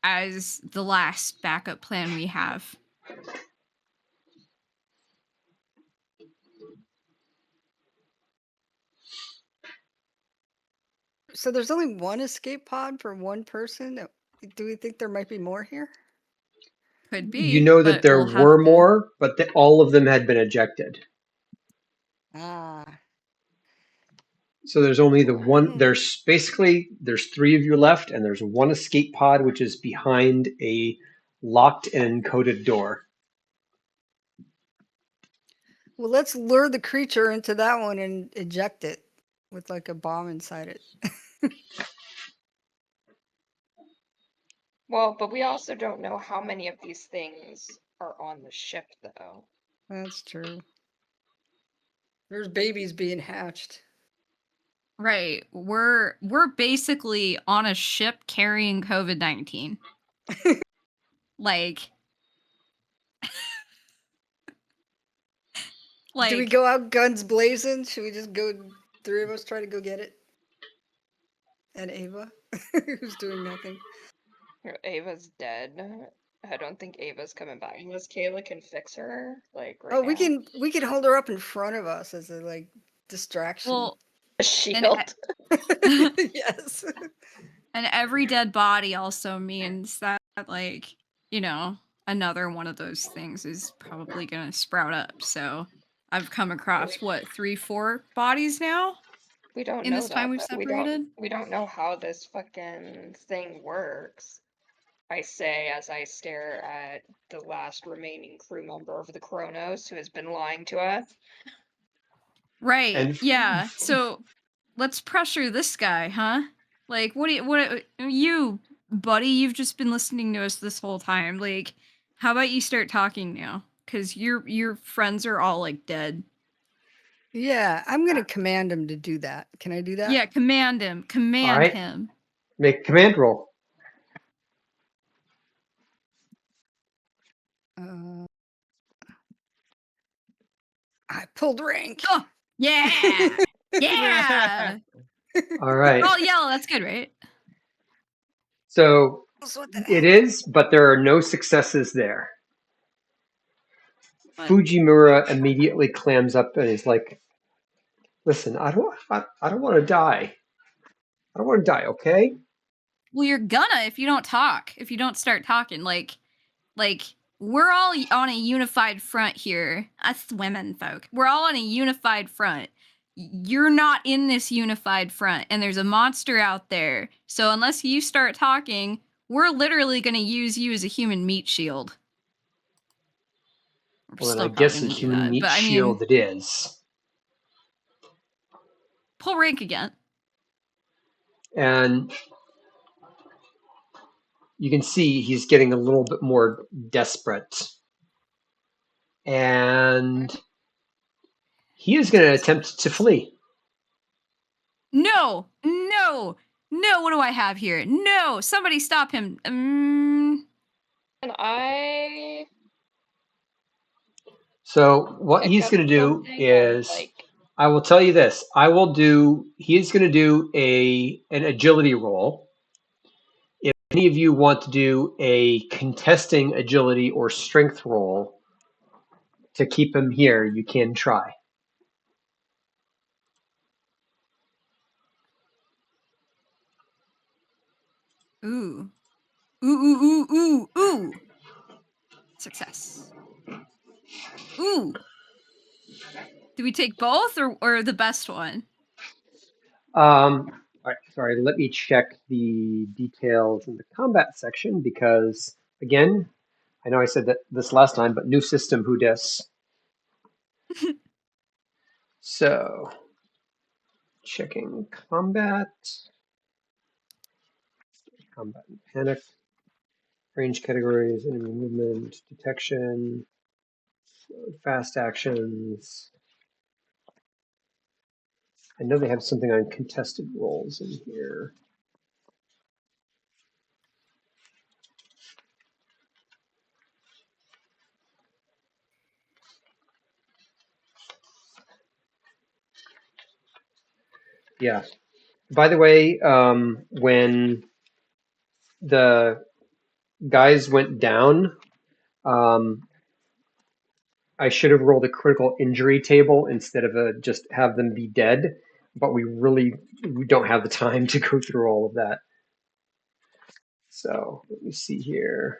as the last backup plan we have. So there's only one escape pod for one person? Do we think there might be more here? Could be. You know that but there we'll have were to- more, but all of them had been ejected. Ah. So there's only the one. There's 3 of you left, and there's one escape pod which is behind a locked and encoded door. Well, let's lure the creature into that one and eject it with like a bomb inside it. Well, but we also don't know how many of these things are on the ship, though. That's true. There's babies being hatched. Right. We're basically on a ship carrying COVID-19. Like Do we go out guns blazing? Should we just go, 3 of us try to go get it? And Ava, who's doing nothing. Ava's dead. I don't think Ava's coming back unless Kayla can fix her. Like right Oh, now. we can hold her up in front of us as a like distraction. Well, A shield. Yes. And every dead body also means that, like, another one of those things is probably going to sprout up. So I've come across, 3, 4 bodies now? We don't in know this time that, we've but separated? We don't know how this fucking thing works. I say as I stare at the last remaining crew member of the Cronus who has been lying to us. Right. And- Yeah. So let's pressure this guy, huh? Like, what you, buddy, you've just been listening to us this whole time. Like, how about you start talking now? Because your friends are all, like, dead. Yeah, I'm going to command him to do that. Can I do that? Yeah, command him. Command All right. him. Make a command roll. I pulled rank. Oh, yeah. Yeah. All right. Oh, yell. That's good, right? So What the it heck? is, but there are no successes there. What? Fujimura immediately clams up and is like, "Listen, I don't want to die. I don't want to die. Okay." Well, you're gonna if you don't talk. If you don't start talking, like we're all on a unified front here. Us women folk. We're all on a unified front. you're not in this unified front, and there's a monster out there. So unless you start talking, we're literally going to use you as a human meat shield. We're Well, then still I probably guess a going to do human that, meat but I mean, shield it is. pull rank again. And you can see he's getting a little bit more desperate. And he is going to attempt to flee. No, no, no. What do I have here? No, somebody stop him. And I So what pick he's up going to do something is, like I will tell you this. He is going to do an agility roll. If any of you want to do a contesting agility or strength roll to keep him here, you can try. Ooh, ooh, ooh, ooh, ooh, ooh. Success. Ooh. Do we take both or the best one? All right, sorry, let me check the details in the combat section because, again, I know I said that this last time, but new system, who dis? So, checking combat and panic, range categories, enemy movement, detection, fast actions. I know they have something on contested rolls in here. Yeah. By the way, when the guys went down, I should have rolled a critical injury table instead of just have them be dead, but we don't have the time to go through all of that. So let me see here.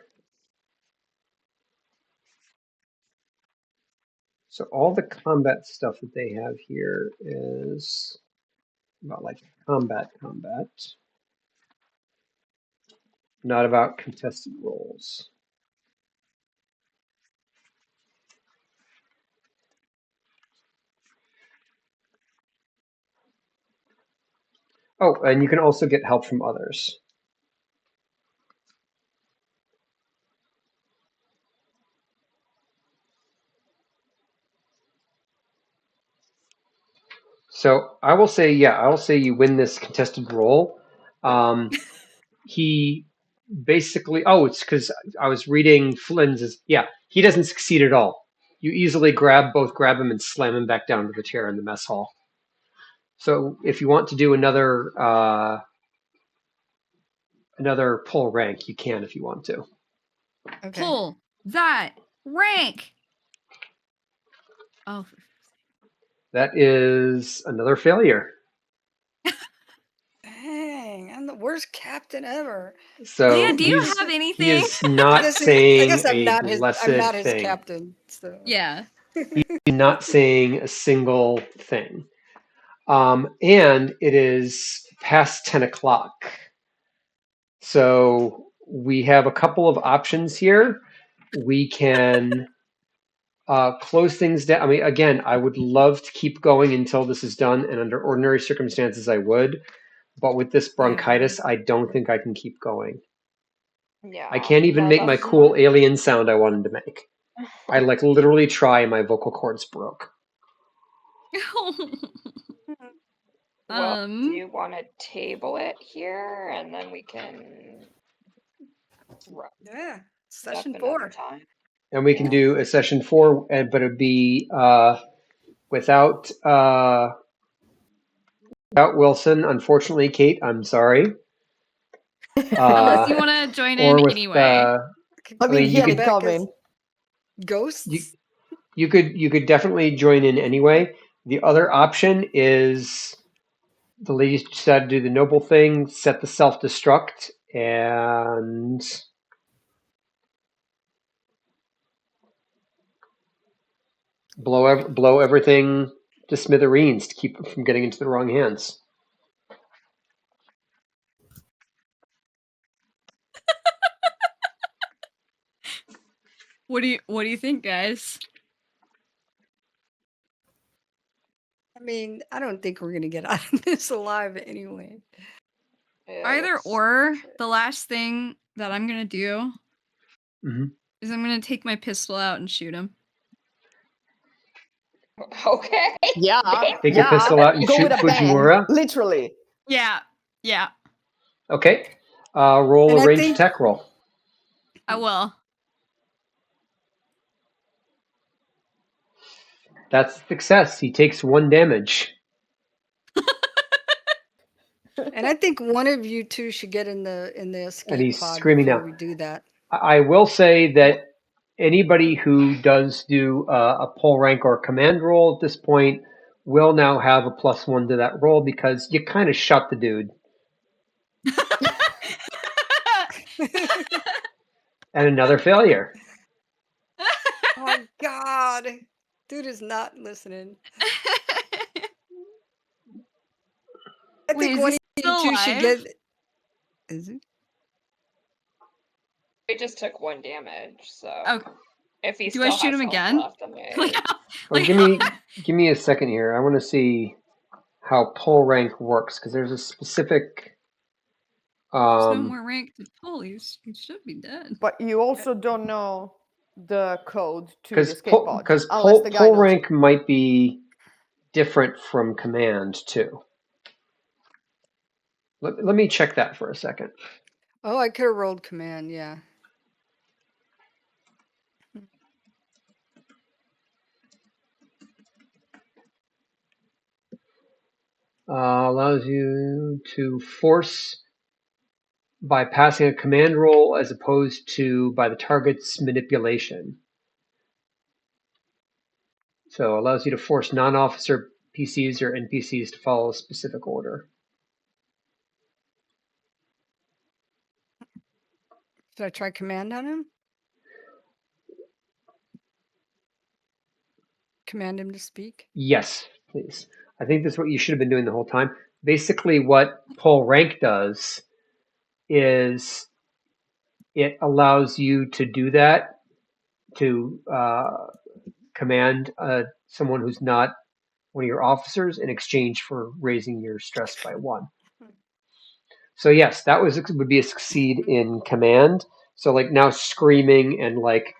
So all the combat stuff that they have here is about like combat, not about contested roles. Oh, and you can also get help from others. So I will say you win this contested role. He basically, it's because I was reading Flynn's. Yeah, he doesn't succeed at all. You easily grab him and slam him back down to the chair in the mess hall. So if you want to do another pull rank, you can if you want to. Okay. Pull that rank. Oh, That is another failure. Dang, I'm the worst captain ever. So Leah, do you have he anything? is not I saying guess I'm a not his. blessed I'm not his thing. captain. So Yeah. He's not saying a single thing. And it is past 10 o'clock. So we have a couple of options here. We can close things down. I mean, again, I would love to keep going until this is done, and under ordinary circumstances, I would. But with this bronchitis, I don't think I can keep going. yeah. I can't even make my cool alien sound I wanted to make. I literally try, and my vocal cords broke. Well, do you want to table it here, and then we can yeah, step session another 4. time? And we can do a session 4, but it'd be without Wilson. Unfortunately, Kate, I'm sorry. Unless you want to join in with, anyway. I mean, he you had could- it coming. Ghosts. You could definitely join in anyway. The other option is the ladies decided to do the noble thing, set the self-destruct, and blow everything to smithereens to keep it from getting into the wrong hands. What do you think, guys? I mean, I don't think we're gonna get out of this alive anyway. Yeah, Either that's or, true. the last thing that I'm gonna do Mhm. is I'm gonna take my pistol out and shoot him. Okay. Yeah, Take your pistol out and go shoot with a bang, Fujimura. literally. Yeah, yeah, Okay. Roll And a I ranged think- attack roll. I will. That's a success. He takes 1 damage. And I think one of you two should get in the escape he's pod screaming before now. we do that. I will say that anybody who does do a pull rank or command roll at this point will now have a +1 to that roll because you kind of shot the dude. And another failure. Oh my god. Dude is not listening. I Wait, think is one he of you still two should alive? get. Is it? He just took 1 damage, so Okay. if he Do still I shoot has him health again? left, I mean, Like, Well, give me a second here. I want to see how pull rank works because there's a specific. there's no more rank to pull. You should be dead. But you also don't know the code to the Because escape pod. unless pull the guy knows rank it. might be different from command too. Let me check that for a second. Oh, I could have rolled command, yeah. Allows you to force by passing a command roll as opposed to by the target's manipulation. So allows you to force non-officer PCs or NPCs to follow a specific order. Should I try command on him? Command him to speak? Yes, please. I think that's what you should have been doing the whole time. Basically, what pull rank does is it allows you to do that, to command someone who's not one of your officers in exchange for raising your stress by 1. So yes, that would be a succeed in command. So like now screaming and like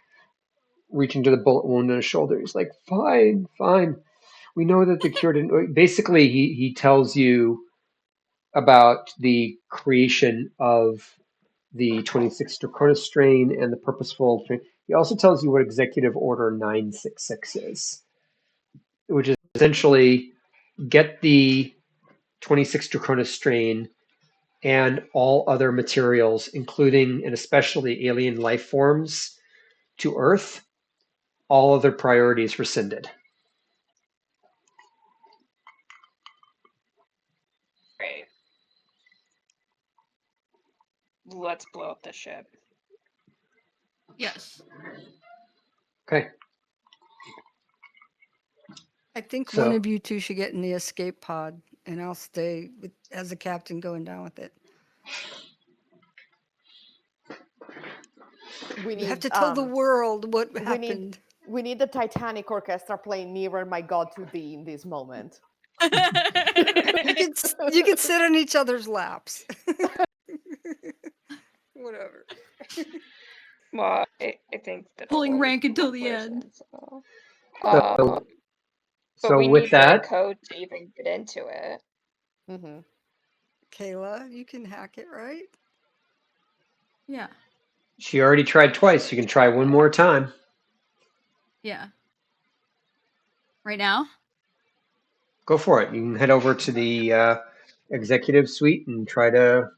reaching to the bullet wound on his shoulder. He's like, fine, fine. We know that the cure didn't. Basically, he tells you about the creation of the 26 Cronus strain and the purposeful strain. He also tells you what Executive Order 966 is, which is essentially get the 26 Cronus strain and all other materials, including and especially alien life forms, to Earth. All other priorities rescinded. great. Let's blow up the ship. Yes. Okay. I think So- one of you two should get in the escape pod, and I'll stay with, as the captain going down with it. We You have need to tell the world what we happened. need the Titanic orchestra playing "Nearer My God to Thee" in this moment. You can sit on each other's laps. Whatever. Well, I think that Pulling rank until the end. So. So, But so we with need that, the code to even get into it. Mm-hmm. Kayla, you can hack it, right? Yeah. she already tried twice. You can try one more time. Yeah. Right now? Go for it. You can head over to the executive suite and try to.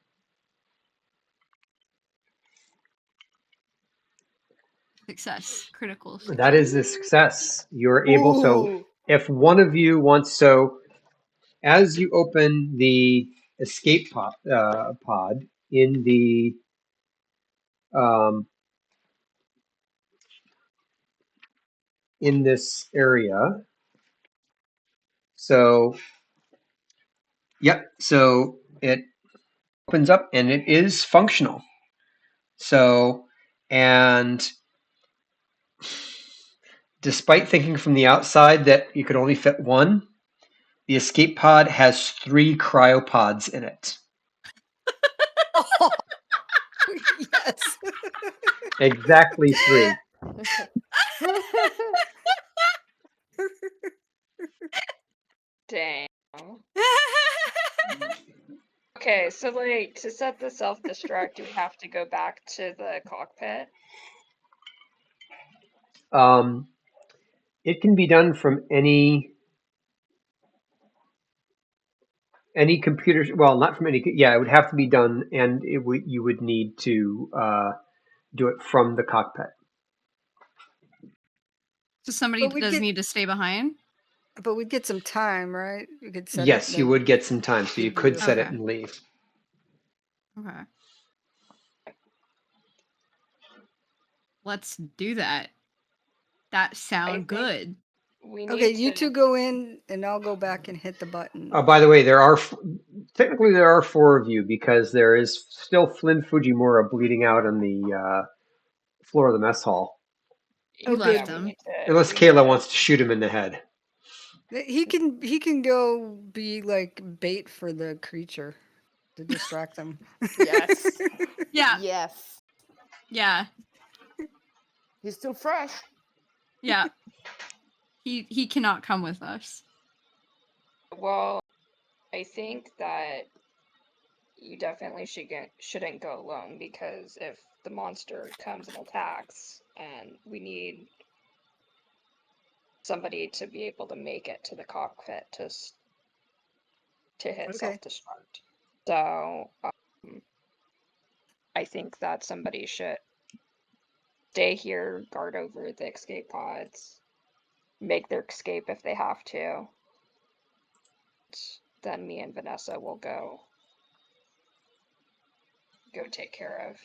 Success. Critical success. That is a success. You're able. So Ooh. if one of you wants, so as you open the escape pod in the in this area, So, yep. So it opens up and it is functional. So, and despite thinking from the outside that you could only fit one, the escape pod has 3 cryopods in it. Oh, yes. Exactly 3. Dang. Okay, so like to set the self-destruct, do we have to go back to the cockpit? It can be done from any computer. Well, not from any. Yeah, it would have to be done, and you would need to do it from the cockpit. So somebody But we does get- need to stay behind. But we'd get some time, right? You could set it. Yes, you then would get some time, so you you'd could leave. set it Okay. and leave. Okay. Let's do that. That sound think- good. We need Okay, you to- two go in, and I'll go back and hit the button. By the way, technically there are 4 of you because there is still Flynn Fujimura bleeding out on the floor of the mess hall. You Okay. left we him. need to- Unless we Kayla need wants to shoot him in the head. He can go be like bait for the creature to distract them. Yes. Yeah. Yes. Yeah. He's still fresh. Yeah. He cannot come with us. Well, I think that you definitely shouldn't go alone, because if the monster comes and attacks, and we need somebody to be able to make it to the cockpit to hit Okay. self-destruct. So I think that somebody should stay here, guard over the escape pods, make their escape if they have to. Then me and Vanessa will go take care of.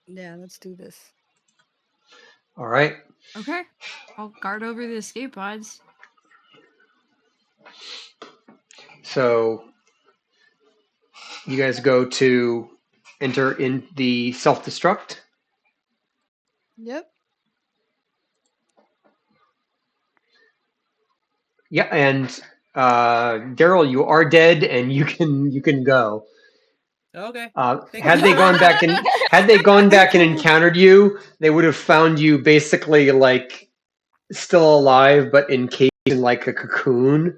Yeah, let's do this. All right. Okay. I'll guard over the escape pods. So you guys go to enter in the self-destruct. Yep. Yeah, and Daryl, you are dead, and you can go. Okay. Had they gone back and encountered you, they would have found you basically like still alive, but encased in like a cocoon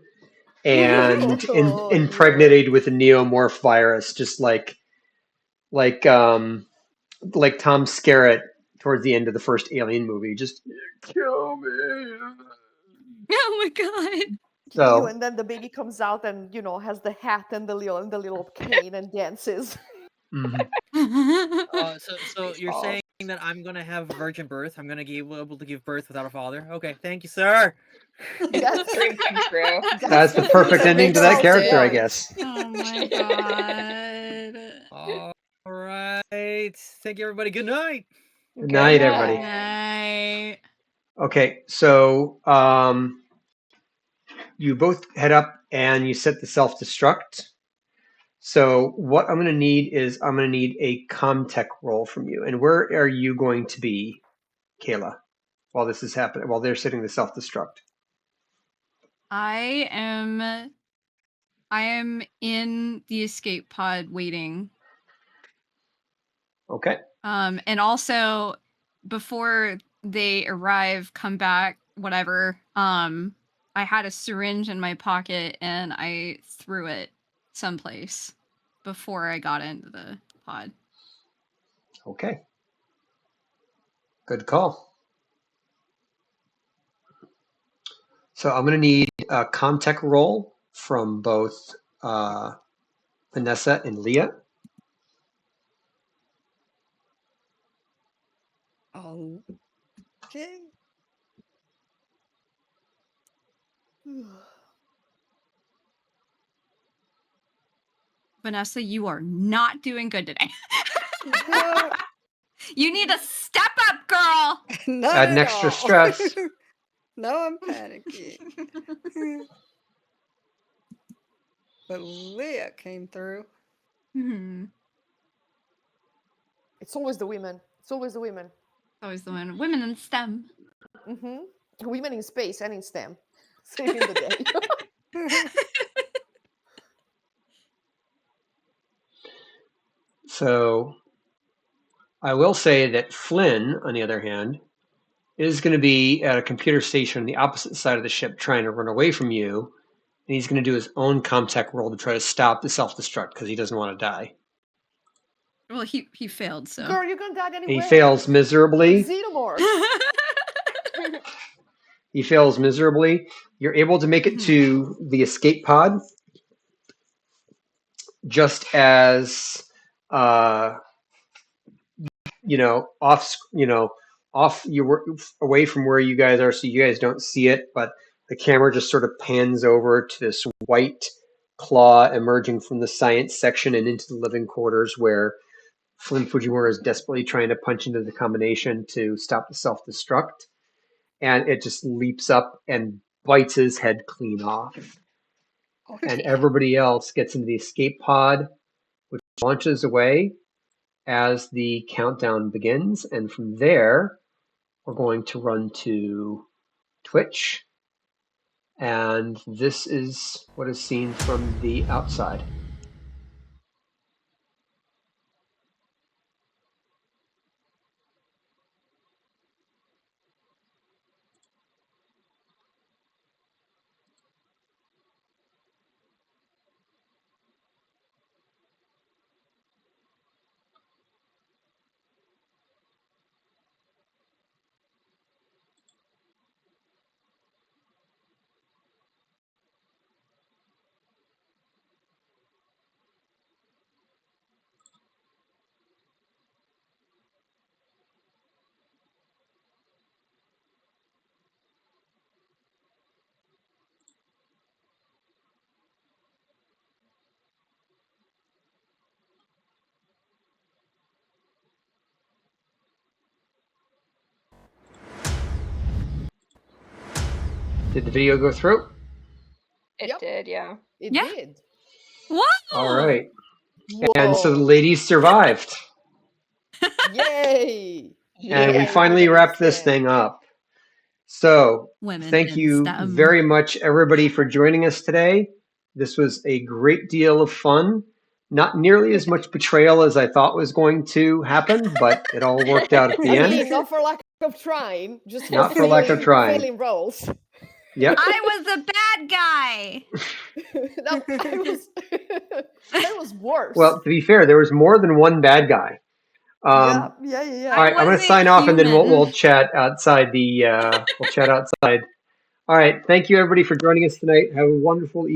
and Oh, impregnated with a neomorph virus, just like Tom Skerritt towards the end of the first Alien movie. Just kill me. Oh my god. So- and then the baby comes out and has the hat and the little cane and dances. Mhm. So you're Oh. saying that I'm gonna have a virgin birth? I'm gonna be able to give birth without a father? Okay, thank you, sir. That's Dream come true. That's the perfect ending to that Makes character, I sense. guess. Oh my god. All right. Thank you, everybody. Good night. Good night, everybody. Night. Okay, so you both head up and you set the self-destruct. So what I'm going to need is I'm going to need a comtech roll from you. And where are you going to be, Kayla, while this is happening, while they're setting the self-destruct? I am in the escape pod waiting. Okay. And also before they arrive, come back, whatever. I had a syringe in my pocket and I threw it someplace before I got into the pod. Okay. Good call. So I'm going to need a comtech roll from both Vanessa and Leah. Oh. Okay. Vanessa, you are not doing good today. You need to step up, girl. Not Add an at extra all. stress. No, I'm panicking. But Leah came through. Hmm. It's always the women. It's always the women. Always the one. Women in STEM. Women in space and in STEM. Saving the day. So I will say that Flynn, on the other hand, is going to be at a computer station on the opposite side of the ship trying to run away from you. And he's going to do his own comtech roll to try to stop the self-destruct because he doesn't want to die. Well, he failed, so. Girl, you're gonna die And anyway. he fails miserably. Xenomorph. He fails miserably. You're able to make it to the escape pod just as off you were away from where you guys are, so you guys don't see it, but the camera just sort of pans over to this white claw emerging from the science section and into the living quarters where Flynn Fujimura is desperately trying to punch into the combination to stop the self-destruct, and it just leaps up and bites his head clean off. And everybody else gets into the escape pod, which launches away as the countdown begins. And from there, we're going to run to Twitch. And this is what is seen from the outside. Did the video go through? It Yep. did, yeah. It Yeah. did. Whoa! All right. Whoa. And so the ladies survived. Yay! And we Yeah, finally women in wrapped this STEM. thing up. So Women thank in you STEM. very much, everybody, for joining us today. This was a great deal of fun. Not nearly as much betrayal as I thought was going to happen, but it all worked out at the I mean, end. not for lack of trying, just for Not for lack of trying. failing rolls. Yep. I was the bad guy. No, I was worse. Well, to be fair, there was more than one bad guy. yeah. All right, I'm going to wasn't sign off, and then we'll human. chat outside the. We'll chat outside. All right, thank you everybody for joining us tonight. Have a wonderful evening.